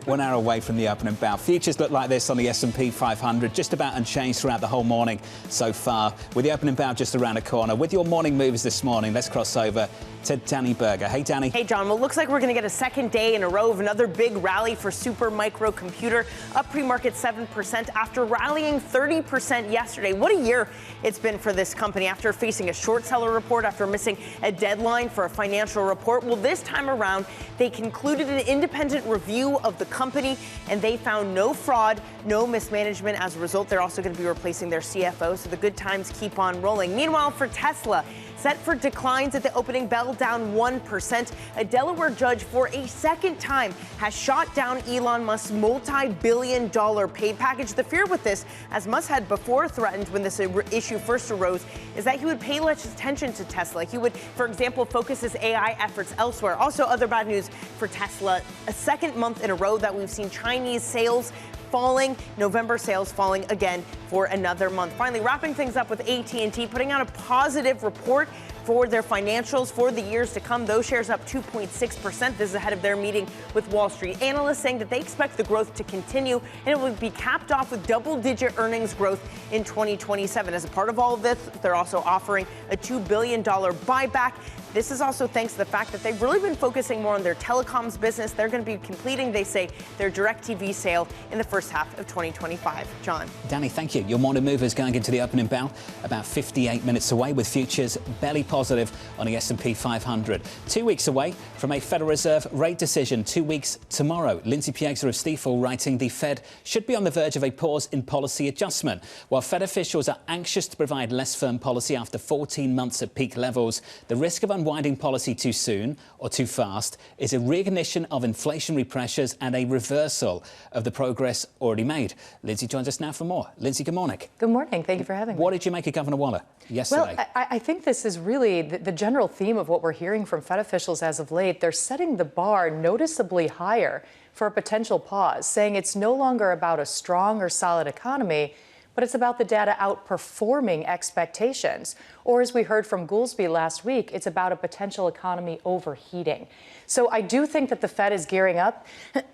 1 hour away from the open and bow. Futures look like this on the S&P 500, just about unchanged throughout the whole morning so far, with the open and bow just around the corner. With your morning moves this morning, let's cross over to Danny Berger. Hey, Danny. Hey, John. Well, it looks like we're going to get a second day in a row of another big rally for Super Micro Computer, up pre-market 7% after rallying 30% yesterday. What a year it's been for this company after facing a short seller report, after missing a deadline for a financial report. Well, this time around, they concluded an independent review of of the company, and they found no fraud, no mismanagement. As a result, they're also going to be replacing their CFO, so the good times keep on rolling. Meanwhile, for Tesla, set for declines at the opening bell, down 1%. A Delaware judge for a second time has shot down Elon Musk's multi-billion-dollar pay package. The fear with this, as Musk had before threatened when this issue first arose, is that he would pay less attention to Tesla. He would, for example, focus his AI efforts elsewhere. Also, other bad news for Tesla, a second month in a row that we've seen Chinese sales falling, November sales falling again for another month. Finally, wrapping things up with AT&T, putting out a positive report for their financials for the years to come. Those shares up 2.6%. This is ahead of their meeting with Wall Street analysts, saying that they expect the growth to continue and it will be capped off with double-digit earnings growth in 2027. As a part of all of this, they're also offering a $2 billion buyback. This is also thanks to the fact that they've really been focusing more on their telecoms business. They're going to be completing, they say, their DirecTV sale in the first half of 2025. John. Danny, thank you. Your morning movers going into the opening bell about 58 minutes away, with futures barely positive on the S&P 500. 2 weeks away from a Federal Reserve rate decision. 2 weeks tomorrow. Lindsay Piegza of Stifel writing the Fed should be on the verge of a pause in policy adjustment. While Fed officials are anxious to provide less firm policy after 14 months at peak levels, the risk of unwinding policy too soon or too fast is a reignition of inflationary pressures and a reversal of the progress already made. Lindsay joins us now for more. Lindsay, good morning. Good morning. Thank you for having me. What did you make of Governor Waller yesterday? Well, I think this is really the general theme of what we're hearing from Fed officials as of late. They're setting the bar noticeably higher for a potential pause, saying it's no longer about a strong or solid economy, but it's about the data outperforming expectations. Or as we heard from Goolsbee last week, it's about a potential economy overheating. So I do think that the Fed is gearing up,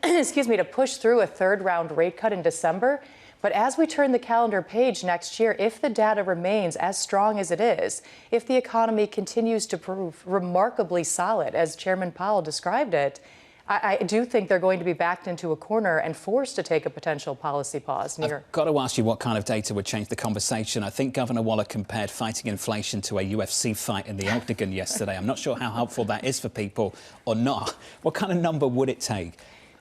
to push through a third round rate cut in December. But as we turn the calendar page next year, if the data remains as strong as it is, if the economy continues to prove remarkably solid, as Chairman Powell described it, I do think they're going to be backed into a corner and forced to take a potential policy pause. I've got to ask you what kind of data would change the conversation. I think Governor Waller compared fighting inflation to a UFC fight in the octagon yesterday. I'm not sure how helpful that is for people or not. What kind of number would it take?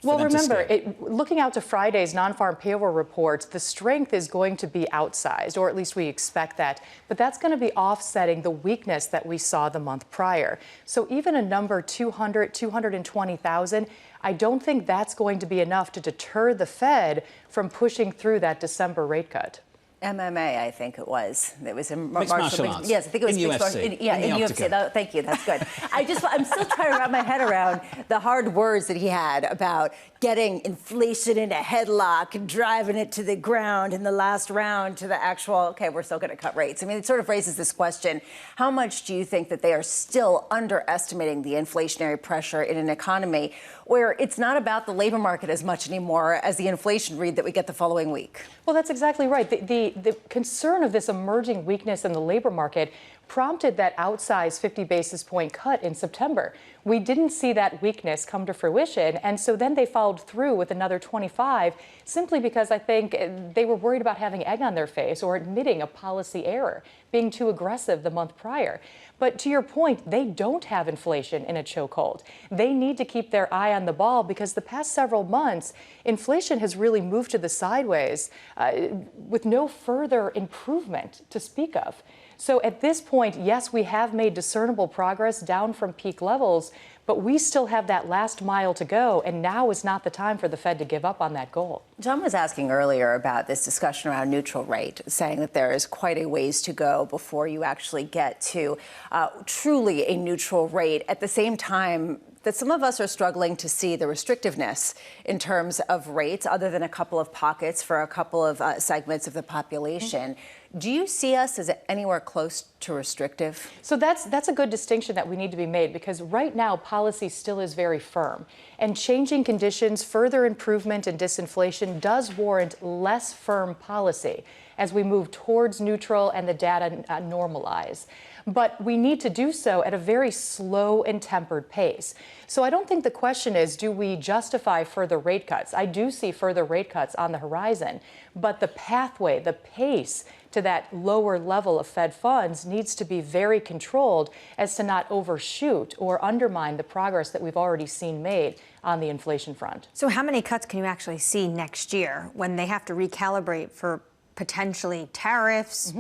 Well, remember, looking out to Friday's non-farm payroll report, the strength is going to be outsized, or at least we expect that. But that's going to be offsetting the weakness that we saw the month prior. So even a number 220,000, I don't think that's going to be enough to deter the Fed from pushing through that December rate cut. MMA, I think it was. It was in Mixed martial arts. Yes, I think it was in UFC. In UFC. Thank you. That's good. I'm still trying to wrap my head around the hard words that he had about getting inflation in a headlock and driving it to the ground in the last round to the actual, okay, we're still going to cut rates. I mean, it sort of raises this question. How much do you think that they are still underestimating the inflationary pressure in an economy where it's not about the labor market as much anymore as the inflation read that we get the following week? Well, that's exactly right. The concern of this emerging weakness in the labor market prompted that outsized 50 basis point cut in September. We didn't see that weakness come to fruition, and so then they followed through with another 25 simply because I think they were worried about having egg on their face or admitting a policy error, being too aggressive the month prior. But to your point, they don't have inflation in a chokehold. They need to keep their eye on the ball because the past several months, inflation has really moved to the sideways with no further improvement to speak of. So at this point, yes, we have made discernible progress down from peak levels, but we still have that last mile to go, and now is not the time for the Fed to give up on that goal. John was asking earlier about this discussion around neutral rate, saying that there is quite a ways to go before you actually get to truly a neutral rate. At the same time, that some of us are struggling to see the restrictiveness in terms of rates, other than a couple of pockets for a couple of segments of the population. Do you see us as anywhere close to restrictive? So that's a good distinction that we need to be made, because right now policy still is very firm, and changing conditions, further improvement in disinflation does warrant less firm policy as we move towards neutral and the data normalize. But we need to do so at a very slow and tempered pace. So I don't think the question is, do we justify further rate cuts? I do see further rate cuts on the horizon, but the pathway, the pace to that lower level of Fed funds needs to be very controlled as to not overshoot or undermine the progress that we've already seen made on the inflation front. So how many cuts can you actually see next year when they have to recalibrate for potentially tariffs,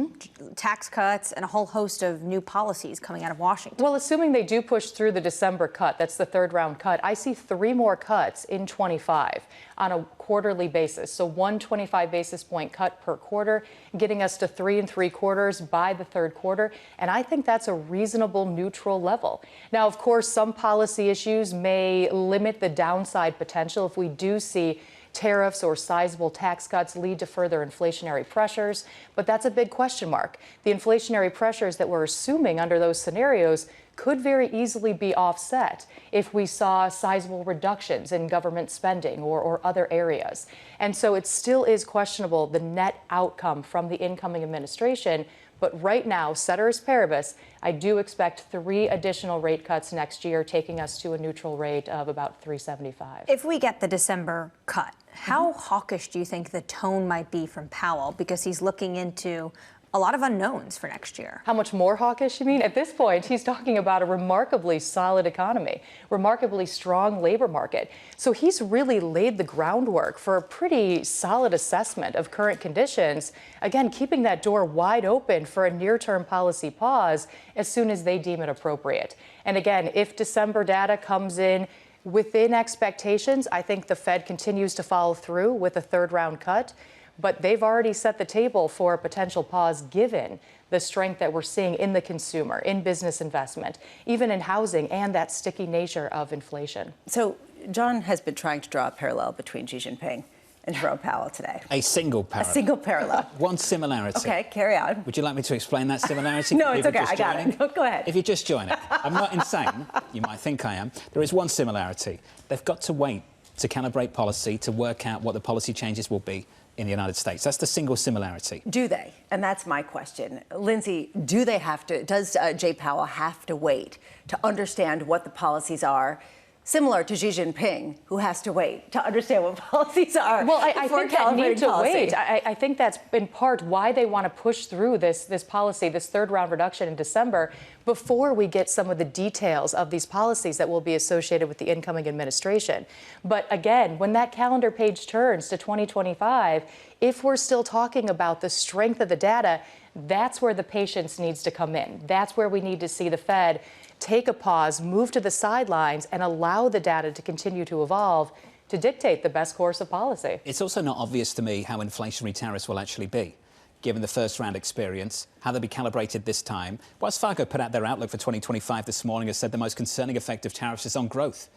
tax cuts, and a whole host of new policies coming out of Washington? Well, assuming they do push through the December cut, that's the third round cut, I see 3 more cuts in 25 on a quarterly basis. So 1 25 basis point cut per quarter, getting us to 3 3/4 by the third quarter. And I think that's a reasonable neutral level. Now, of course, some policy issues may limit the downside potential if we do see tariffs or sizable tax cuts lead to further inflationary pressures, but that's a big question mark. The inflationary pressures that we're assuming under those scenarios could very easily be offset if we saw sizable reductions in government spending or other areas. And so it still is questionable, the net outcome from the incoming administration. But right now, ceteris paribus, I do expect 3 additional rate cuts next year, taking us to a neutral rate of about 3.75. If we get the December cut, how hawkish do you think the tone might be from Powell? Because he's looking into a lot of unknowns for next year. How much more hawkish, you mean? At this point, he's talking about a remarkably solid economy, remarkably strong labor market. So he's really laid the groundwork for a pretty solid assessment of current conditions. Again, keeping that door wide open for a near-term policy pause as soon as they deem it appropriate. And again, if December data comes in within expectations, I think the Fed continues to follow through with a third round cut. But they've already set the table for a potential pause given the strength that we're seeing in the consumer, in business investment, even in housing, and that sticky nature of inflation. So John has been trying to draw a parallel between Xi Jinping and Jerome Powell today. A single parallel. A single parallel. One similarity. Okay, carry on. Would you like me to explain that similarity? No, it's okay. I got it. Go ahead. If you just join it. I'm not insane. You might think I am. There is one similarity. They've got to wait to calibrate policy to work out what the policy changes will be in the United States. That's the single similarity. Do they? And that's my question. Lindsay, do they have to, does Jay Powell have to wait to understand what the policies are, similar to Xi Jinping, who has to wait to understand what policies are? Well, I think that need to wait. I think that's in part why they want to push through this policy, this third round reduction in December, before we get some of the details of these policies that will be associated with the incoming administration. But again, when that calendar page turns to 2025, if we're still talking about the strength of the data, that's where the patience needs to come in. That's where we need to see the Fed take a pause, move to the sidelines, and allow the data to continue to evolve to dictate the best course of policy. It's also not obvious to me how inflationary tariffs will actually be, given the first round experience, how they'll be calibrated this time. Wells Fargo put out their outlook for 2025 this morning and said the most concerning effect of tariffs is on growth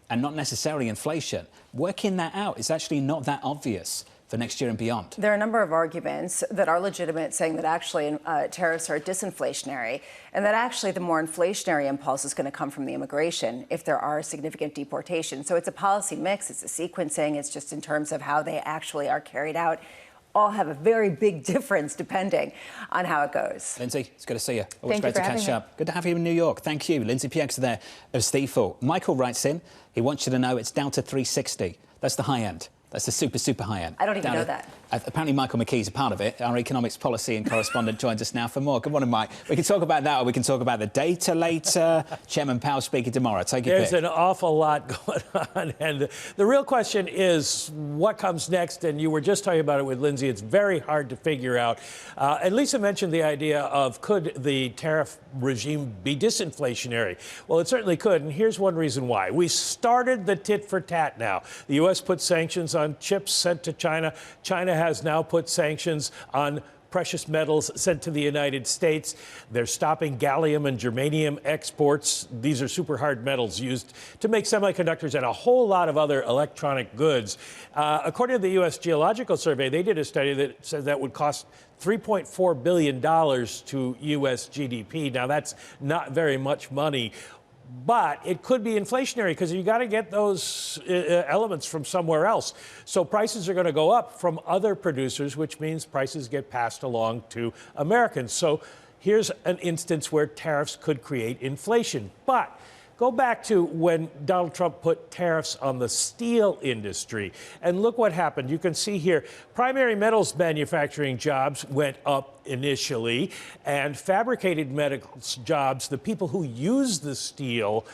and not necessarily inflation. Working that out is actually not that obvious for next year and beyond. There are a number of arguments that are legitimate, saying that actually tariffs are disinflationary, and that actually the more inflationary impulse is going to come from the immigration if there are significant deportations. So it's a policy mix, it's a sequencing, it's just in terms of how they actually are carried out. All have a very big difference depending on how it goes. Lindsay, it's good to see you. Always Thank you great to for catch having up. Good to have you in New York. Thank you. Lindsay Pierce there of Stifel. Michael writes in, he wants you to know it's down to 360. That's the high end. That's the super, super high end. I don't even know that. Apparently, Michael McKee's a part of it. Our economics policy and correspondent joins us now for more. Good morning, Mike. We can talk about that, or we can talk about the data later. Chairman Powell speaking tomorrow. Take your pick. There's an awful lot going on. And the real question is what comes next? And you were just talking about it with Lindsay. It's very hard to figure out. And Lisa mentioned the idea of could the tariff regime be disinflationary? Well, it certainly could. And here's one reason why. We started the tit for tat now. The U.S. put sanctions on chips sent to China. China has now put sanctions on precious metals sent to the United States. They're stopping gallium and germanium exports. These are super hard metals used to make semiconductors and a whole lot of other electronic goods. According to the U.S. Geological Survey, they did a study that said that would cost $3.4 billion to U.S. GDP. Now, that's not very much money. But it could be inflationary because you got to get those elements from somewhere else. So prices are going to go up from other producers, which means prices get passed along to Americans. So here's an instance where tariffs could create inflation. But Go back to when Donald Trump put tariffs on the steel industry. And look what happened. You can see here, primary metals manufacturing jobs went up initially, and fabricated metals jobs, the people who use the steel,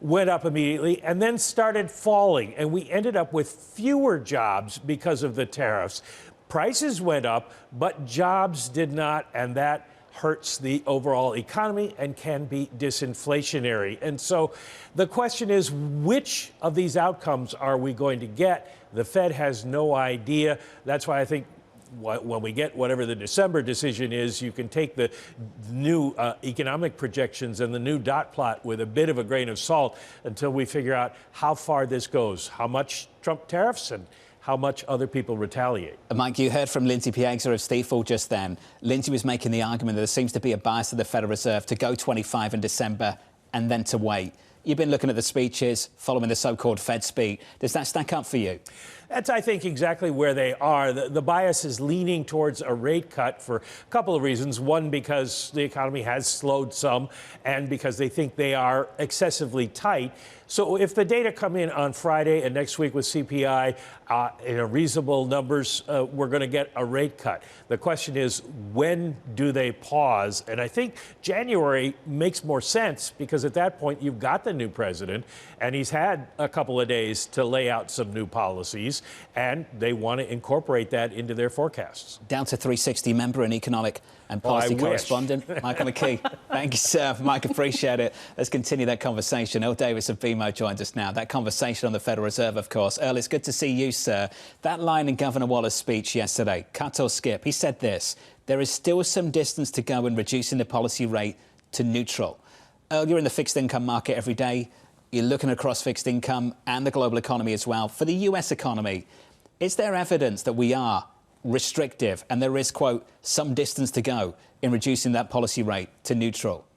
went up immediately and then started falling. And we ended up with fewer jobs because of the tariffs. Prices went up, but jobs did not, and that hurts the overall economy and can be disinflationary. And so the question is, which of these outcomes are we going to get? The Fed has no idea. That's why I think when we get whatever the December decision is, you can take the new economic projections and the new dot plot with a bit of a grain of salt until we figure out how far this goes, how much Trump tariffs and how much other people retaliate. Mike, you heard from Lindsay Piegza of Stifel just then. Lindsay was making the argument that there seems to be a bias of the Federal Reserve to go 25 in December and then to wait. You've been looking at the speeches following the so-called Fed speak. Does that stack up for you? That's, I think, exactly where they are. The bias is leaning towards a rate cut for a couple of reasons. One, because the economy has slowed some, and because they think they are excessively tight. So if the data come in on Friday and next week with CPI in a reasonable numbers, we're going to get a rate cut. The question is, when do they pause? And I think January makes more sense because at that point you've got the new president and he's had a couple of days to lay out some new policies, and they want to incorporate that into their forecasts. Down to 360 member and economic and policy correspondent, Michael McKee. Thank you, sir. Mike, appreciate it. Let's continue that conversation. Earl Davis of BMO joins us now. That conversation on the Federal Reserve, of course. Earl, it's good to see you, sir. That line in Governor Waller's speech yesterday, cut or skip, he said this: there is still some distance to go in reducing the policy rate to neutral. Earl, you're in the fixed income market every day. You're looking across fixed income and the global economy as well. For the US economy, is there evidence that we are restrictive and there is, quote, some distance to go in reducing that policy rate to neutral?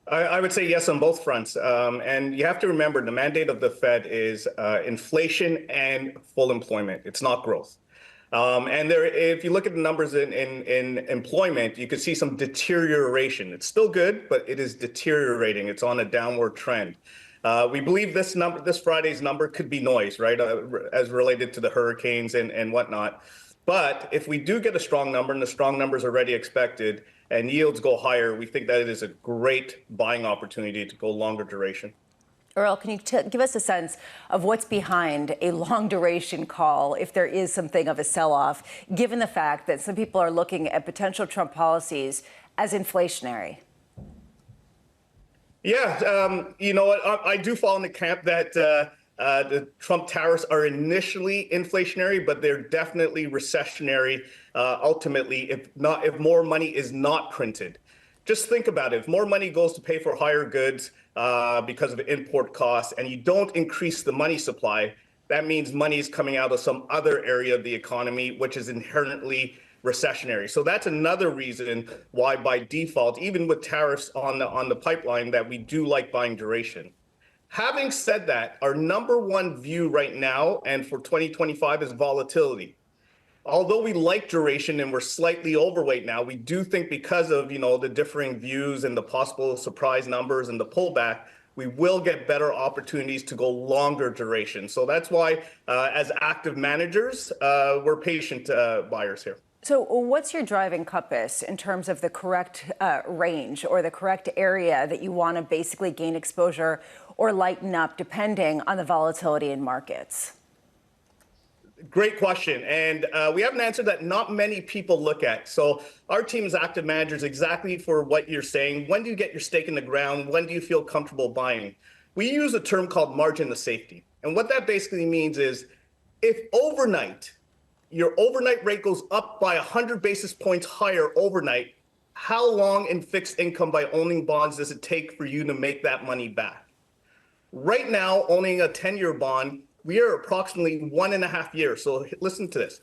I would say yes on both fronts. And you have to remember the mandate of the Fed is inflation and full employment. It's not growth. And there, if you look at the numbers in employment, you can see some deterioration. It's still good, but it is deteriorating. It's on a downward trend. We believe this Friday's number could be noise, right, as related to the hurricanes and whatnot. But if we do get a strong number, and the strong numbers are already expected, and yields go higher, we think that it is a great buying opportunity to go longer duration. Earl, can you give us a sense of what's behind a long duration call if there is something of a sell-off, given the fact that some people are looking at potential Trump policies as inflationary? Yeah, you know what? I do fall in the camp that the Trump tariffs are initially inflationary, but they're definitely recessionary ultimately, if more money is not printed. Just think about it. If more money goes to pay for higher goods because of import costs, and you don't increase the money supply, that means money is coming out of some other area of the economy, which is inherently recessionary. So that's another reason why, by default, even with tariffs on the pipeline, that we do like buying duration. Having said that, our number one view right now and for 2025 is volatility. Although we like duration and we're slightly overweight now, we do think because of, the differing views and the possible surprise numbers and the pullback, we will get better opportunities to go longer duration. So that's why, as active managers, we're patient buyers here. So what's your driving compass in terms of the correct range or the correct area that you want to basically gain exposure or lighten up depending on the volatility in markets? Great question. And we have an answer that not many people look at. So our team is active managers exactly for what you're saying. When do you get your stake in the ground? When do you feel comfortable buying? We use a term called margin of safety. And what that basically means is if overnight, your overnight rate goes up by 100 basis points higher overnight, how long in fixed income by owning bonds does it take for you to make that money back? Right now, owning a 10-year bond, we are approximately 1.5 years. So listen to this.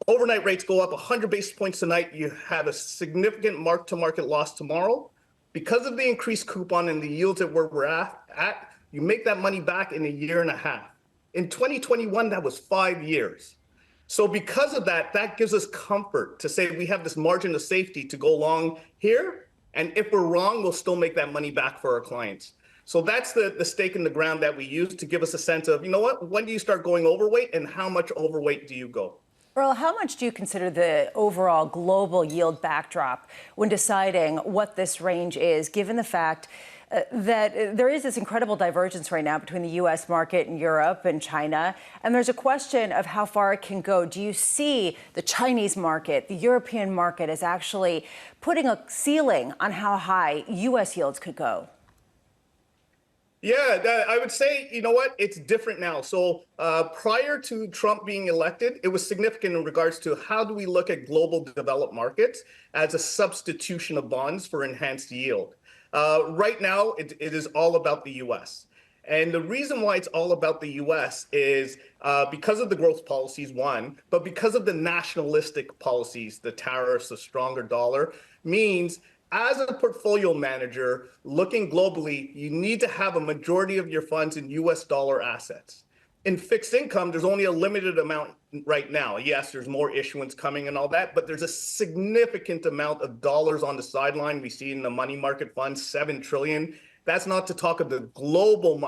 Overnight rates go up 100 basis points tonight. You have a significant mark-to-market loss tomorrow. Because of the increased coupon and the yields at where we're at, you make that money back in 1.5 years. In 2021, that was 5 years. So because of that, that gives us comfort to say we have this margin of safety to go long here. And if we're wrong, we'll still make that money back for our clients. So that's the stake in the ground that we use to give us a sense of, you know what, when do you start going overweight and how much overweight do you go? Earl, how much do you consider the overall global yield backdrop when deciding what this range is, given the fact that there is this incredible divergence right now between the U.S. market and Europe and China, and there's a question of how far it can go. Do you see the Chinese market, the European market, as actually putting a ceiling on how high U.S. yields could go? Yeah, I would say, you know what, it's different now. So prior to Trump being elected, it was significant in regards to how do we look at global developed markets as a substitution of bonds for enhanced yield. Right now, it is all about the U.S. And the reason why it's all about the U.S. is because of the growth policies, one, but because of the nationalistic policies, the tariffs, the stronger dollar, means as a portfolio manager looking globally, you need to have a majority of your funds in U.S. dollar assets. In fixed income, there's only a limited amount right now. Yes, there's more issuance coming and all that, but there's a significant amount of dollars on the sideline. We see in the money market funds, $7 trillion. That's not to talk of the global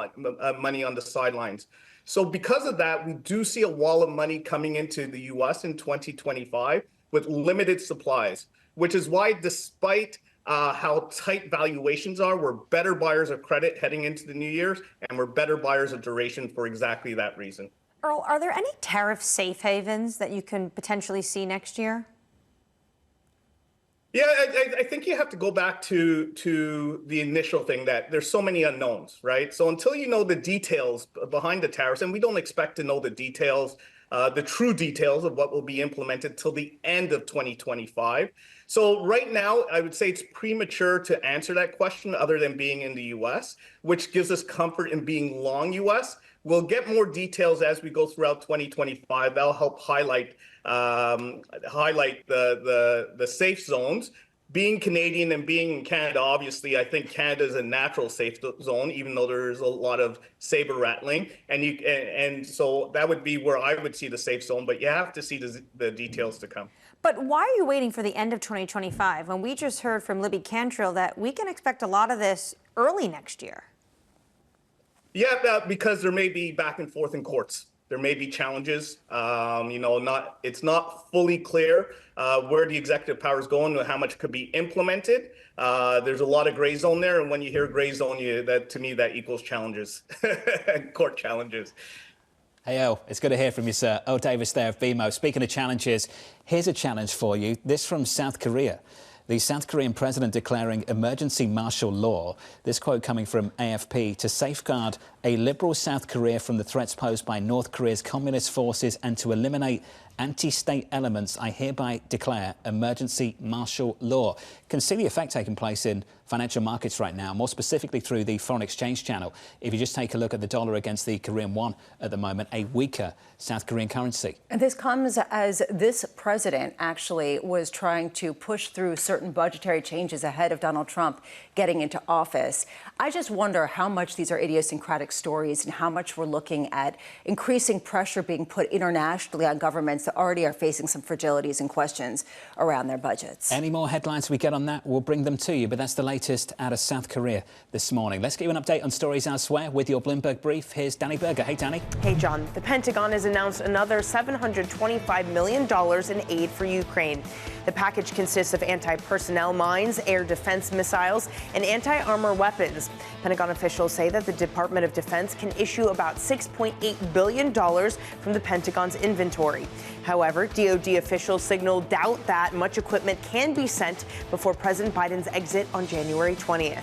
money on the sidelines. So because of that, we do see a wall of money coming into the U.S. in 2025 with limited supplies, which is why despite how tight valuations are, we're better buyers of credit heading into the new year, and we're better buyers of duration for exactly that reason. Earl, are there any tariff safe havens that you can potentially see next year? Yeah, I think you have to go back to the initial thing that there's so many unknowns, right? So until you know the details behind the tariffs, and we don't expect to know the details, the true details of what will be implemented till the end of 2025. So right now, I would say it's premature to answer that question other than being in the U.S., which gives us comfort in being long U.S. We'll get more details as we go throughout 2025. That'll help highlight the safe zones. Being Canadian and being in Canada, obviously, I think Canada is a natural safe zone, even though there's a lot of saber rattling. And so that would be where I would see the safe zone, but you have to see the details to come. But why are you waiting for the end of 2025 when we just heard from Libby Cantrill that we can expect a lot of this early next year? Yeah, because there may be back and forth in courts. There may be challenges. It's not fully clear where the executive power is going and how much could be implemented. There's a lot of gray zone there, and when you hear gray zone, to me that equals challenges, court challenges. Hey, it's good to hear from you, sir. Davis there of BMO. Speaking of challenges, here's a challenge for you. This from South Korea. The South Korean president declaring emergency martial law. This quote coming from AFP: to safeguard a liberal South Korea from the threats posed by North Korea's communist forces and to eliminate anti-state elements, I hereby declare emergency martial law. Can see the effect taking place in financial markets right now, more specifically through the foreign exchange channel. If you just take a look at the dollar against the Korean won at the moment, a weaker South Korean currency. And this comes as this president actually was trying to push through certain budgetary changes ahead of Donald Trump getting into office. I just wonder how much these are idiosyncratic stories and how much we're looking at increasing pressure being put internationally on governments that already are facing some fragilities and questions around their budgets. Any more headlines we get on that, we'll bring them to you. But that's the latest out of South Korea this morning. Let's get you an update on stories elsewhere with your Bloomberg Brief. Here's Danny Berger. Hey, Danny. Hey, John. The Pentagon has announced another $725 million in aid for Ukraine. The package consists of anti-personnel mines, air defense missiles, and anti-armor weapons. Pentagon officials say that the Department of Defense can issue about $6.8 billion from the Pentagon's inventory. However, DoD officials signal doubt that much equipment can be sent before President Biden's exit on January 20th.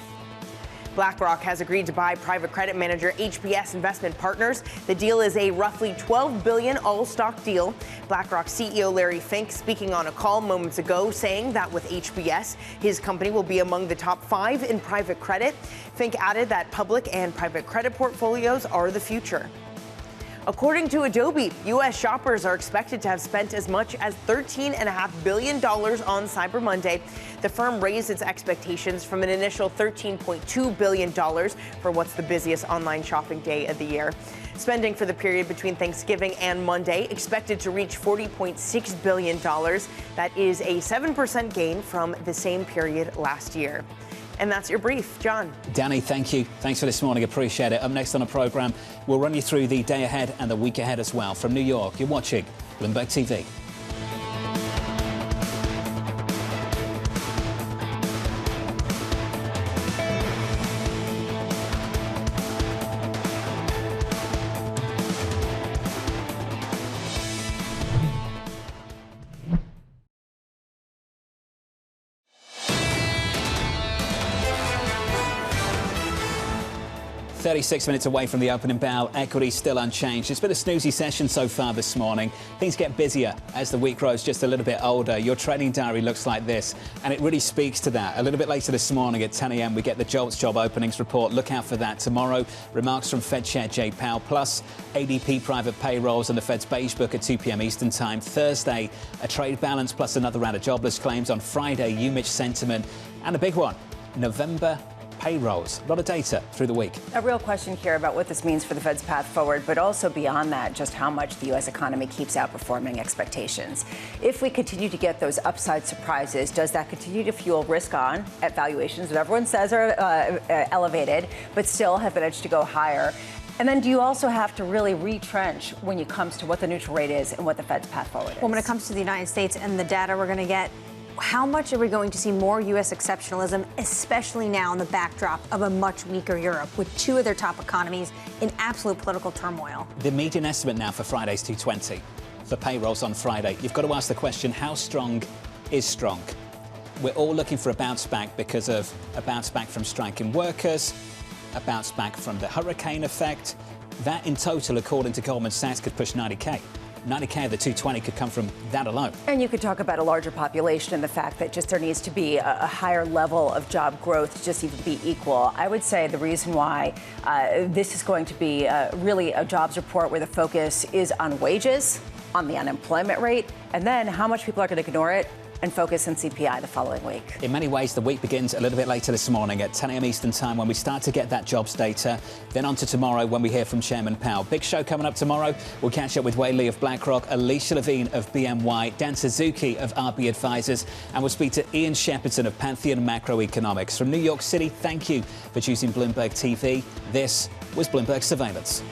BlackRock has agreed to buy private credit manager HPS Investment Partners. The deal is a roughly $12 billion all-stock deal. BlackRock CEO Larry Fink speaking on a call moments ago saying that with HPS, his company will be among the top 5 in private credit. Fink added that public and private credit portfolios are the future. According to Adobe, U.S. shoppers are expected to have spent as much as $13.5 billion on Cyber Monday. The firm raised its expectations from an initial $13.2 billion for what's the busiest online shopping day of the year. Spending for the period between Thanksgiving and Monday expected to reach $40.6 billion. That is a 7% gain from the same period last year. And that's your brief. John. Danny, thank you. Thanks for this morning. Appreciate it. Up next on the programme, we'll run you through the day ahead and the week ahead as well. From New York, you're watching Bloomberg TV. "36 minutes away from the opening bell, equities still unchanged. It's been a snoozy session so far this morning. Things get busier as the week grows just a little bit older. Your trading diary looks like this, and it really speaks to that. A little bit later this morning at 10 a.m. we get the JOLTS job openings report. Look out for that. Tomorrow, remarks from Fed Chair Jay Powell, plus ADP private payrolls and the Fed's beige book at 2 p.m. Eastern Time. Thursday, a trade balance plus another round of jobless claims. On Friday, UMich sentiment, and a big one, November payrolls. A lot of data through the week. A real question here about what this means for the Fed's path forward, but also beyond that, just how much the U.S. economy keeps outperforming expectations. If we continue to get those upside surprises, does that continue to fuel risk on at valuations that everyone says are elevated, but still have managed to go higher? And then do you also have to really retrench when it comes to what the neutral rate is and what the Fed's path forward is? Well, when it comes to the United States and the data we're going to get, how much are we going to see more U.S. exceptionalism, especially now in the backdrop of a much weaker Europe, with two of their top economies in absolute political turmoil? The median estimate now for Friday's 220 for payrolls on Friday. You've got to ask the question, how strong is strong? We're all looking for a bounce back because of a bounce back from striking workers, a bounce back from the hurricane effect. That in total, according to Goldman Sachs, could push 90K. 90K of the 220 could come from that alone. And you could talk about a larger population and the fact that just there needs to be a higher level of job growth to just even be equal. I would say the reason why this is going to be really a jobs report where the focus is on wages, on the unemployment rate, and then how much people are going to ignore it and focus on CPI the following week. In many ways, the week begins a little bit later this morning at 10 a.m. Eastern Time when we start to get that jobs data. Then on to tomorrow when we hear from Chairman Powell. Big show coming up tomorrow. We'll catch up with Wei Li of BlackRock, Alicia Levine of BMY, Dan Suzuki of RB Advisors, and we'll speak to Ian Shepperton of Pantheon Macroeconomics. From New York City, thank you for choosing Bloomberg TV. This was Bloomberg Surveillance.